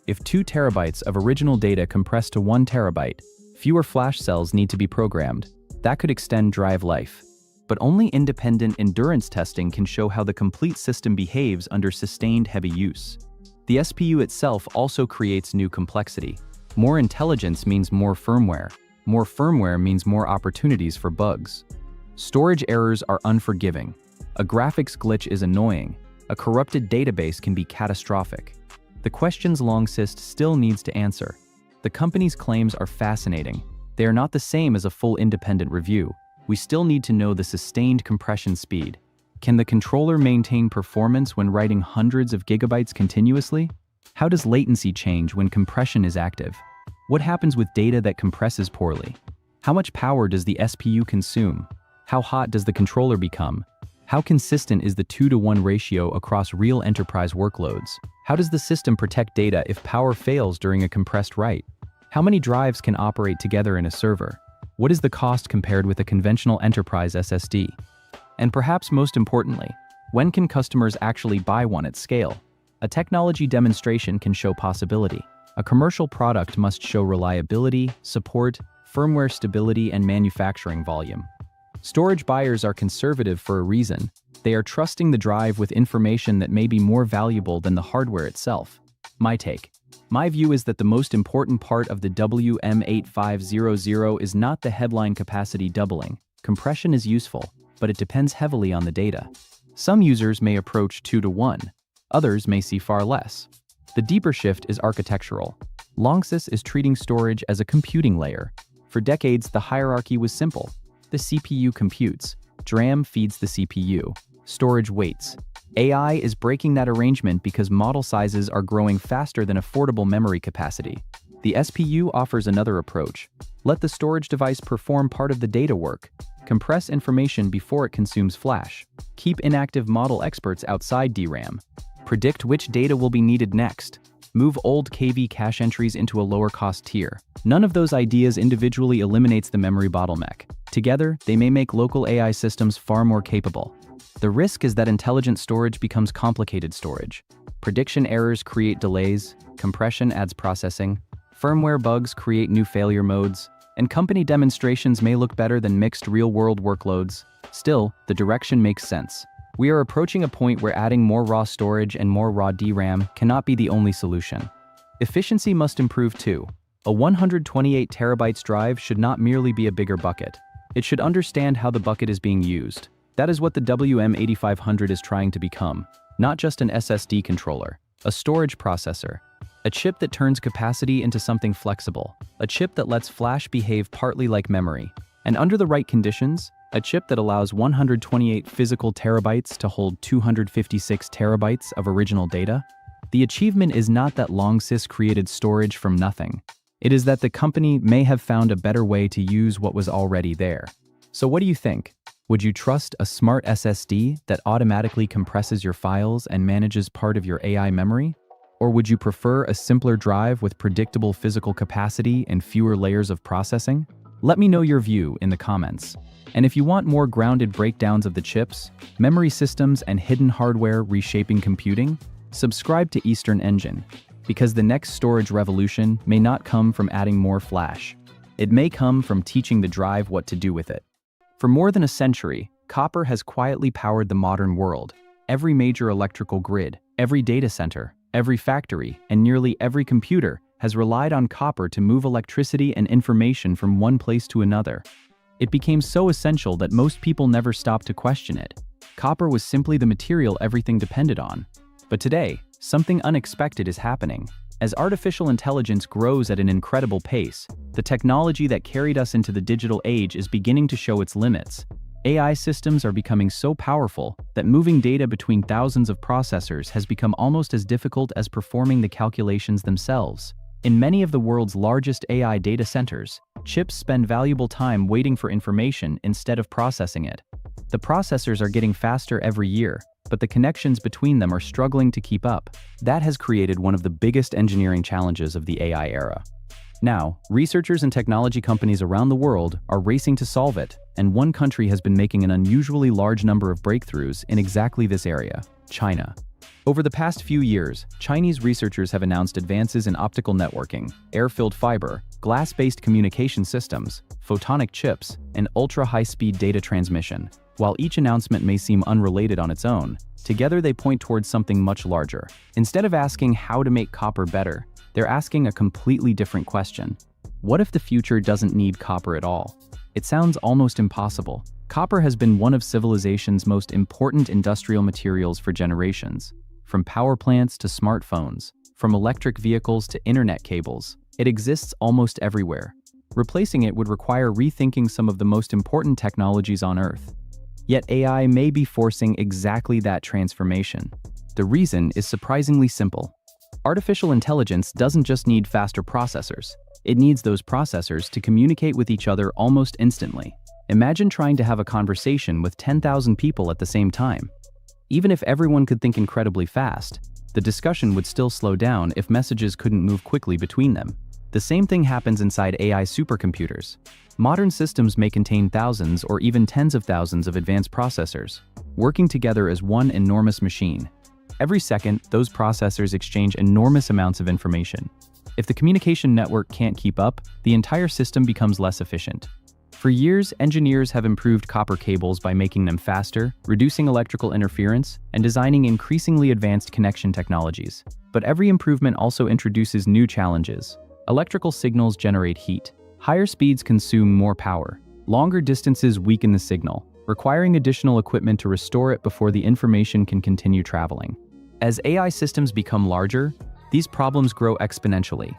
[SPEAKER 1] If 2 terabytes of original data compress to 1 terabyte, fewer flash cells need to be programmed. That could extend drive life. But only independent endurance testing can show how the complete system behaves under sustained heavy use. The SPU itself also creates new complexity. More intelligence means more firmware. More firmware means more opportunities for bugs. Storage errors are unforgiving. A graphics glitch is annoying. A corrupted database can be catastrophic. The questions Longsys still needs to answer. The company's claims are fascinating. They are not the same as a full independent review. We still need to know the sustained compression speed. Can the controller maintain performance when writing hundreds of gigabytes continuously? How does latency change when compression is active? What happens with data that compresses poorly? How much power does the SPU consume? How hot does the controller become? How consistent is the 2-to-1 ratio across real enterprise workloads? How does the system protect data if power fails during a compressed write? How many drives can operate together in a server? What is the cost compared with a conventional enterprise SSD? And perhaps most importantly, when can customers actually buy one at scale? A technology demonstration can show possibility. A commercial product must show reliability, support, firmware stability, and manufacturing volume. Storage buyers are conservative for a reason. They are trusting the drive with information that may be more valuable than the hardware itself. My take. My view is that the most important part of the WM8500 is not the headline capacity doubling. Compression is useful, but it depends heavily on the data. Some users may approach 2-to-1. Others may see far less. The deeper shift is architectural. Longsys is treating storage as a computing layer. For decades, the hierarchy was simple. The CPU computes, DRAM feeds the CPU, storage waits. AI is breaking that arrangement because model sizes are growing faster than affordable memory capacity. The SPU offers another approach. Let the storage device perform part of the data work. Compress information before it consumes flash. Keep inactive model experts outside DRAM. Predict which data will be needed next. Move old KV cache entries into a lower-cost tier. None of those ideas individually eliminates the memory bottleneck. Together, they may make local AI systems far more capable. The risk is that intelligent storage becomes complicated storage. Prediction errors create delays, compression adds processing, firmware bugs create new failure modes, and company demonstrations may look better than mixed real-world workloads. Still, the direction makes sense. We are approaching a point where adding more raw storage and more raw DRAM cannot be the only solution. Efficiency must improve too. A 128 terabytes drive should not merely be a bigger bucket. It should understand how the bucket is being used. That is what the WM8500 is trying to become. Not just an SSD controller, a storage processor, a chip that turns capacity into something flexible, a chip that lets flash behave partly like memory, and under the right conditions, a chip that allows 128 physical terabytes to hold 256 terabytes of original data. The achievement is not that Longsys created storage from nothing. It is that the company may have found a better way to use what was already there. So what do you think? Would you trust a smart SSD that automatically compresses your files and manages part of your AI memory? Or would you prefer a simpler drive with predictable physical capacity and fewer layers of processing? Let me know your view in the comments. And if you want more grounded breakdowns of the chips, memory systems, and hidden hardware reshaping computing, subscribe to Eastern Engine, because the next storage revolution may not come from adding more flash. It may come from teaching the drive what to do with it. For more than a century, copper has quietly powered the modern world. Every major electrical grid, every data center, every factory, and nearly every computer has relied on copper to move electricity and information from one place to another. It became so essential that most people never stopped to question it. Copper was simply the material everything depended on. But today, something unexpected is happening. As artificial intelligence grows at an incredible pace, the technology that carried us into the digital age is beginning to show its limits. AI systems are becoming so powerful that moving data between thousands of processors has become almost as difficult as performing the calculations themselves. In many of the world's largest AI data centers, chips spend valuable time waiting for information instead of processing it. The processors are getting faster every year, but the connections between them are struggling to keep up. That has created one of the biggest engineering challenges of the AI era. Now, researchers and technology companies around the world are racing to solve it, and one country has been making an unusually large number of breakthroughs in exactly this area: China. Over the past few years, Chinese researchers have announced advances in optical networking, air-filled fiber, glass-based communication systems, photonic chips, and ultra-high-speed data transmission. While each announcement may seem unrelated on its own, together they point towards something much larger. Instead of asking how to make copper better, they're asking a completely different question. What if the future doesn't need copper at all? It sounds almost impossible. Copper has been one of civilization's most important industrial materials for generations. From power plants to smartphones, from electric vehicles to internet cables, it exists almost everywhere. Replacing it would require rethinking some of the most important technologies on Earth. Yet AI may be forcing exactly that transformation. The reason is surprisingly simple. Artificial intelligence doesn't just need faster processors. It needs those processors to communicate with each other almost instantly. Imagine trying to have a conversation with 10,000 people at the same time. Even if everyone could think incredibly fast, the discussion would still slow down if messages couldn't move quickly between them. The same thing happens inside AI supercomputers. Modern systems may contain thousands or even tens of thousands of advanced processors, working together as one enormous machine. Every second, those processors exchange enormous amounts of information. If the communication network can't keep up, the entire system becomes less efficient. For years, engineers have improved copper cables by making them faster, reducing electrical interference, and designing increasingly advanced connection technologies. But every improvement also introduces new challenges. Electrical signals generate heat. Higher speeds consume more power. Longer distances weaken the signal, requiring additional equipment to restore it before the information can continue traveling. As AI systems become larger, these problems grow exponentially.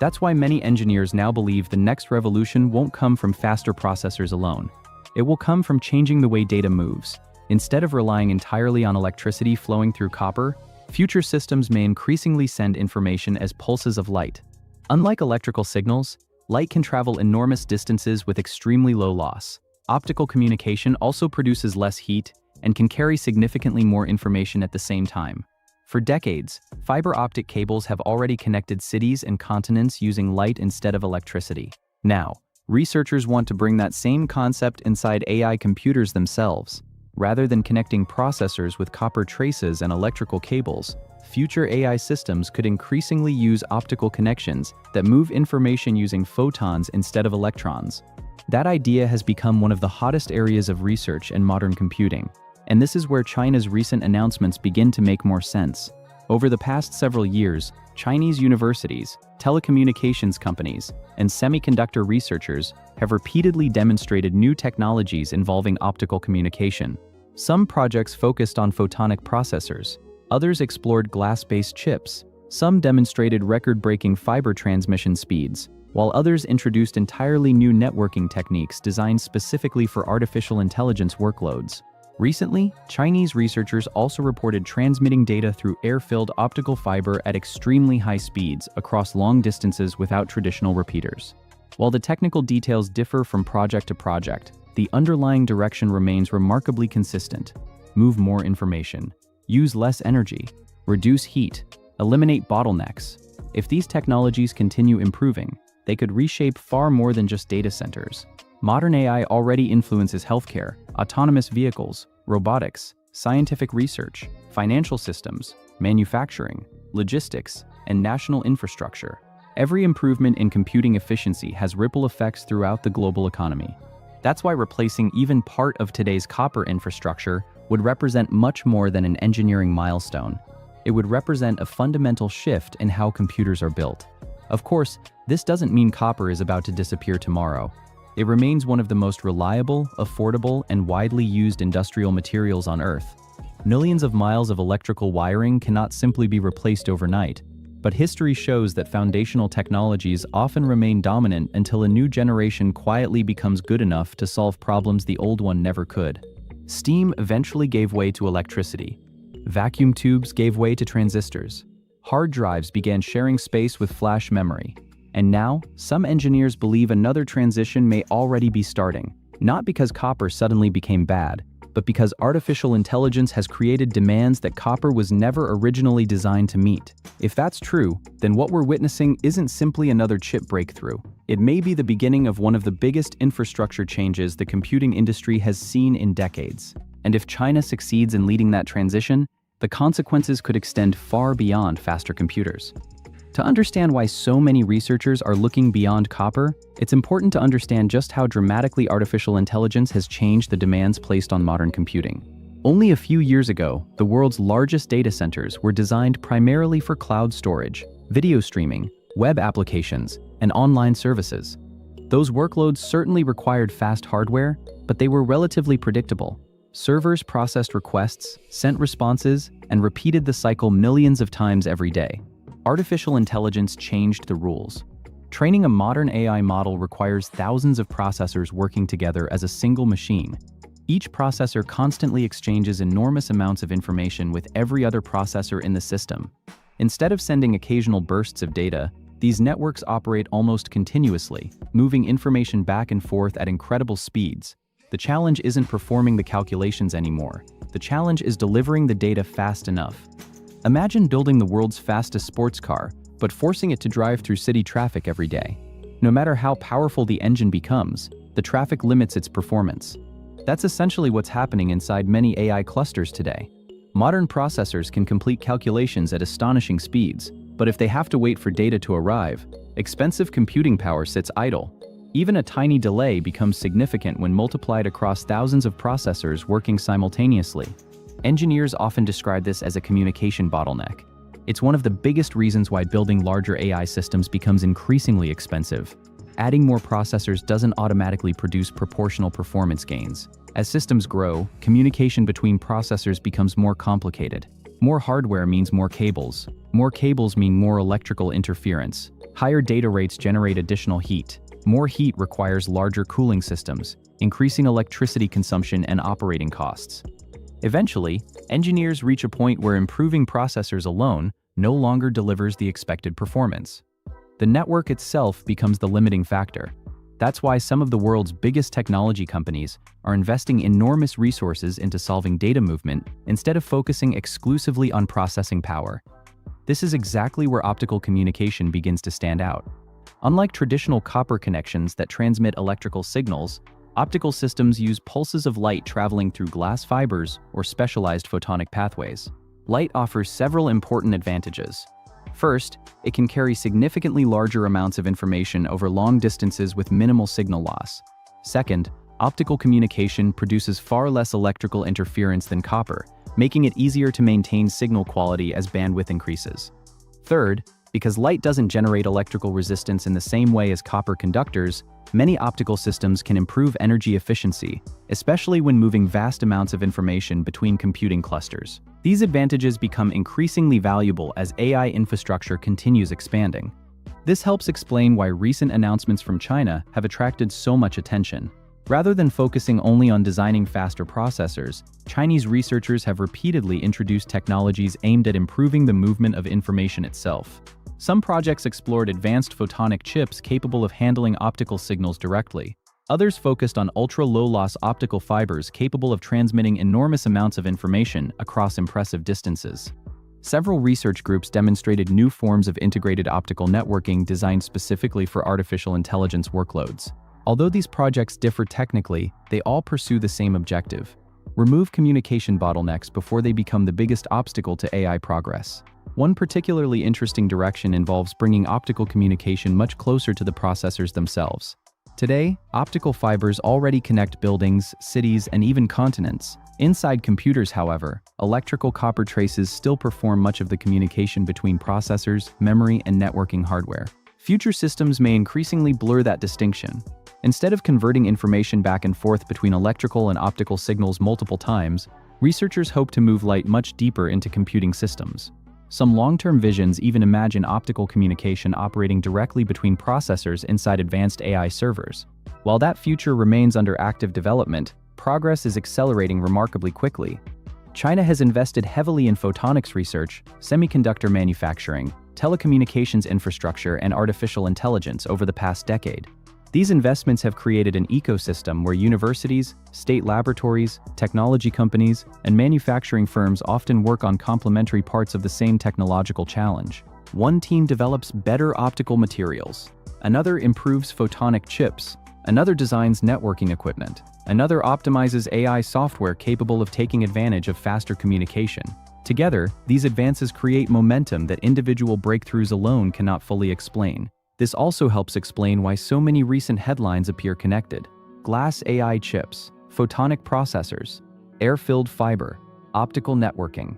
[SPEAKER 1] That's why many engineers now believe the next revolution won't come from faster processors alone. It will come from changing the way data moves. Instead of relying entirely on electricity flowing through copper, future systems may increasingly send information as pulses of light. Unlike electrical signals, light can travel enormous distances with extremely low loss. Optical communication also produces less heat and can carry significantly more information at the same time. For decades, fiber optic cables have already connected cities and continents using light instead of electricity. Now, researchers want to bring that same concept inside AI computers themselves. Rather than connecting processors with copper traces and electrical cables, future AI systems could increasingly use optical connections that move information using photons instead of electrons. That idea has become one of the hottest areas of research in modern computing. And this is where China's recent announcements begin to make more sense. Over the past several years, Chinese universities, telecommunications companies, and semiconductor researchers have repeatedly demonstrated new technologies involving optical communication. Some projects focused on photonic processors, others explored glass-based chips, some demonstrated record-breaking fiber transmission speeds, while others introduced entirely new networking techniques designed specifically for artificial intelligence workloads. Recently, Chinese researchers also reported transmitting data through air-filled optical fiber at extremely high speeds across long distances without traditional repeaters. While the technical details differ from project to project, the underlying direction remains remarkably consistent. Move more information, use less energy, reduce heat, eliminate bottlenecks. If these technologies continue improving, they could reshape far more than just data centers. Modern AI already influences healthcare, autonomous vehicles, robotics, scientific research, financial systems, manufacturing, logistics, and national infrastructure. Every improvement in computing efficiency has ripple effects throughout the global economy. That's why replacing even part of today's copper infrastructure would represent much more than an engineering milestone. It would represent a fundamental shift in how computers are built. Of course, this doesn't mean copper is about to disappear tomorrow. It remains one of the most reliable, affordable, and widely used industrial materials on Earth. Millions of miles of electrical wiring cannot simply be replaced overnight, but history shows that foundational technologies often remain dominant until a new generation quietly becomes good enough to solve problems the old one never could. Steam eventually gave way to electricity. Vacuum tubes gave way to transistors. Hard drives began sharing space with flash memory. And now, some engineers believe another transition may already be starting, not because copper suddenly became bad, but because artificial intelligence has created demands that copper was never originally designed to meet. If that's true, then what we're witnessing isn't simply another chip breakthrough. It may be the beginning of one of the biggest infrastructure changes the computing industry has seen in decades. And if China succeeds in leading that transition, the consequences could extend far beyond faster computers. To understand why so many researchers are looking beyond copper, it's important to understand just how dramatically artificial intelligence has changed the demands placed on modern computing. Only a few years ago, the world's largest data centers were designed primarily for cloud storage, video streaming, web applications, and online services. Those workloads certainly required fast hardware, but they were relatively predictable. Servers processed requests, sent responses, and repeated the cycle millions of times every day. Artificial intelligence changed the rules. Training a modern AI model requires thousands of processors working together as a single machine. Each processor constantly exchanges enormous amounts of information with every other processor in the system. Instead of sending occasional bursts of data, these networks operate almost continuously, moving information back and forth at incredible speeds. The challenge isn't performing the calculations anymore. The challenge is delivering the data fast enough. Imagine building the world's fastest sports car, but forcing it to drive through city traffic every day. No matter how powerful the engine becomes, the traffic limits its performance. That's essentially what's happening inside many AI clusters today. Modern processors can complete calculations at astonishing speeds, but if they have to wait for data to arrive, expensive computing power sits idle. Even a tiny delay becomes significant when multiplied across thousands of processors working simultaneously. Engineers often describe this as a communication bottleneck. It's one of the biggest reasons why building larger AI systems becomes increasingly expensive. Adding more processors doesn't automatically produce proportional performance gains. As systems grow, communication between processors becomes more complicated. More hardware means more cables. More cables mean more electrical interference. Higher data rates generate additional heat. More heat requires larger cooling systems, increasing electricity consumption and operating costs. Eventually, engineers reach a point where improving processors alone no longer delivers the expected performance. The network itself becomes the limiting factor. That's why some of the world's biggest technology companies are investing enormous resources into solving data movement instead of focusing exclusively on processing power. This is exactly where optical communication begins to stand out. Unlike traditional copper connections that transmit electrical signals, optical systems use pulses of light traveling through glass fibers or specialized photonic pathways. Light offers several important advantages. First, it can carry significantly larger amounts of information over long distances with minimal signal loss. Second, optical communication produces far less electrical interference than copper, making it easier to maintain signal quality as bandwidth increases. Third, because light doesn't generate electrical resistance in the same way as copper conductors, many optical systems can improve energy efficiency, especially when moving vast amounts of information between computing clusters. These advantages become increasingly valuable as AI infrastructure continues expanding. This helps explain why recent announcements from China have attracted so much attention. Rather than focusing only on designing faster processors, Chinese researchers have repeatedly introduced technologies aimed at improving the movement of information itself. Some projects explored advanced photonic chips capable of handling optical signals directly. Others focused on ultra-low-loss optical fibers capable of transmitting enormous amounts of information across impressive distances. Several research groups demonstrated new forms of integrated optical networking designed specifically for artificial intelligence workloads. Although these projects differ technically, they all pursue the same objective: remove communication bottlenecks before they become the biggest obstacle to AI progress. One particularly interesting direction involves bringing optical communication much closer to the processors themselves. Today, optical fibers already connect buildings, cities, and even continents. Inside computers, however, electrical copper traces still perform much of the communication between processors, memory, and networking hardware. Future systems may increasingly blur that distinction. Instead of converting information back and forth between electrical and optical signals multiple times, researchers hope to move light much deeper into computing systems. Some long-term visions even imagine optical communication operating directly between processors inside advanced AI servers. While that future remains under active development, progress is accelerating remarkably quickly. China has invested heavily in photonics research, semiconductor manufacturing, telecommunications infrastructure, and artificial intelligence over the past decade. These investments have created an ecosystem where universities, state laboratories, technology companies, and manufacturing firms often work on complementary parts of the same technological challenge. One team develops better optical materials, another improves photonic chips, another designs networking equipment, another optimizes AI software capable of taking advantage of faster communication. Together, these advances create momentum that individual breakthroughs alone cannot fully explain. This also helps explain why so many recent headlines appear connected. Glass AI chips, photonic processors, air-filled fiber, optical networking.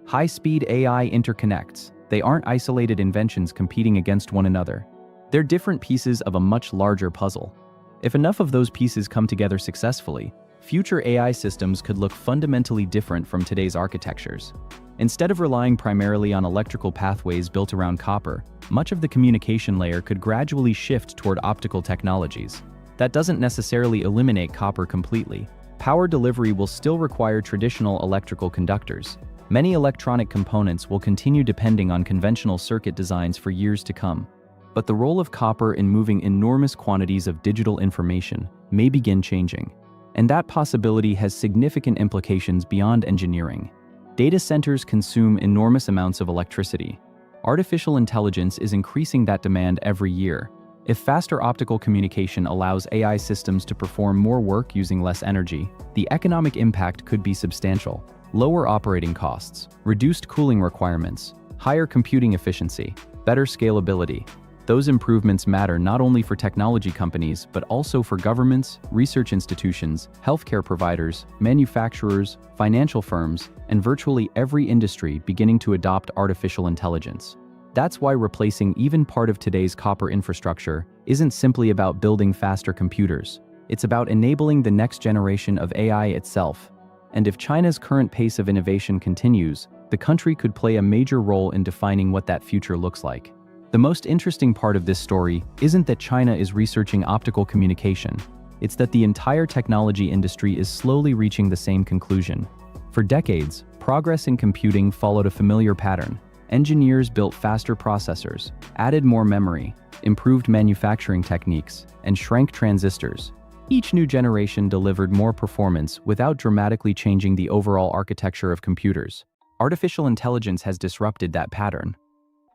[SPEAKER 1] High-speed AI interconnects. They aren't isolated inventions competing against one another. They're different pieces of a much larger puzzle. If enough of those pieces come together successfully, future AI systems could look fundamentally different from today's architectures. Instead of relying primarily on electrical pathways built around copper, much of the communication layer could gradually shift toward optical technologies. That doesn't necessarily eliminate copper completely. Power delivery will still require traditional electrical conductors. Many electronic components will continue depending on conventional circuit designs for years to come. But the role of copper in moving enormous quantities of digital information may begin changing. And that possibility has significant implications beyond engineering. Data centers consume enormous amounts of electricity. Artificial intelligence is increasing that demand every year. If faster optical communication allows AI systems to perform more work using less energy, the economic impact could be substantial. Lower operating costs, reduced cooling requirements, higher computing efficiency, better scalability. Those improvements matter not only for technology companies, but also for governments, research institutions, healthcare providers, manufacturers, financial firms, and virtually every industry beginning to adopt artificial intelligence. That's why replacing even part of today's copper infrastructure isn't simply about building faster computers. It's about enabling the next generation of AI itself. And if China's current pace of innovation continues, the country could play a major role in defining what that future looks like. The most interesting part of this story isn't that China is researching optical communication. It's that the entire technology industry is slowly reaching the same conclusion. For decades, progress in computing followed a familiar pattern. Engineers built faster processors, added more memory, improved manufacturing techniques, and shrank transistors. Each new generation delivered more performance without dramatically changing the overall architecture of computers. Artificial intelligence has disrupted that pattern.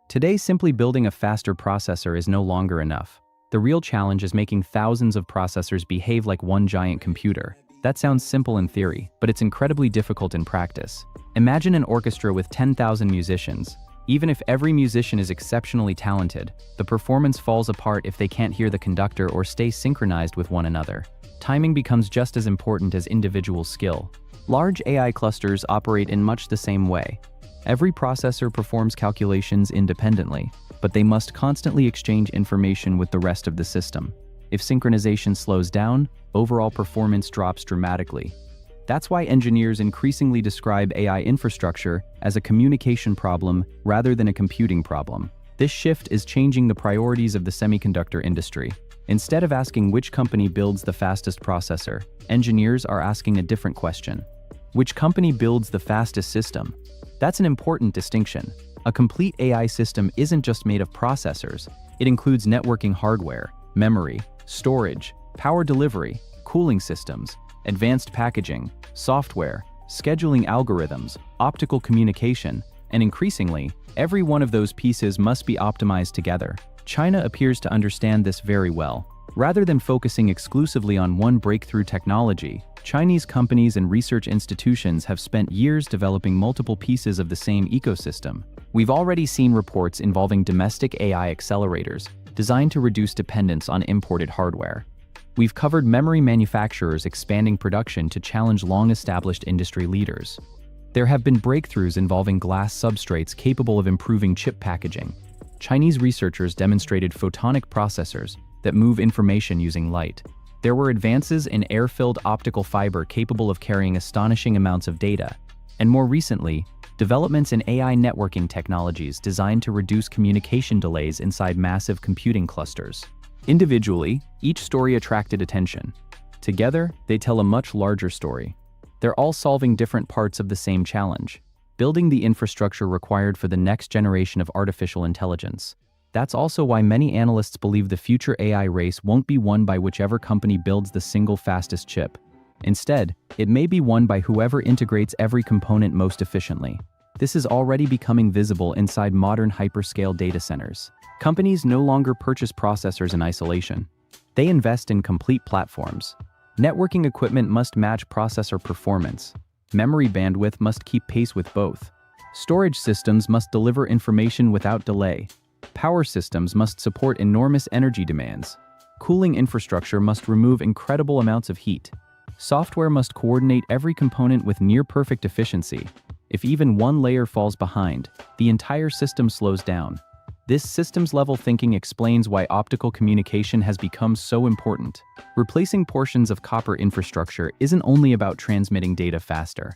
[SPEAKER 1] Today, simply building a faster processor is no longer enough. The real challenge is making thousands of processors behave like one giant computer. That sounds simple in theory, but it's incredibly difficult in practice. Imagine an orchestra with 10,000 musicians. Even if every musician is exceptionally talented, the performance falls apart if they can't hear the conductor or stay synchronized with one another. Timing becomes just as important as individual skill. Large AI clusters operate in much the same way. Every processor performs calculations independently, but they must constantly exchange information with the rest of the system. If synchronization slows down, overall performance drops dramatically. That's why engineers increasingly describe AI infrastructure as a communication problem rather than a computing problem. This shift is changing the priorities of the semiconductor industry. Instead of asking which company builds the fastest processor, engineers are asking a different question. Which company builds the fastest system? That's an important distinction. A complete AI system isn't just made of processors. It includes networking hardware, memory, storage, power delivery, cooling systems, advanced packaging, software, scheduling algorithms, optical communication, and increasingly, every one of those pieces must be optimized together. China appears to understand this very well. Rather than focusing exclusively on one breakthrough technology, Chinese companies and research institutions have spent years developing multiple pieces of the same ecosystem. We've already seen reports involving domestic AI accelerators, designed to reduce dependence on imported hardware. We've covered memory manufacturers expanding production to challenge long-established industry leaders. There have been breakthroughs involving glass substrates capable of improving chip packaging. Chinese researchers demonstrated photonic processors that move information using light. There were advances in air-filled optical fiber capable of carrying astonishing amounts of data. And more recently, developments in AI networking technologies designed to reduce communication delays inside massive computing clusters. Individually, each story attracted attention. Together, they tell a much larger story. They're all solving different parts of the same challenge, building the infrastructure required for the next generation of artificial intelligence. That's also why many analysts believe the future AI race won't be won by whichever company builds the single fastest chip. Instead, it may be won by whoever integrates every component most efficiently. This is already becoming visible inside modern hyperscale data centers. Companies no longer purchase processors in isolation. They invest in complete platforms. Networking equipment must match processor performance. Memory bandwidth must keep pace with both. Storage systems must deliver information without delay. Power systems must support enormous energy demands. Cooling infrastructure must remove incredible amounts of heat. Software must coordinate every component with near-perfect efficiency. If even one layer falls behind, the entire system slows down. This systems-level thinking explains why optical communication has become so important. Replacing portions of copper infrastructure isn't only about transmitting data faster.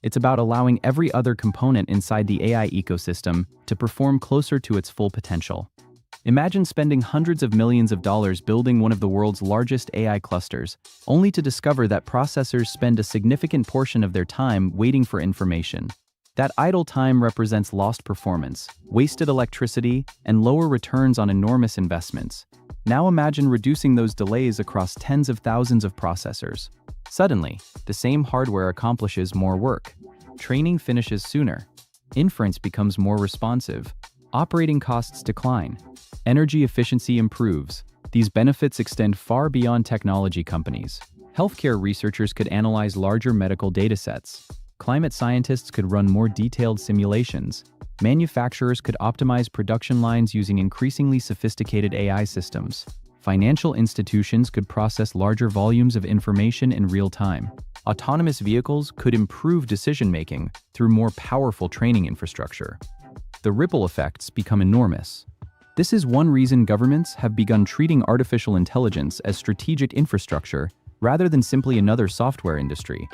[SPEAKER 1] It's about allowing every other component inside the AI ecosystem to perform closer to its full potential. Imagine spending hundreds of millions of dollars building one of the world's largest AI clusters, only to discover that processors spend a significant portion of their time waiting for information. That idle time represents lost performance, wasted electricity, and lower returns on enormous investments. Now imagine reducing those delays across tens of thousands of processors. Suddenly, the same hardware accomplishes more work. Training finishes sooner. Inference becomes more responsive. Operating costs decline. Energy efficiency improves. These benefits extend far beyond technology companies. Healthcare researchers could analyze larger medical datasets. Climate scientists could run more detailed simulations. Manufacturers could optimize production lines using increasingly sophisticated AI systems. Financial institutions could process larger volumes of information in real time. Autonomous vehicles could improve decision-making through more powerful training infrastructure. The ripple effects become enormous. This is one reason governments have begun treating artificial intelligence as strategic infrastructure rather than simply another software industry.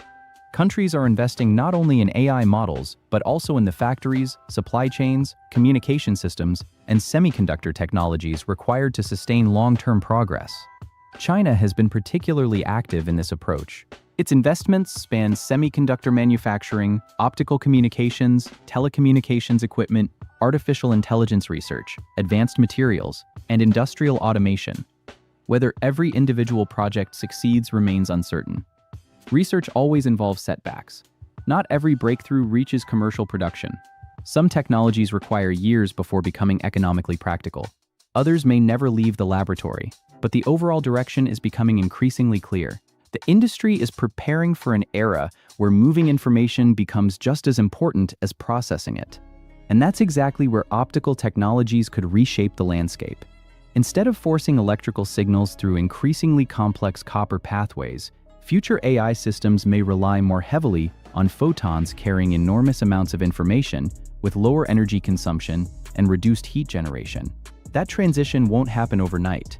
[SPEAKER 1] Countries are investing not only in AI models, but also in the factories, supply chains, communication systems, and semiconductor technologies required to sustain long-term progress. China has been particularly active in this approach. Its investments span semiconductor manufacturing, optical communications, telecommunications equipment, artificial intelligence research, advanced materials, and industrial automation. Whether every individual project succeeds remains uncertain. Research always involves setbacks. Not every breakthrough reaches commercial production. Some technologies require years before becoming economically practical. Others may never leave the laboratory, but the overall direction is becoming increasingly clear. The industry is preparing for an era where moving information becomes just as important as processing it. And that's exactly where optical technologies could reshape the landscape. Instead of forcing electrical signals through increasingly complex copper pathways, future AI systems may rely more heavily on photons carrying enormous amounts of information with lower energy consumption and reduced heat generation. That transition won't happen overnight.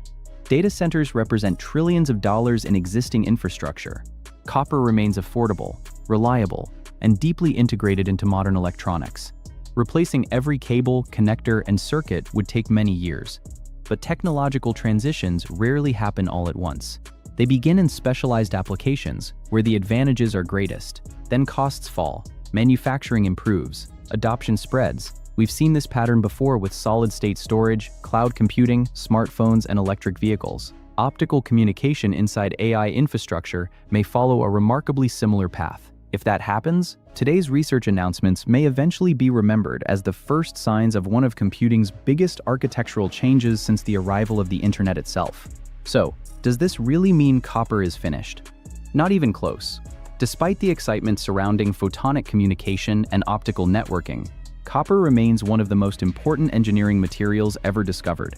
[SPEAKER 1] Data centers represent trillions of dollars in existing infrastructure. Copper remains affordable, reliable, and deeply integrated into modern electronics. Replacing every cable, connector, and circuit would take many years. But technological transitions rarely happen all at once. They begin in specialized applications, where the advantages are greatest. Then costs fall, manufacturing improves, adoption spreads. We've seen this pattern before with solid-state storage, cloud computing, smartphones, and electric vehicles. Optical communication inside AI infrastructure may follow a remarkably similar path. If that happens, today's research announcements may eventually be remembered as the first signs of one of computing's biggest architectural changes since the arrival of the internet itself. So, does this really mean copper is finished? Not even close. Despite the excitement surrounding photonic communication and optical networking, copper remains one of the most important engineering materials ever discovered.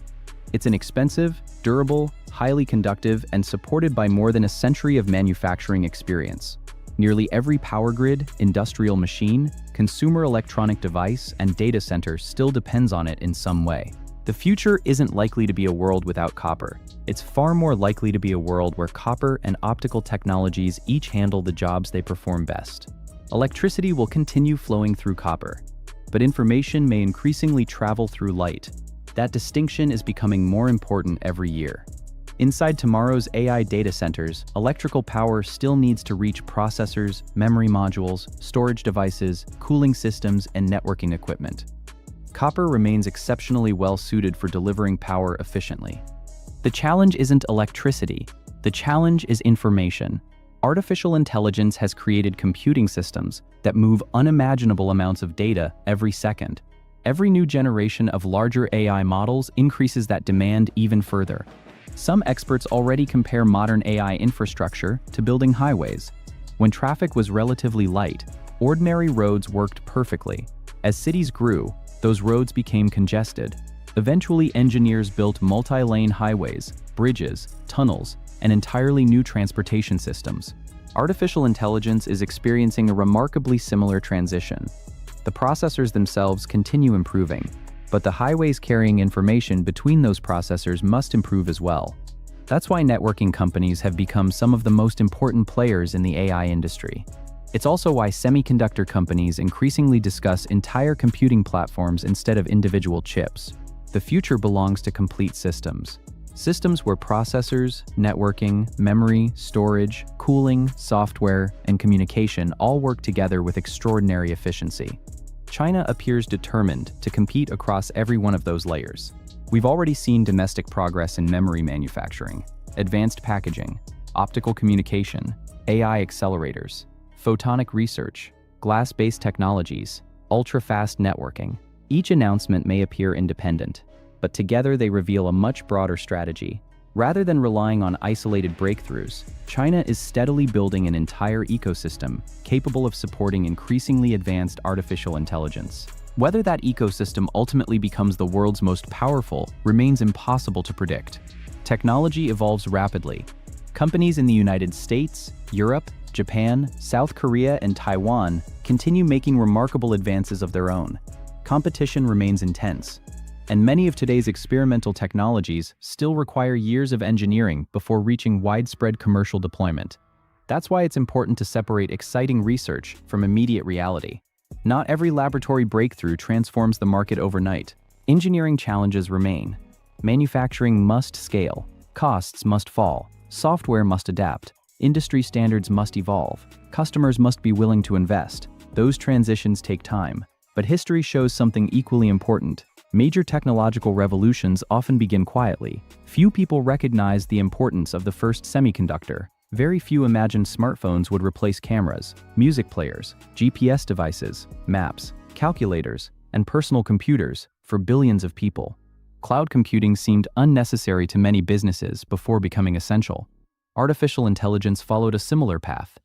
[SPEAKER 1] It's inexpensive, durable, highly conductive, and supported by more than a century of manufacturing experience. Nearly every power grid, industrial machine, consumer electronic device, and data center still depends on it in some way. The future isn't likely to be a world without copper. It's far more likely to be a world where copper and optical technologies each handle the jobs they perform best. Electricity will continue flowing through copper, but information may increasingly travel through light. That distinction is becoming more important every year. Inside tomorrow's AI data centers, electrical power still needs to reach processors, memory modules, storage devices, cooling systems, and networking equipment. copper remains exceptionally well suited for delivering power efficiently. The challenge isn't electricity. The challenge is information. Artificial intelligence has created computing systems that move unimaginable amounts of data every second. Every new generation of larger AI models increases that demand even further. Some experts already compare modern AI infrastructure to building highways. When traffic was relatively light, ordinary roads worked perfectly. As cities grew, those roads became congested. Eventually, engineers built multi-lane highways, bridges, tunnels, and entirely new transportation systems. Artificial intelligence is experiencing a remarkably similar transition. The processors themselves continue improving, but the highways carrying information between those processors must improve as well. That's why networking companies have become some of the most important players in the AI industry. It's also why semiconductor companies increasingly discuss entire computing platforms instead of individual chips. The future belongs to complete systems. Systems where processors, networking, memory, storage, cooling, software, and communication all work together with extraordinary efficiency. China appears determined to compete across every one of those layers. We've already seen domestic progress in memory manufacturing, advanced packaging, optical communication, AI accelerators, photonic research, glass-based technologies, ultra-fast networking. Each announcement may appear independent, but together they reveal a much broader strategy. Rather than relying on isolated breakthroughs, China is steadily building an entire ecosystem capable of supporting increasingly advanced artificial intelligence. Whether that ecosystem ultimately becomes the world's most powerful remains impossible to predict. Technology evolves rapidly. Companies in the United States, Europe, Japan, South Korea, and Taiwan continue making remarkable advances of their own. Competition remains intense, and many of today's experimental technologies still require years of engineering before reaching widespread commercial deployment. That's why it's important to separate exciting research from immediate reality. Not every laboratory breakthrough transforms the market overnight. Engineering challenges remain. Manufacturing must scale, costs must fall, software must adapt, industry standards must evolve, customers must be willing to invest. Those transitions take time, but history shows something equally important. Major technological revolutions often begin quietly. Few people recognize the importance of the first semiconductor. Very few imagined smartphones would replace cameras, music players, GPS devices, maps, calculators, and personal computers for billions of people. Cloud computing seemed unnecessary to many businesses before becoming essential. Artificial intelligence followed a similar path.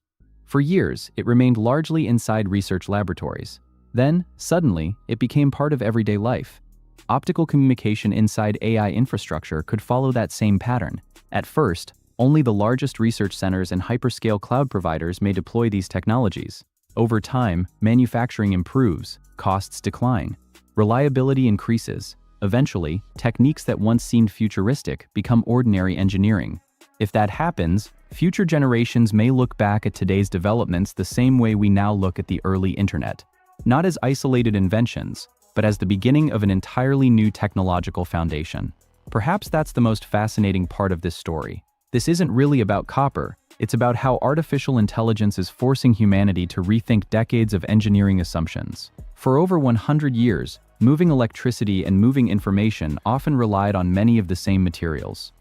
[SPEAKER 1] For years, it remained largely inside research laboratories. Then, suddenly, it became part of everyday life. Optical communication inside AI infrastructure could follow that same pattern. At first, only the largest research centers and hyperscale cloud providers may deploy these technologies. Over time, manufacturing improves, costs decline, reliability increases. Eventually, techniques that once seemed futuristic become ordinary engineering. If that happens, future generations may look back at today's developments the same way we now look at the early internet. Not as isolated inventions, but as the beginning of an entirely new technological foundation. Perhaps that's the most fascinating part of this story. This isn't really about copper, it's about how artificial intelligence is forcing humanity to rethink decades of engineering assumptions. For over 100 years, moving electricity and moving information often relied on many of the same materials.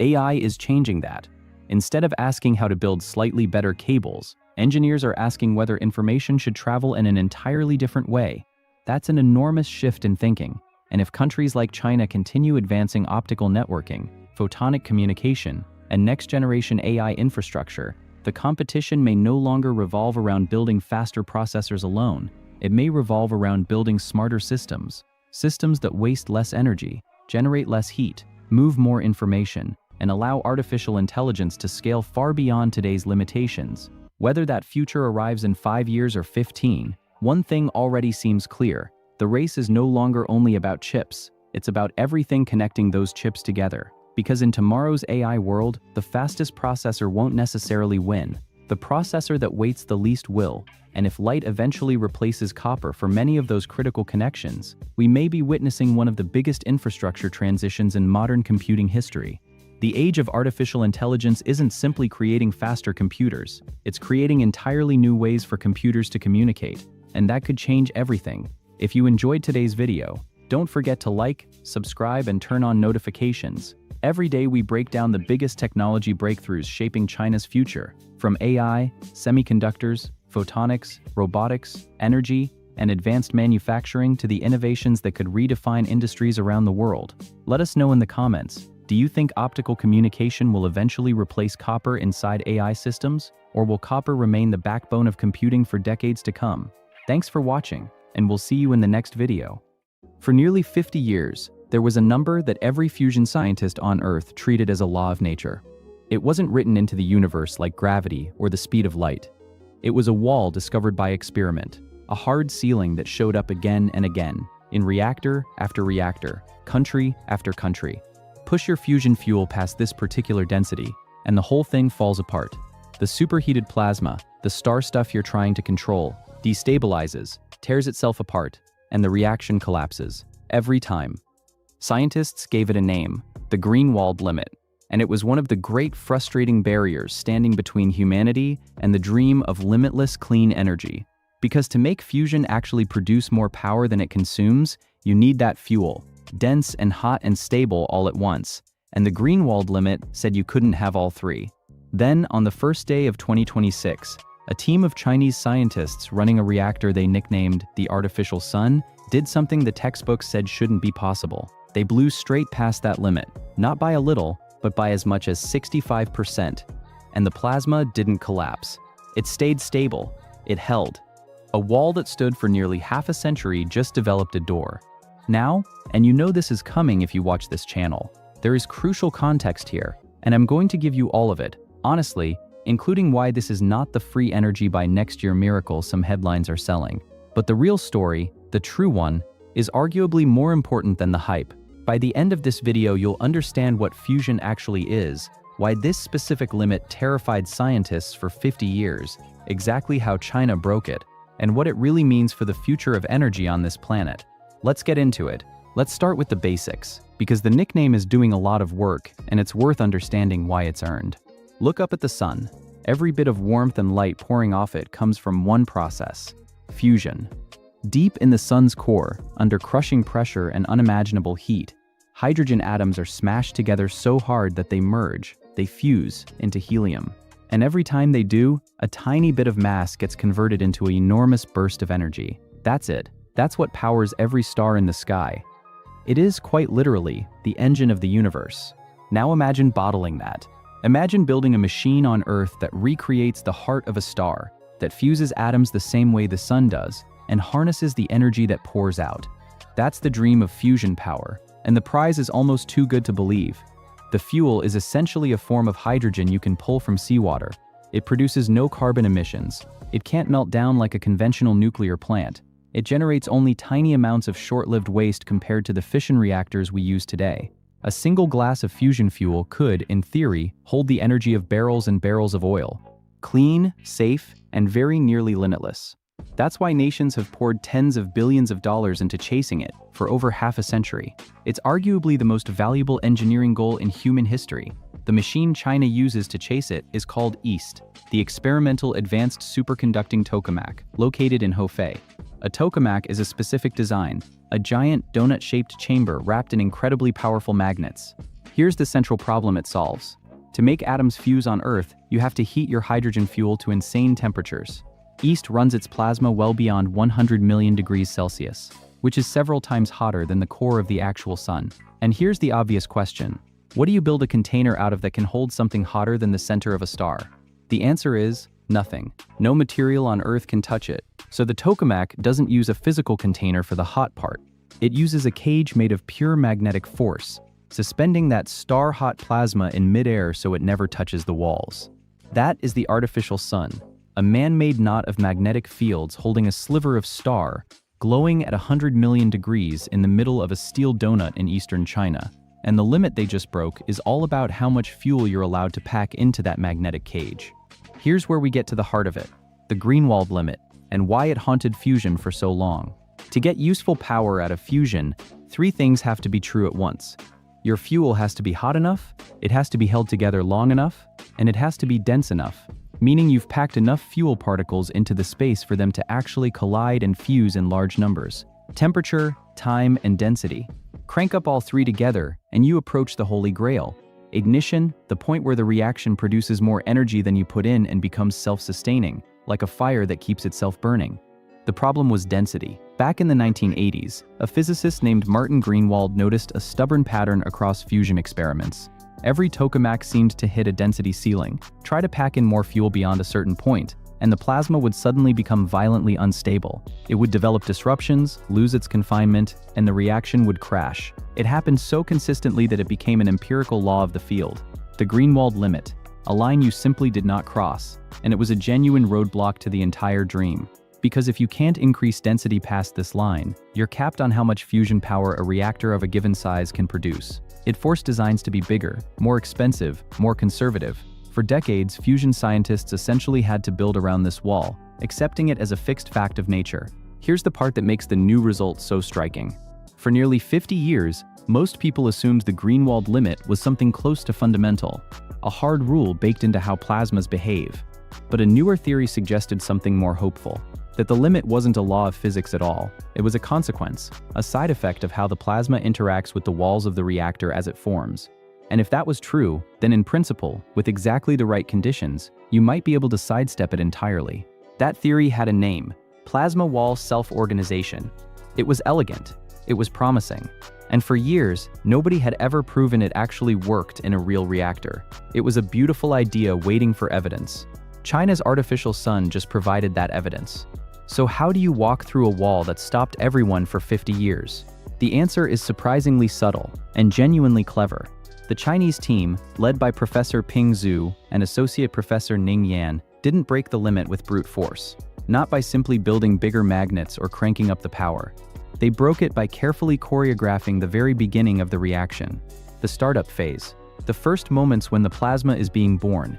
[SPEAKER 1] AI is changing that. Instead of asking how to build slightly better cables, engineers are asking whether information should travel in an entirely different way. That's an enormous shift in thinking, and if countries like China continue advancing optical networking, photonic communication, and next-generation AI infrastructure, the competition may no longer revolve around building faster processors alone. It may revolve around building smarter systems, systems that waste less energy, generate less heat, move more information, and allow artificial intelligence to scale far beyond today's limitations. Whether that future arrives in 5 years or 15, one thing already seems clear. The race is no longer only about chips, it's about everything connecting those chips together. Because in tomorrow's AI world, the fastest processor won't necessarily win. The processor that waits the least will, and if light eventually replaces copper for many of those critical connections, we may be witnessing one of the biggest infrastructure transitions in modern computing history. The age of artificial intelligence isn't simply creating faster computers, it's creating entirely new ways for computers to communicate, and that could change everything. If you enjoyed today's video, Don't forget to like, subscribe, and turn on notifications. Every day we break down the biggest technology breakthroughs shaping China's future, from AI, semiconductors, photonics, robotics, energy, and advanced manufacturing to the innovations that could redefine industries around the world. Let us know in the comments, do you think optical communication will eventually replace copper inside AI systems, or will copper remain the backbone of computing for decades to come? Thanks for watching, and we'll see you in the next video. For nearly 50 years, there was a number that every fusion scientist on Earth treated as a law of nature. It wasn't written into the universe like gravity or the speed of light. It was a wall discovered by experiment, a hard ceiling that showed up again and again, in reactor after reactor, country after country. Push your fusion fuel past this particular density, and the whole thing falls apart. The superheated plasma, the star stuff you're trying to control, destabilizes, tears itself apart, and the reaction collapses, every time. Scientists gave it a name, the green-walled limit, and it was one of the great frustrating barriers standing between humanity and the dream of limitless clean energy. Because to make fusion actually produce more power than it consumes, you need that fuel, dense and hot and stable all at once, and the green-walled limit said you couldn't have all three. Then, on the first day of 2026, a team of Chinese scientists running a reactor they nicknamed the artificial sun did something the textbooks said shouldn't be possible. They blew straight past that limit, not by a little, but by as much as 65%, and the plasma didn't collapse. It stayed stable. It held. A wall that stood for nearly half a century just developed a door. Now, and you know this is coming if you watch this channel, there is crucial context here, and I'm going to give you all of it, honestly, including why this is not the free energy by next year miracle some headlines are selling. But the real story, the true one, is arguably more important than the hype. By the end of this video, you'll understand what fusion actually is, why this specific limit terrified scientists for 50 years, exactly how China broke it, and what it really means for the future of energy on this planet. Let's get into it. Let's start with the basics, because the nickname is doing a lot of work, and it's worth understanding why it's earned. Look up at the sun. Every bit of warmth and light pouring off it comes from one process: fusion. Deep in the sun's core, under crushing pressure and unimaginable heat, hydrogen atoms are smashed together so hard that they merge, they fuse into helium. And every time they do, a tiny bit of mass gets converted into an enormous burst of energy. That's it. That's what powers every star in the sky. It is, quite literally, the engine of the universe. Now imagine bottling that. Imagine building a machine on Earth that recreates the heart of a star, that fuses atoms the same way the sun does, and harnesses the energy that pours out. That's the dream of fusion power, and the prize is almost too good to believe. The fuel is essentially a form of hydrogen you can pull from seawater. It produces no carbon emissions. It can't melt down like a conventional nuclear plant. It generates only tiny amounts of short-lived waste compared to the fission reactors we use today. A single glass of fusion fuel could, in theory, hold the energy of barrels and barrels of oil. Clean, safe, and very nearly limitless. That's why nations have poured tens of billions of dollars into chasing it for over half a century. It's arguably the most valuable engineering goal in human history. The machine China uses to chase it is called EAST, the Experimental Advanced Superconducting Tokamak, located in Hefei. A tokamak is a specific design, a giant donut-shaped chamber wrapped in incredibly powerful magnets. Here's the central problem it solves. To make atoms fuse on Earth, you have to heat your hydrogen fuel to insane temperatures. EAST runs its plasma well beyond 100 million degrees Celsius, which is several times hotter than the core of the actual sun. And here's the obvious question. What do you build a container out of that can hold something hotter than the center of a star? The answer is nothing. No material on Earth can touch it. So the tokamak doesn't use a physical container for the hot part. It uses a cage made of pure magnetic force, suspending that star-hot plasma in midair so it never touches the walls. That is the artificial sun, a man-made knot of magnetic fields holding a sliver of star, glowing at 100 million degrees in the middle of a steel donut in eastern China. And the limit they just broke is all about how much fuel you're allowed to pack into that magnetic cage. Here's where we get to the heart of it, the Greenwald limit, and why it haunted fusion for so long. To get useful power out of fusion, three things have to be true at once. Your fuel has to be hot enough, it has to be held together long enough, and it has to be dense enough, meaning you've packed enough fuel particles into the space for them to actually collide and fuse in large numbers. Temperature, time, and density. Crank up all three together, and you approach the holy grail. Ignition, the point where the reaction produces more energy than you put in and becomes self-sustaining, like a fire that keeps itself burning. The problem was density. Back in the 1980s, a physicist named Martin Greenwald noticed a stubborn pattern across fusion experiments. Every tokamak seemed to hit a density ceiling, try to pack in more fuel beyond a certain point, and the plasma would suddenly become violently unstable. It would develop disruptions, lose its confinement, and the reaction would crash. It happened so consistently that it became an empirical law of the field. The Greenwald limit, a line you simply did not cross, and it was a genuine roadblock to the entire dream. Because if you can't increase density past this line, you're capped on how much fusion power a reactor of a given size can produce. It forced designs to be bigger, more expensive, more conservative. For decades, fusion scientists essentially had to build around this wall, accepting it as a fixed fact of nature. Here's the part that makes the new result so striking. For nearly 50 years, most people assumed the Greenwald limit was something close to fundamental, a hard rule baked into how plasmas behave. But a newer theory suggested something more hopeful. That the limit wasn't a law of physics at all. It was a consequence, a side effect of how the plasma interacts with the walls of the reactor as it forms. And if that was true, then in principle, with exactly the right conditions, you might be able to sidestep it entirely. That theory had a name: plasma wall self-organization. It was elegant, it was promising, and for years, nobody had ever proven it actually worked in a real reactor. It was a beautiful idea waiting for evidence. China's artificial sun just provided that evidence. So how do you walk through a wall that stopped everyone for 50 years? The answer is surprisingly subtle and genuinely clever. The Chinese team, led by Professor Ping Zhu and Associate Professor Ning Yan, didn't break the limit with brute force, not by simply building bigger magnets or cranking up the power. They broke it by carefully choreographing the very beginning of the reaction, the startup phase, the first moments when the plasma is being born.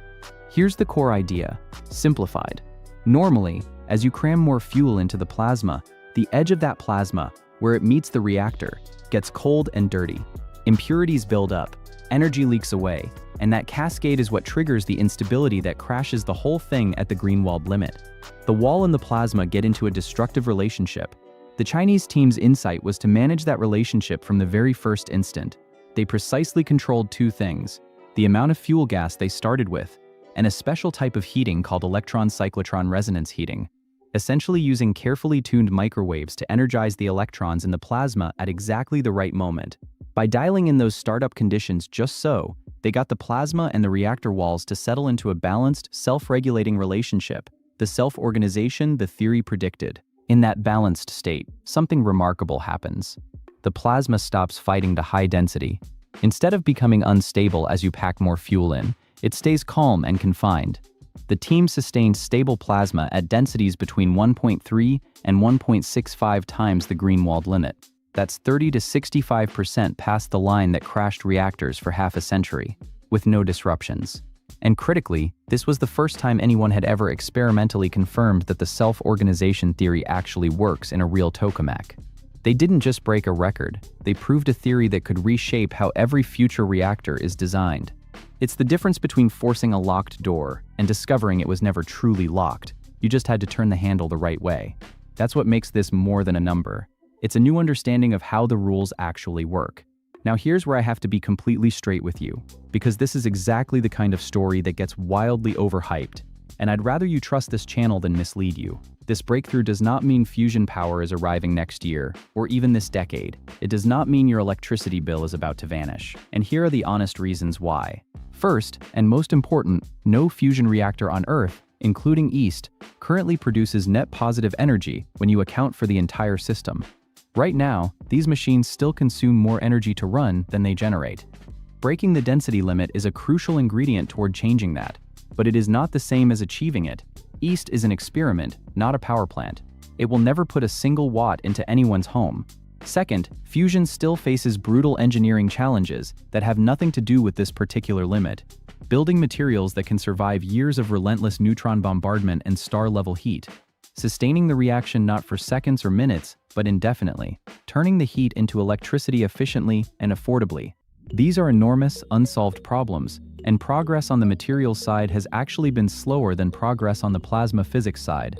[SPEAKER 1] Here's the core idea, simplified. Normally, as you cram more fuel into the plasma, the edge of that plasma, where it meets the reactor, gets cold and dirty. Impurities build up, energy leaks away, and that cascade is what triggers the instability that crashes the whole thing at the Greenwald limit. The wall and the plasma get into a destructive relationship. The Chinese team's insight was to manage that relationship from the very first instant. They precisely controlled two things: the amount of fuel gas they started with, and a special type of heating called electron-cyclotron resonance heating, essentially using carefully tuned microwaves to energize the electrons in the plasma at exactly the right moment. By dialing in those startup conditions just so, they got the plasma and the reactor walls to settle into a balanced, self-regulating relationship, the self-organization the theory predicted. In that balanced state, something remarkable happens. The plasma stops fighting to high density. Instead of becoming unstable as you pack more fuel in, it stays calm and confined. The team sustained stable plasma at densities between 1.3 and 1.65 times the Greenwald limit. That's 30 to 65% past the line that crashed reactors for half a century, with no disruptions. And critically, this was the first time anyone had ever experimentally confirmed that the self-organization theory actually works in a real tokamak. They didn't just break a record, they proved a theory that could reshape how every future reactor is designed. It's the difference between forcing a locked door and discovering it was never truly locked. You just had to turn the handle the right way. That's what makes this more than a number. It's a new understanding of how the rules actually work. Now here's where I have to be completely straight with you, because this is exactly the kind of story that gets wildly overhyped, and I'd rather you trust this channel than mislead you. This breakthrough does not mean fusion power is arriving next year, or even this decade. It does not mean your electricity bill is about to vanish. And here are the honest reasons why. First, and most important, no fusion reactor on Earth, including East, currently produces net positive energy when you account for the entire system. Right now, these machines still consume more energy to run than they generate. Breaking the density limit is a crucial ingredient toward changing that, but it is not the same as achieving it. East is an experiment, not a power plant. It will never put a single watt into anyone's home. Second, fusion still faces brutal engineering challenges that have nothing to do with this particular limit. Building materials that can survive years of relentless neutron bombardment and star-level heat. Sustaining the reaction not for seconds or minutes, but indefinitely. Turning the heat into electricity efficiently and affordably. These are enormous, unsolved problems, and progress on the materials side has actually been slower than progress on the plasma physics side.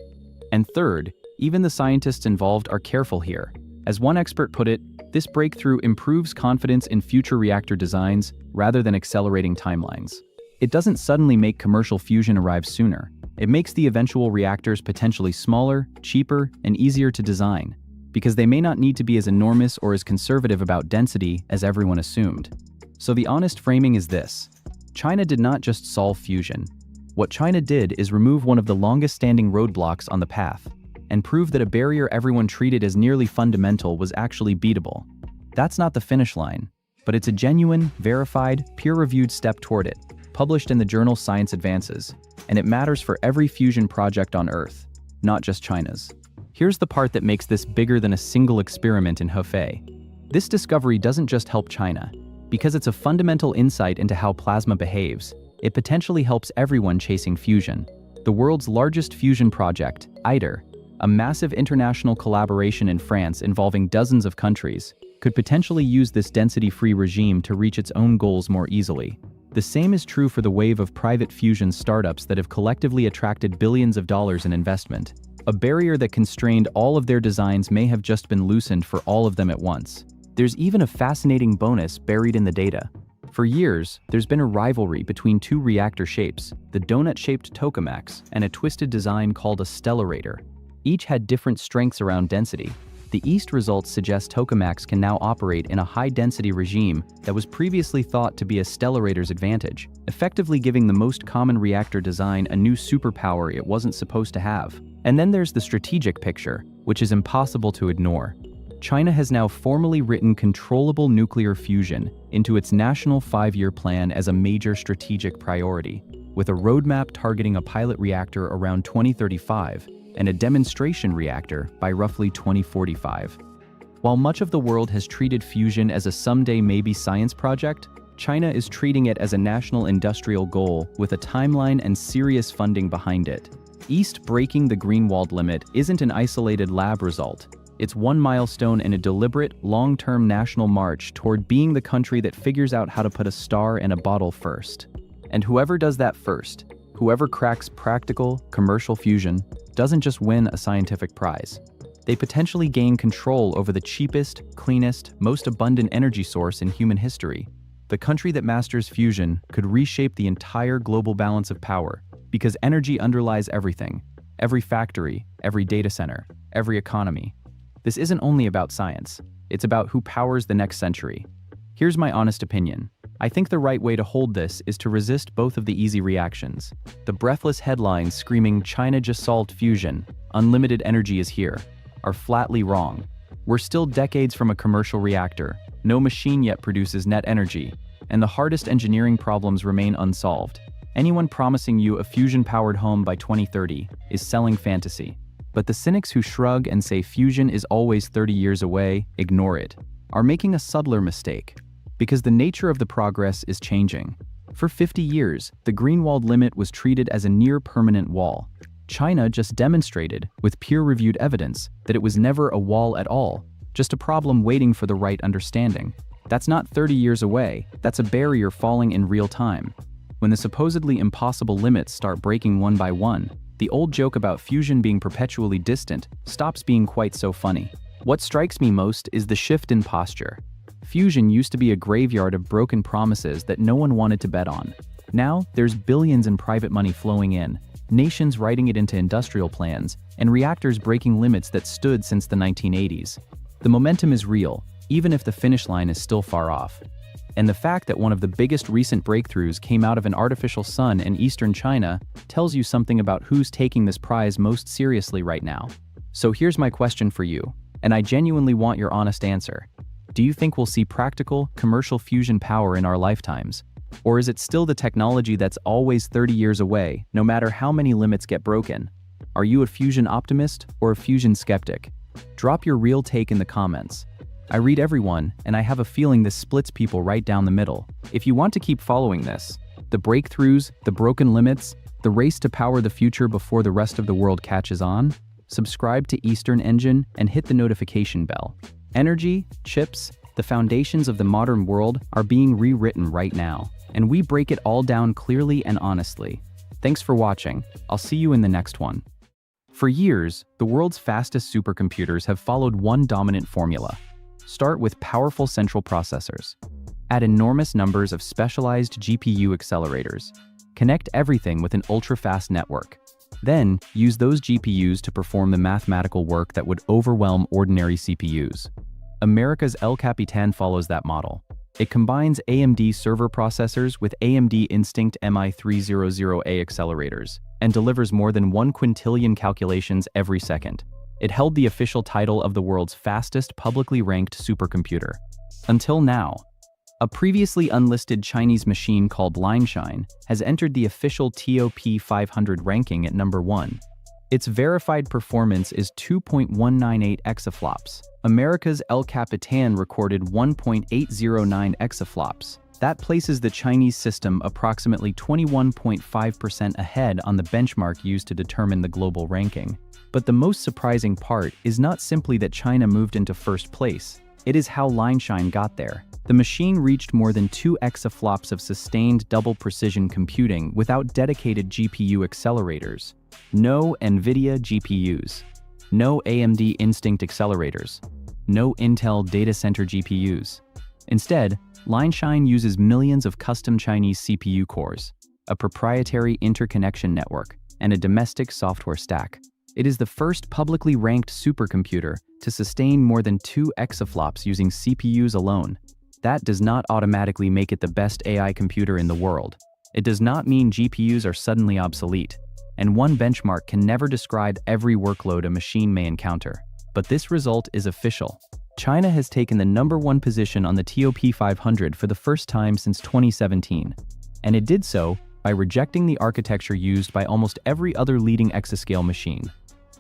[SPEAKER 1] And third, even the scientists involved are careful here. As one expert put it, this breakthrough improves confidence in future reactor designs rather than accelerating timelines. It doesn't suddenly make commercial fusion arrive sooner. It makes the eventual reactors potentially smaller, cheaper, and easier to design, because they may not need to be as enormous or as conservative about density as everyone assumed. So the honest framing is this: China did not just solve fusion. What China did is remove one of the longest-standing roadblocks on the path, and prove that a barrier everyone treated as nearly fundamental was actually beatable. That's not the finish line, but it's a genuine, verified, peer-reviewed step toward it, published in the journal Science Advances, and it matters for every fusion project on Earth, not just China's. Here's the part that makes this bigger than a single experiment in Hefei. This discovery doesn't just help China. Because it's a fundamental insight into how plasma behaves, it potentially helps everyone chasing fusion. The world's largest fusion project, ITER, a massive international collaboration in France involving dozens of countries, could potentially use this density-free regime to reach its own goals more easily. The same is true for the wave of private fusion startups that have collectively attracted billions of dollars in investment. A barrier that constrained all of their designs may have just been loosened for all of them at once. There's even a fascinating bonus buried in the data. For years, there's been a rivalry between two reactor shapes, the donut-shaped tokamaks and a twisted design called a stellarator. Each had different strengths around density. The EAST results suggest tokamaks can now operate in a high-density regime that was previously thought to be a stellarator's advantage, effectively giving the most common reactor design a new superpower it wasn't supposed to have. And then there's the strategic picture, which is impossible to ignore. China has now formally written controllable nuclear fusion into its national 5-year plan as a major strategic priority, with a roadmap targeting a pilot reactor around 2035 and a demonstration reactor by roughly 2045. While much of the world has treated fusion as a someday maybe science project, China is treating it as a national industrial goal with a timeline and serious funding behind it. EAST breaking the Greenwald limit isn't an isolated lab result. It's one milestone in a deliberate, long-term national march toward being the country that figures out how to put a star in a bottle first. And whoever does that first, whoever cracks practical, commercial fusion, doesn't just win a scientific prize. They potentially gain control over the cheapest, cleanest, most abundant energy source in human history. The country that masters fusion could reshape the entire global balance of power, because energy underlies everything. Every factory, every data center, every economy. This isn't only about science, it's about who powers the next century. Here's my honest opinion. I think the right way to hold this is to resist both of the easy reactions. The breathless headlines screaming "China just solved fusion, unlimited energy is here," are flatly wrong. We're still decades from a commercial reactor, no machine yet produces net energy, and the hardest engineering problems remain unsolved. Anyone promising you a fusion-powered home by 2030 is selling fantasy. But the cynics who shrug and say fusion is always 30 years away, ignore it, are making a subtler mistake. Because the nature of the progress is changing. For 50 years, the Greenwald limit was treated as a near-permanent wall. China just demonstrated, with peer-reviewed evidence, that it was never a wall at all, just a problem waiting for the right understanding. That's not 30 years away, that's a barrier falling in real time. When the supposedly impossible limits start breaking one by one, the old joke about fusion being perpetually distant stops being quite so funny. What strikes me most is the shift in posture. Fusion used to be a graveyard of broken promises that no one wanted to bet on. Now, there's billions in private money flowing in, nations writing it into industrial plans, and reactors breaking limits that stood since the 1980s. The momentum is real, even if the finish line is still far off. And the fact that one of the biggest recent breakthroughs came out of an artificial sun in eastern China tells you something about who's taking this prize most seriously right now. So here's my question for you, and I genuinely want your honest answer. Do you think we'll see practical, commercial fusion power in our lifetimes? Or is it still the technology that's always 30 years away, no matter how many limits get broken? Are you a fusion optimist or a fusion skeptic? Drop your real take in the comments. I read everyone, and I have a feeling this splits people right down the middle. If you want to keep following this, the breakthroughs, the broken limits, the race to power the future before the rest of the world catches on, subscribe to Eastern Engine and hit the notification bell. Energy, chips, the foundations of the modern world are being rewritten right now, and we break it all down clearly and honestly. Thanks for watching. I'll see you in the next one. For years, the world's fastest supercomputers have followed one dominant formula. Start with powerful central processors. Add enormous numbers of specialized GPU accelerators. Connect everything with an ultra-fast network. Then, use those GPUs to perform the mathematical work that would overwhelm ordinary CPUs. America's El Capitan follows that model. It combines AMD server processors with AMD Instinct MI300A accelerators and delivers more than 1 quintillion calculations every second. It held the official title of the world's fastest publicly ranked supercomputer. Until now, a previously unlisted Chinese machine called Lineshine has entered the official TOP 500 ranking at number 1. Its verified performance is 2.198 exaflops. America's El Capitan recorded 1.809 exaflops. That places the Chinese system approximately 21.5% ahead on the benchmark used to determine the global ranking. But the most surprising part is not simply that China moved into first place. It is how Lineshine got there. The machine reached more than 2 exaflops of sustained double-precision computing without dedicated GPU accelerators. No NVIDIA GPUs. No AMD Instinct accelerators. No Intel data center GPUs. Instead, Lineshine uses millions of custom Chinese CPU cores, a proprietary interconnection network, and a domestic software stack. It is the first publicly ranked supercomputer to sustain more than 2 exaflops using CPUs alone. That does not automatically make it the best AI computer in the world. It does not mean GPUs are suddenly obsolete, and one benchmark can never describe every workload a machine may encounter. But this result is official. China has taken the #1 position on the TOP 500 for the first time since 2017, and it did so by rejecting the architecture used by almost every other leading exascale machine.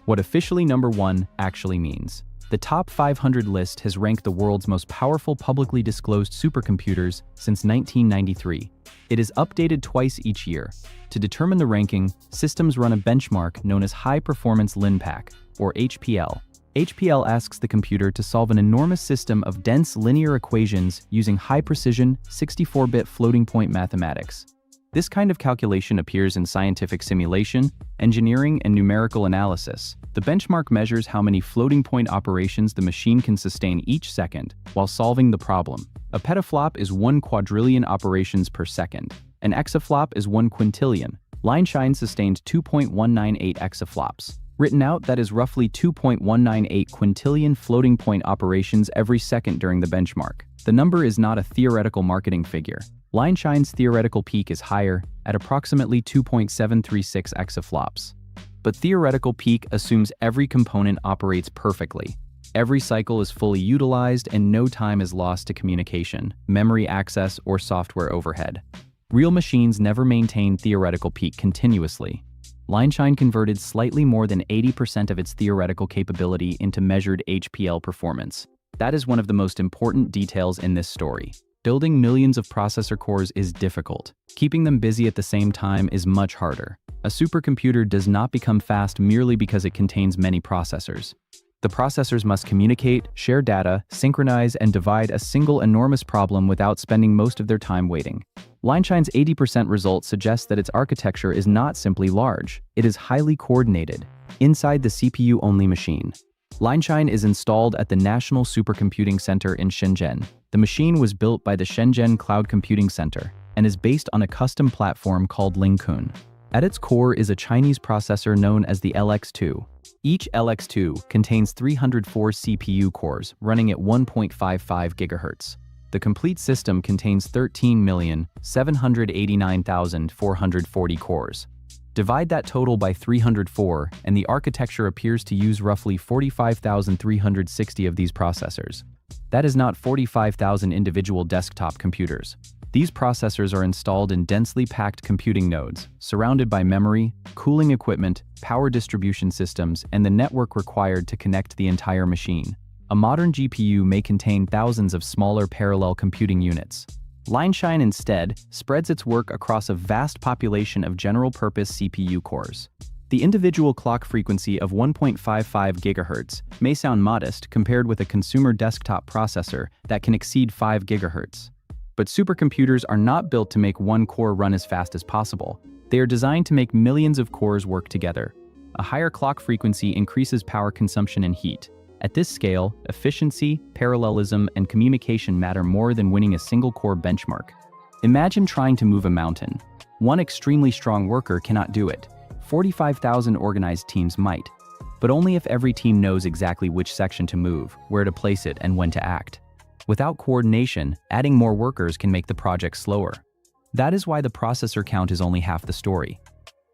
[SPEAKER 1] What officially #1 actually means. The top 500 list has ranked the world's most powerful publicly disclosed supercomputers since 1993. It is updated twice each year. To determine the ranking, systems run a benchmark known as High Performance LinPack, or HPL. HPL asks the computer to solve an enormous system of dense linear equations using high-precision, 64-bit floating-point mathematics. This kind of calculation appears in scientific simulation, engineering, and numerical analysis. The benchmark measures how many floating-point operations the machine can sustain each second while solving the problem. A petaflop is 1 quadrillion operations per second. An exaflop is 1 quintillion. Lineshine sustained 2.198 exaflops. Written out, that is roughly 2.198 quintillion floating-point operations every second during the benchmark. The number is not a theoretical marketing figure. Lineshine's theoretical peak is higher, at approximately 2.736 exaflops. But theoretical peak assumes every component operates perfectly. Every cycle is fully utilized and no time is lost to communication, memory access, or software overhead. Real machines never maintain theoretical peak continuously. Lineshine converted slightly more than 80% of its theoretical capability into measured HPL performance. That is one of the most important details in this story. Building millions of processor cores is difficult. Keeping them busy at the same time is much harder. A supercomputer does not become fast merely because it contains many processors. The processors must communicate, share data, synchronize, and divide a single enormous problem without spending most of their time waiting. Lineshine's 80% result suggests that its architecture is not simply large, it is highly coordinated, inside the CPU-only machine. Lineshine is installed at the National Supercomputing Center in Shenzhen. The machine was built by the Shenzhen Cloud Computing Center and is based on a custom platform called Lingkun. At its core is a Chinese processor known as the LX2. Each LX2 contains 304 CPU cores running at 1.55 GHz. The complete system contains 13,789,440 cores. Divide that total by 304, and the architecture appears to use roughly 45,360 of these processors. That is not 45,000 individual desktop computers. These processors are installed in densely packed computing nodes, surrounded by memory, cooling equipment, power distribution systems, and the network required to connect the entire machine. A modern GPU may contain thousands of smaller parallel computing units. Lineshine instead spreads its work across a vast population of general-purpose CPU cores. The individual clock frequency of 1.55 GHz may sound modest compared with a consumer desktop processor that can exceed 5 GHz. But supercomputers are not built to make one core run as fast as possible. They are designed to make millions of cores work together. A higher clock frequency increases power consumption and heat. At this scale, efficiency, parallelism, and communication matter more than winning a single-core benchmark. Imagine trying to move a mountain. One extremely strong worker cannot do it. 45,000 organized teams might, but only if every team knows exactly which section to move, where to place it, and when to act. Without coordination, adding more workers can make the project slower. That is why the processor count is only half the story.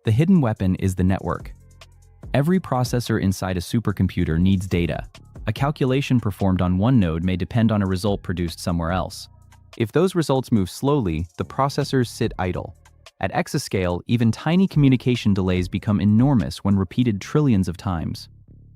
[SPEAKER 1] The hidden weapon is the network. Every processor inside a supercomputer needs data. A calculation performed on one node may depend on a result produced somewhere else. If those results move slowly, the processors sit idle. At exascale, even tiny communication delays become enormous when repeated trillions of times.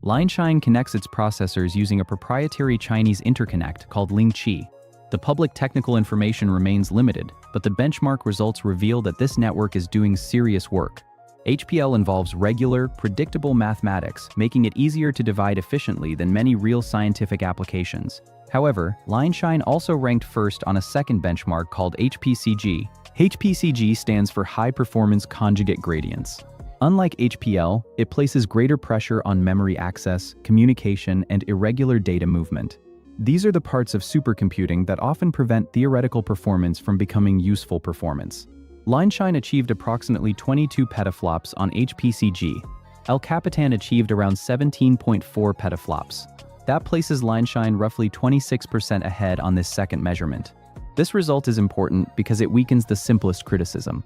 [SPEAKER 1] Lianshine connects its processors using a proprietary Chinese interconnect called Lingqi. The public technical information remains limited, but the benchmark results reveal that this network is doing serious work. HPL involves regular, predictable mathematics, making it easier to divide efficiently than many real scientific applications. However, Lianshine also ranked first on a second benchmark called HPCG. HPCG stands for High Performance Conjugate Gradients. Unlike HPL, it places greater pressure on memory access, communication, and irregular data movement. These are the parts of supercomputing that often prevent theoretical performance from becoming useful performance. Lianshine achieved approximately 22 petaflops on HPCG. El Capitan achieved around 17.4 petaflops. That places Lianshine roughly 26% ahead on this second measurement. This result is important because it weakens the simplest criticism.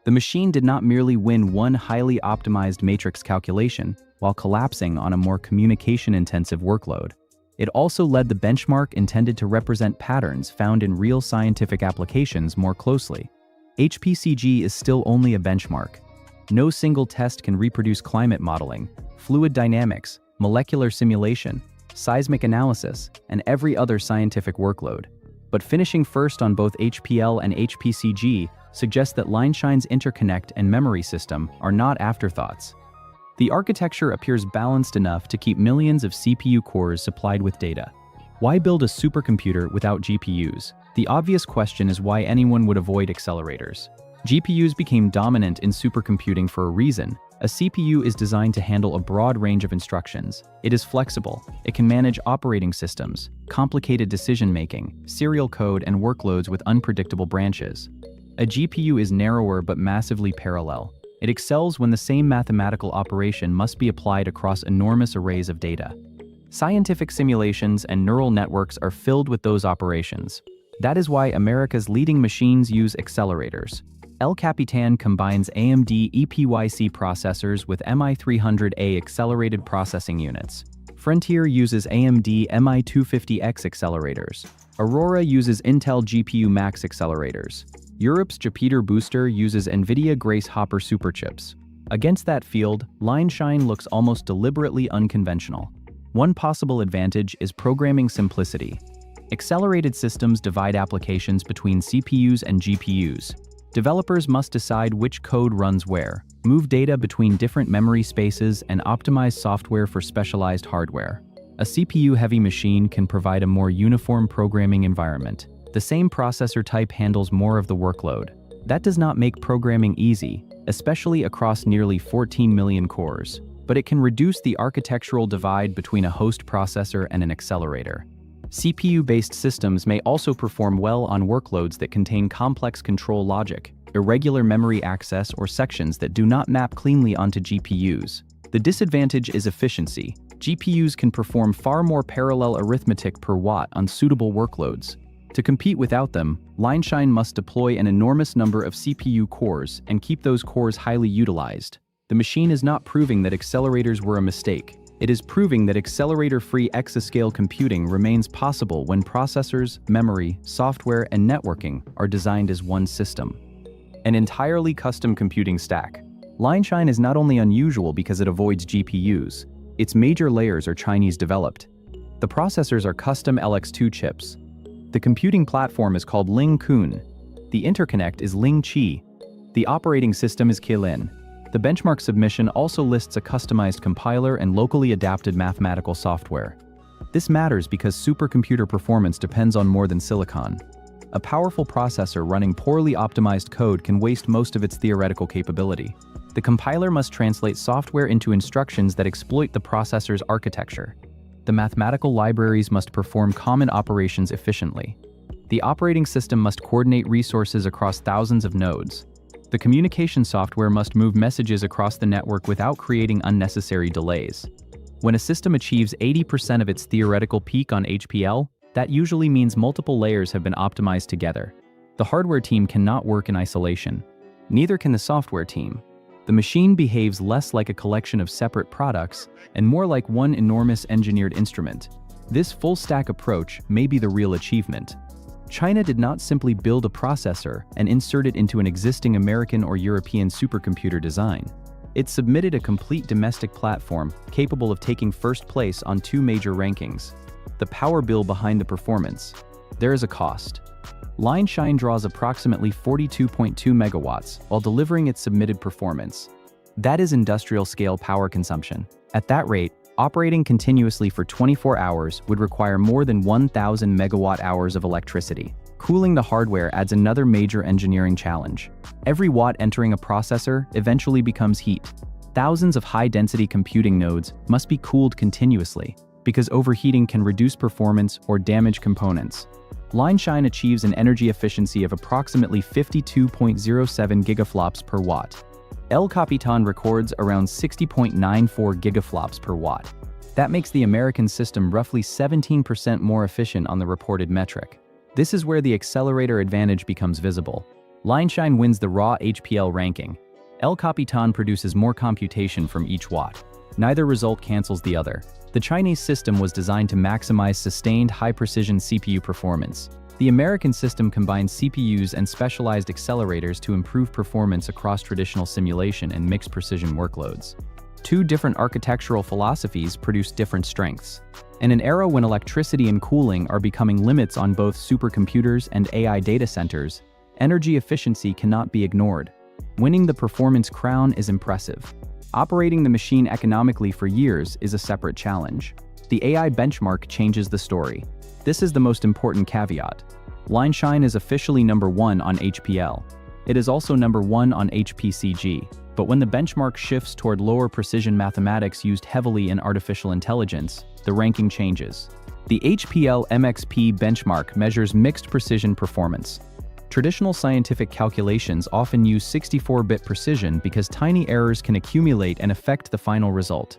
[SPEAKER 1] The machine did not merely win one highly optimized matrix calculation while collapsing on a more communication-intensive workload. It also led the benchmark intended to represent patterns found in real scientific applications more closely. HPCG is still only a benchmark. No single test can reproduce climate modeling, fluid dynamics, molecular simulation, seismic analysis, and every other scientific workload. But finishing first on both HPL and HPCG suggests that Lianshine's interconnect and memory system are not afterthoughts. The architecture appears balanced enough to keep millions of CPU cores supplied with data. Why build a supercomputer without GPUs? The obvious question is why anyone would avoid accelerators. GPUs became dominant in supercomputing for a reason. A CPU is designed to handle a broad range of instructions. It is flexible. It can manage operating systems, complicated decision-making, serial code, and workloads with unpredictable branches. A GPU is narrower but massively parallel. It excels when the same mathematical operation must be applied across enormous arrays of data. Scientific simulations and neural networks are filled with those operations. That is why America's leading machines use accelerators. El Capitan combines AMD EPYC processors with MI300A accelerated processing units. Frontier uses AMD MI250X accelerators. Aurora uses Intel GPU Max accelerators. Europe's Jupiter Booster uses NVIDIA Grace Hopper superchips. Against that field, Lianshine looks almost deliberately unconventional. One possible advantage is programming simplicity. Accelerated systems divide applications between CPUs and GPUs. Developers must decide which code runs where, move data between different memory spaces, and optimize software for specialized hardware. A CPU-heavy machine can provide a more uniform programming environment. The same processor type handles more of the workload. That does not make programming easy, especially across nearly 14 million cores, but it can reduce the architectural divide between a host processor and an accelerator. CPU-based systems may also perform well on workloads that contain complex control logic, irregular memory access, or sections that do not map cleanly onto GPUs. The disadvantage is efficiency. GPUs can perform far more parallel arithmetic per watt on suitable workloads. To compete without them, Lianshine must deploy an enormous number of CPU cores and keep those cores highly utilized. The machine is not proving that accelerators were a mistake. It is proving that accelerator-free exascale computing remains possible when processors, memory, software, and networking are designed as one system. An entirely custom computing stack. Lianshine is not only unusual because it avoids GPUs, its major layers are Chinese developed. The processors are custom LX2 chips. The computing platform is called Ling Kun. The interconnect is Lingqi. The operating system is Qilin. The benchmark submission also lists a customized compiler and locally adapted mathematical software. This matters because supercomputer performance depends on more than silicon. A powerful processor running poorly optimized code can waste most of its theoretical capability. The compiler must translate software into instructions that exploit the processor's architecture. The mathematical libraries must perform common operations efficiently. The operating system must coordinate resources across thousands of nodes. The communication software must move messages across the network without creating unnecessary delays. When a system achieves 80% of its theoretical peak on HPL, that usually means multiple layers have been optimized together. The hardware team cannot work in isolation. Neither can the software team. The machine behaves less like a collection of separate products and more like one enormous engineered instrument. This full-stack approach may be the real achievement. China did not simply build a processor and insert it into an existing American or European supercomputer design. It submitted a complete domestic platform capable of taking first place on two major rankings. The power bill behind the performance. There is a cost. Lineshine draws approximately 42.2 megawatts while delivering its submitted performance. That is industrial-scale power consumption. At that rate, operating continuously for 24 hours would require more than 1,000 megawatt-hours of electricity. Cooling the hardware adds another major engineering challenge. Every watt entering a processor eventually becomes heat. Thousands of high-density computing nodes must be cooled continuously, because overheating can reduce performance or damage components. Lineshine achieves an energy efficiency of approximately 52.07 gigaflops per watt. El Capitan records around 60.94 gigaflops per watt. That makes the American system roughly 17% more efficient on the reported metric. This is where the accelerator advantage becomes visible. Lineshine wins the raw HPL ranking. El Capitan produces more computation from each watt. Neither result cancels the other. The Chinese system was designed to maximize sustained high-precision CPU performance. The American system combines CPUs and specialized accelerators to improve performance across traditional simulation and mixed precision workloads. Two different architectural philosophies produce different strengths. In an era when electricity and cooling are becoming limits on both supercomputers and AI data centers, energy efficiency cannot be ignored. Winning the performance crown is impressive. Operating the machine economically for years is a separate challenge. The AI benchmark changes the story. This is the most important caveat. Lineshine is officially number 1 on HPL. It is also number 1 on HPCG. But when the benchmark shifts toward lower precision mathematics used heavily in artificial intelligence, the ranking changes. The HPL MXP benchmark measures mixed precision performance. Traditional scientific calculations often use 64-bit precision because tiny errors can accumulate and affect the final result.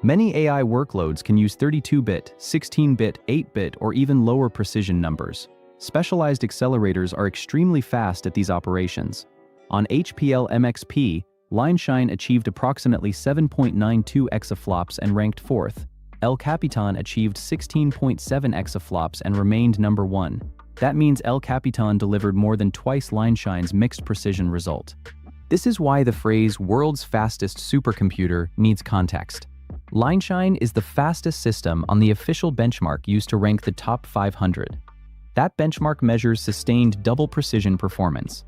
[SPEAKER 1] Many AI workloads can use 32-bit, 16-bit, 8-bit, or even lower precision numbers. Specialized accelerators are extremely fast at these operations. On HPL MXP, Lineshine achieved approximately 7.92 exaflops and ranked 4th. El Capitan achieved 16.7 exaflops and remained number 1. That means El Capitan delivered more than twice Lineshine's mixed precision result. This is why the phrase "world's fastest supercomputer" needs context. Lineshine is the fastest system on the official benchmark used to rank the top 500. That benchmark measures sustained double precision performance.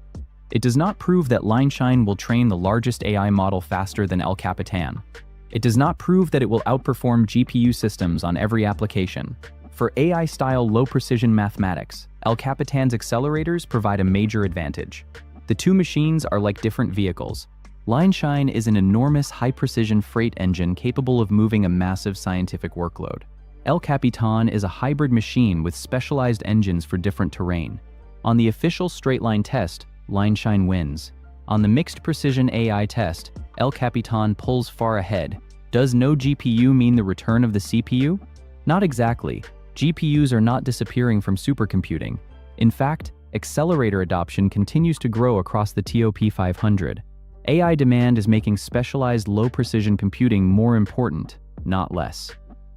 [SPEAKER 1] It does not prove that Lineshine will train the largest AI model faster than El Capitan. It does not prove that it will outperform GPU systems on every application. For AI-style low-precision mathematics, El Capitan's accelerators provide a major advantage. The two machines are like different vehicles. Lineshine is an enormous high-precision freight engine capable of moving a massive scientific workload. El Capitan is a hybrid machine with specialized engines for different terrain. On the official straight-line test, Lineshine wins. On the mixed precision AI test, El Capitan pulls far ahead. Does no GPU mean the return of the CPU? Not exactly. GPUs are not disappearing from supercomputing. In fact, accelerator adoption continues to grow across the TOP 500. AI demand is making specialized low-precision computing more important, not less.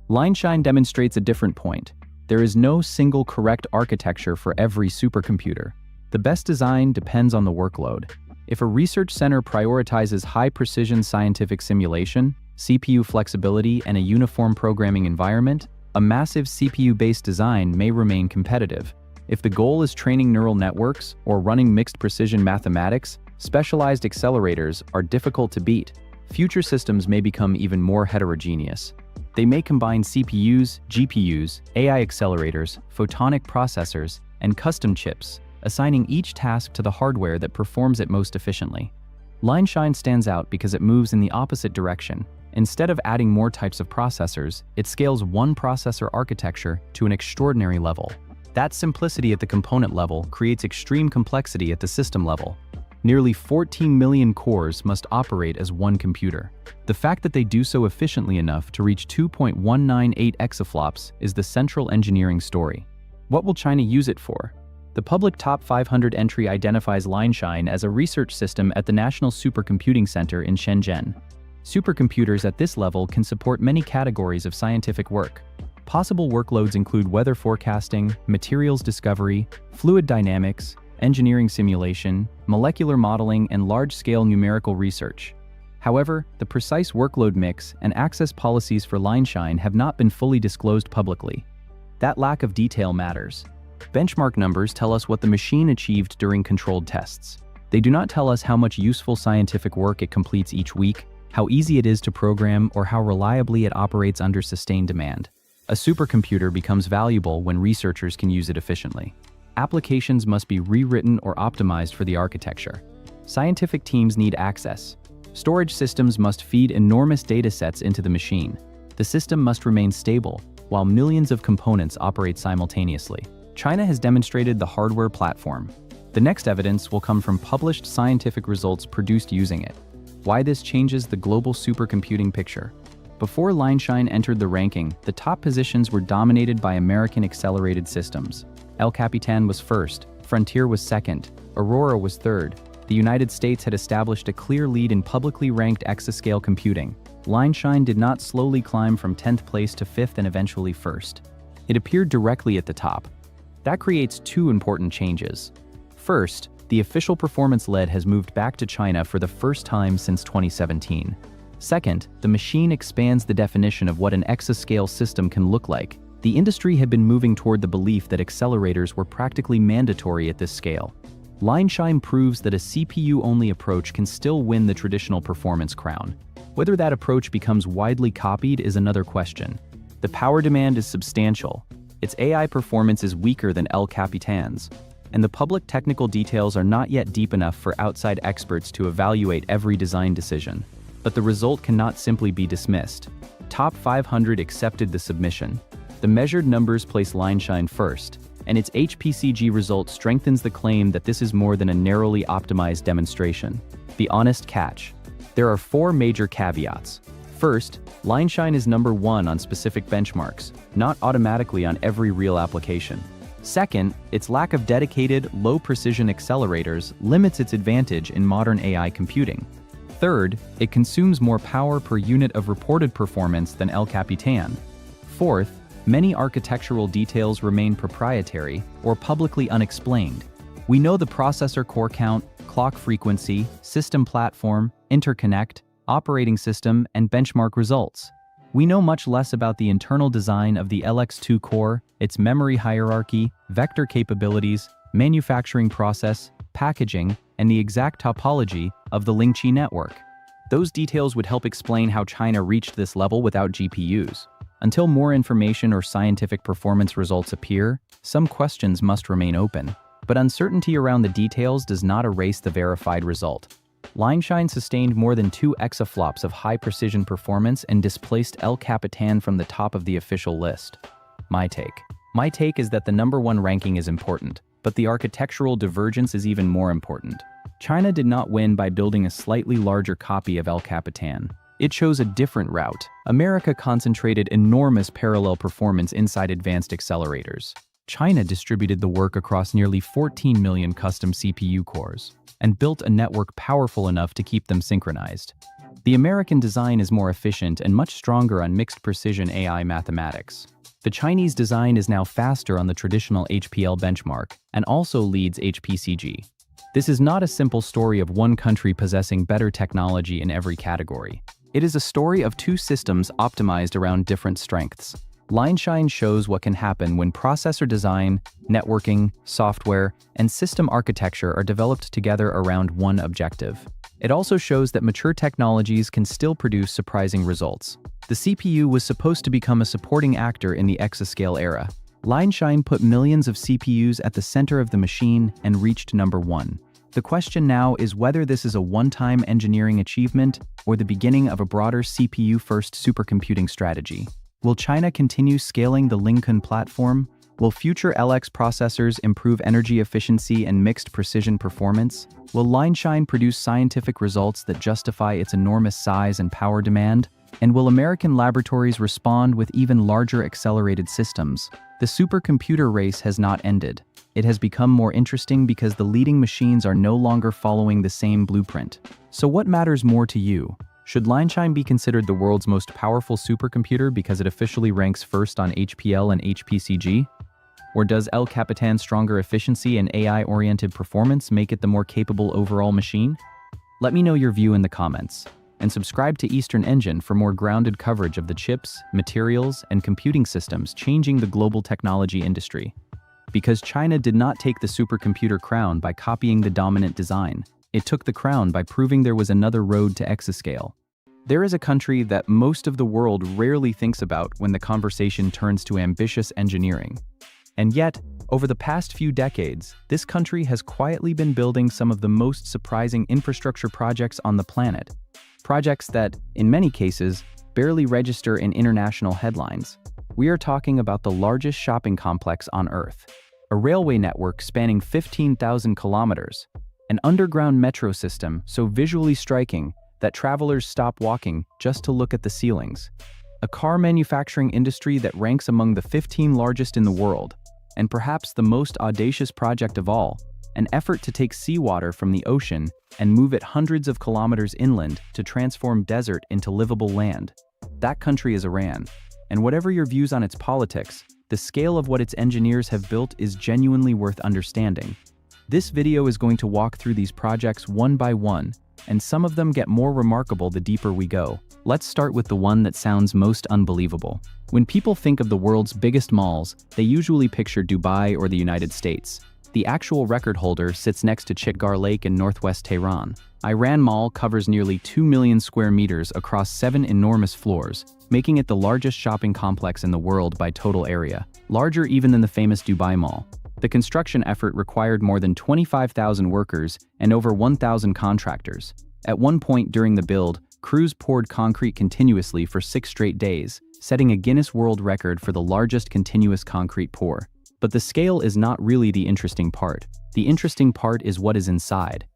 [SPEAKER 1] Lineshine demonstrates a different point. There is no single correct architecture for every supercomputer. The best design depends on the workload. If a research center prioritizes high-precision scientific simulation, CPU flexibility, and a uniform programming environment, a massive CPU-based design may remain competitive. If the goal is training neural networks or running mixed precision mathematics, specialized accelerators are difficult to beat. Future systems may become even more heterogeneous. They may combine CPUs, GPUs, AI accelerators, photonic processors, and custom chips, assigning each task to the hardware that performs it most efficiently. Lineshine stands out because it moves in the opposite direction. Instead of adding more types of processors, it scales one processor architecture to an extraordinary level. That simplicity at the component level creates extreme complexity at the system level. Nearly 14 million cores must operate as one computer. The fact that they do so efficiently enough to reach 2.198 exaflops is the central engineering story. What will China use it for? The public top 500 entry identifies Lineshine as a research system at the National Supercomputing Center in Shenzhen. Supercomputers at this level can support many categories of scientific work. Possible workloads include weather forecasting, materials discovery, fluid dynamics, engineering simulation, molecular modeling, and large-scale numerical research. However, the precise workload mix and access policies for Lineshine have not been fully disclosed publicly. That lack of detail matters. Benchmark numbers tell us what the machine achieved during controlled tests. They do not tell us how much useful scientific work it completes each week, how easy it is to program, or how reliably it operates under sustained demand. A supercomputer becomes valuable when researchers can use it efficiently. Applications must be rewritten or optimized for the architecture. Scientific teams need access. Storage systems must feed enormous data sets into the machine. The system must remain stable, while millions of components operate simultaneously. China has demonstrated the hardware platform. The next evidence will come from published scientific results produced using it. Why this changes the global supercomputing picture. Before Lineshine entered the ranking, the top positions were dominated by American accelerated systems. El Capitan was first, Frontier was second, Aurora was third. The United States had established a clear lead in publicly ranked exascale computing. Lineshine did not slowly climb from 10th place to 5th and eventually first. It appeared directly at the top. That creates two important changes. First, the official performance lead has moved back to China for the first time since 2017. Second, the machine expands the definition of what an exascale system can look like. The industry had been moving toward the belief that accelerators were practically mandatory at this scale. Lineshine proves that a CPU-only approach can still win the traditional performance crown. Whether that approach becomes widely copied is another question. The power demand is substantial. Its AI performance is weaker than El Capitan's, and the public technical details are not yet deep enough for outside experts to evaluate every design decision. But the result cannot simply be dismissed. Top 500 accepted the submission. The measured numbers place Lineshine first, and its HPCG result strengthens the claim that this is more than a narrowly optimized demonstration. The honest catch. There are four major caveats. First, Lineshine is number one on specific benchmarks, not automatically on every real application. Second, its lack of dedicated, low-precision accelerators limits its advantage in modern AI computing. Third, it consumes more power per unit of reported performance than El Capitan. Fourth, many architectural details remain proprietary or publicly unexplained. We know the processor core count, clock frequency, system platform, interconnect, operating system, and benchmark results. We know much less about the internal design of the LX2 core, its memory hierarchy, vector capabilities, manufacturing process, packaging, and the exact topology of the Lingqi network. Those details would help explain how China reached this level without GPUs. Until more information or scientific performance results appear, some questions must remain open. But uncertainty around the details does not erase the verified result. Lineshine sustained more than 2 exaflops of high-precision performance and displaced El Capitan from the top of the official list. My take is that the number one ranking is important, but the architectural divergence is even more important. China did not win by building a slightly larger copy of El Capitan. It chose a different route. America concentrated enormous parallel performance inside advanced accelerators. China distributed the work across nearly 14 million custom CPU cores and built a network powerful enough to keep them synchronized. The American design is more efficient and much stronger on mixed precision AI mathematics. The Chinese design is now faster on the traditional HPL benchmark and also leads HPCG. This is not a simple story of one country possessing better technology in every category. It is a story of two systems optimized around different strengths. Lineshine shows what can happen when processor design, networking, software, and system architecture are developed together around one objective. It also shows that mature technologies can still produce surprising results. The CPU was supposed to become a supporting actor in the exascale era. Lineshine put millions of CPUs at the center of the machine and reached number one. The question now is whether this is a one-time engineering achievement or the beginning of a broader CPU-first supercomputing strategy. Will China continue scaling the Lincoln platform? Will future LX processors improve energy efficiency and mixed precision performance? Will Lineshine produce scientific results that justify its enormous size and power demand? And will American laboratories respond with even larger accelerated systems? The supercomputer race has not ended. It has become more interesting because the leading machines are no longer following the same blueprint. So what matters more to you? Should Lineshine be considered the world's most powerful supercomputer because it officially ranks first on HPL and HPCG? Or does El Capitan's stronger efficiency and AI-oriented performance make it the more capable overall machine? Let me know your view in the comments. And subscribe to Eastern Engine for more grounded coverage of the chips, materials, and computing systems changing the global technology industry. Because China did not take the supercomputer crown by copying the dominant design, it took the crown by proving there was another road to exascale. There is a country that most of the world rarely thinks about when the conversation turns to ambitious engineering. And yet, over the past few decades, this country has quietly been building some of the most surprising infrastructure projects on the planet. Projects that, in many cases, barely register in international headlines. We are talking about the largest shopping complex on Earth, a railway network spanning 15,000 kilometers, an underground metro system so visually striking that travelers stop walking just to look at the ceilings, a car manufacturing industry that ranks among the 15 largest in the world, and perhaps the most audacious project of all, an effort to take seawater from the ocean and move it hundreds of kilometers inland to transform desert into livable land. That country is Iran. And whatever your views on its politics, the scale of what its engineers have built is genuinely worth understanding. This video is going to walk through these projects one by one, and some of them get more remarkable the deeper we go. Let's start with the one that sounds most unbelievable. When people think of the world's biggest malls, they usually picture Dubai or the United States. The actual record holder sits next to Chitgar Lake in northwest Tehran. Iran Mall covers nearly 2 million square meters across 7 enormous floors, making it the largest shopping complex in the world by total area, larger even than the famous Dubai Mall. The construction effort required more than 25,000 workers and over 1,000 contractors. At one point during the build, crews poured concrete continuously for 6 straight days, setting a Guinness World Record for the largest continuous concrete pour. But the scale is not really the interesting part. The interesting part is what is inside.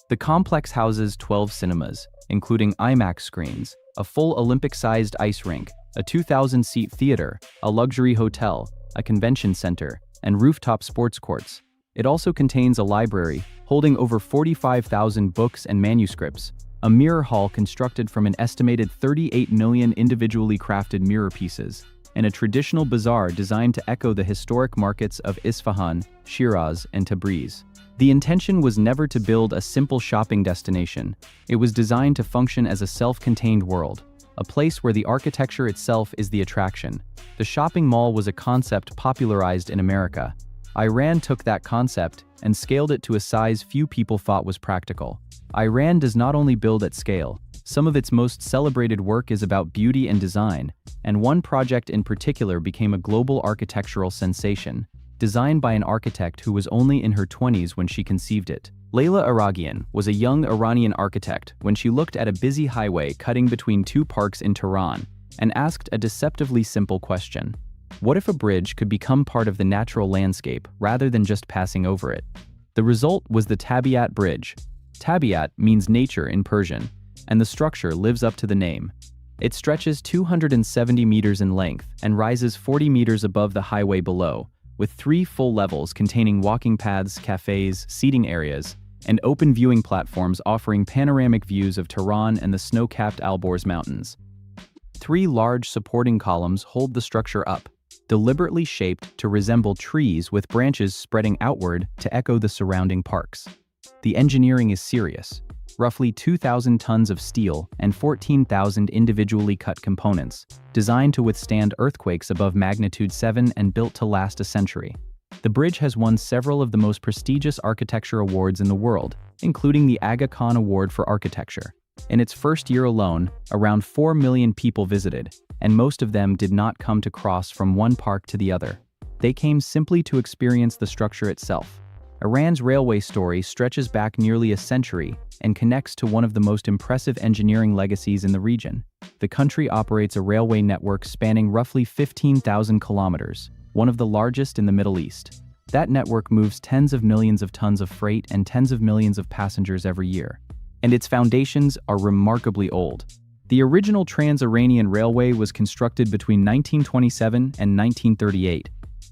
[SPEAKER 1] The complex houses 12 cinemas, including IMAX screens, a full Olympic-sized ice rink, a 2,000-seat theater, a luxury hotel, a convention center, and rooftop sports courts. It also contains a library, holding over 45,000 books and manuscripts, a mirror hall constructed from an estimated 38 million individually crafted mirror pieces, and a traditional bazaar designed to echo the historic markets of Isfahan, Shiraz, and Tabriz. The intention was never to build a simple shopping destination. It was designed to function as a self-contained world, a place where the architecture itself is the attraction. The shopping mall was a concept popularized in America. Iran took that concept and scaled it to a size few people thought was practical. Iran does not only build at scale. Some of its most celebrated work is about beauty and design, and one project in particular became a global architectural sensation, designed by an architect who was only in her 20s when she conceived it. Layla Aragian was a young Iranian architect when she looked at a busy highway cutting between 2 parks in Tehran and asked a deceptively simple question. What if a bridge could become part of the natural landscape rather than just passing over it? The result was the Tabiat Bridge. Tabiat means nature in Persian, and the structure lives up to the name. It stretches 270 meters in length and rises 40 meters above the highway below, with 3 full levels containing walking paths, cafes, seating areas, and open viewing platforms offering panoramic views of Tehran and the snow-capped Alborz Mountains. 3 large supporting columns hold the structure up, deliberately shaped to resemble trees with branches spreading outward to echo the surrounding parks. The engineering is serious. Roughly 2,000 tons of steel and 14,000 individually cut components, designed to withstand earthquakes above magnitude 7 and built to last a century. The bridge has won several of the most prestigious architecture awards in the world, including the Aga Khan Award for Architecture. In its first year alone, around 4 million people visited, and most of them did not come to cross from one park to the other. They came simply to experience the structure itself. Iran's railway story stretches back nearly a century and connects to one of the most impressive engineering legacies in the region. The country operates a railway network spanning roughly 15,000 kilometers, one of the largest in the Middle East. That network moves tens of millions of tons of freight and tens of millions of passengers every year. And its foundations are remarkably old. The original Trans-Iranian Railway was constructed between 1927 and 1938.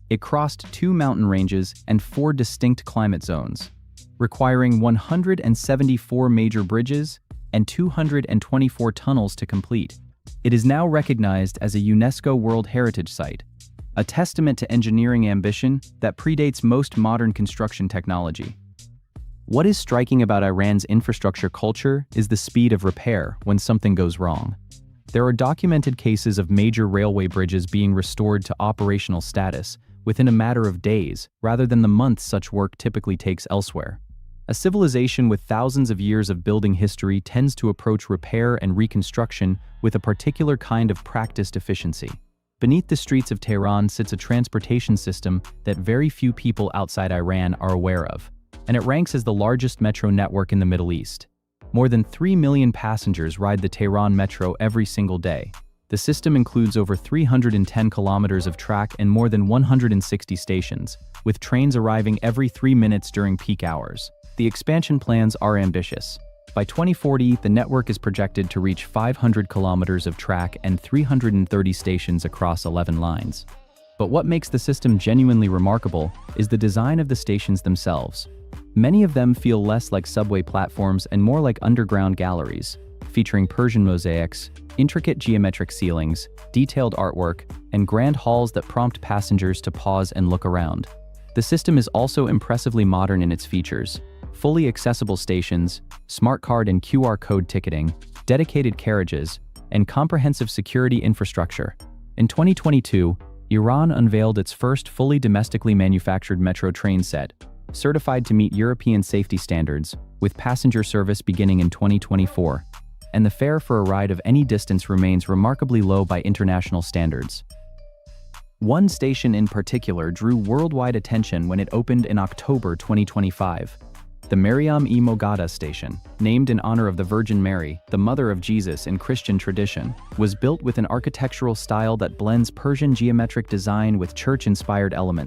[SPEAKER 1] It crossed 2 mountain ranges and 4 distinct climate zones, requiring 174 major bridges and 224 tunnels to complete. It is now recognized as a UNESCO World Heritage Site, a testament to engineering ambition that predates most modern construction technology. What is striking about Iran's infrastructure culture is the speed of repair when something goes wrong. There are documented cases of major railway bridges being restored to operational status within a matter of days, rather than the months such work typically takes elsewhere. A civilization with thousands of years of building history tends to approach repair and reconstruction with a particular kind of practiced efficiency. Beneath the streets of Tehran sits a transportation system that very few people outside Iran are aware of, and it ranks as the largest metro network in the Middle East. More than 3 million passengers ride the Tehran metro every single day. The system includes over 310 kilometers of track and more than 160 stations, with trains arriving every 3 minutes during peak hours. The expansion plans are ambitious. By 2040, the network is projected to reach 500 kilometers of track and 330 stations across 11 lines. But what makes the system genuinely remarkable is the design of the stations themselves. Many of them feel less like subway platforms and more like underground galleries, featuring Persian mosaics, intricate geometric ceilings, detailed artwork, and grand halls that prompt passengers to pause and look around. The system is also impressively modern in its features: fully accessible stations, smart card and QR code ticketing, dedicated carriages, and comprehensive security infrastructure. In 2022, Iran unveiled its first fully domestically manufactured metro train set, certified to meet European safety standards, with passenger service beginning in 2024, and the fare for a ride of any distance remains remarkably low by international standards. One station in particular drew worldwide attention when it opened in October 2025. The Maryam-e-Moghada station, named in honor of the Virgin Mary, the mother of Jesus in Christian tradition, was built with an architectural style that blends Persian geometric design with church-inspired elements.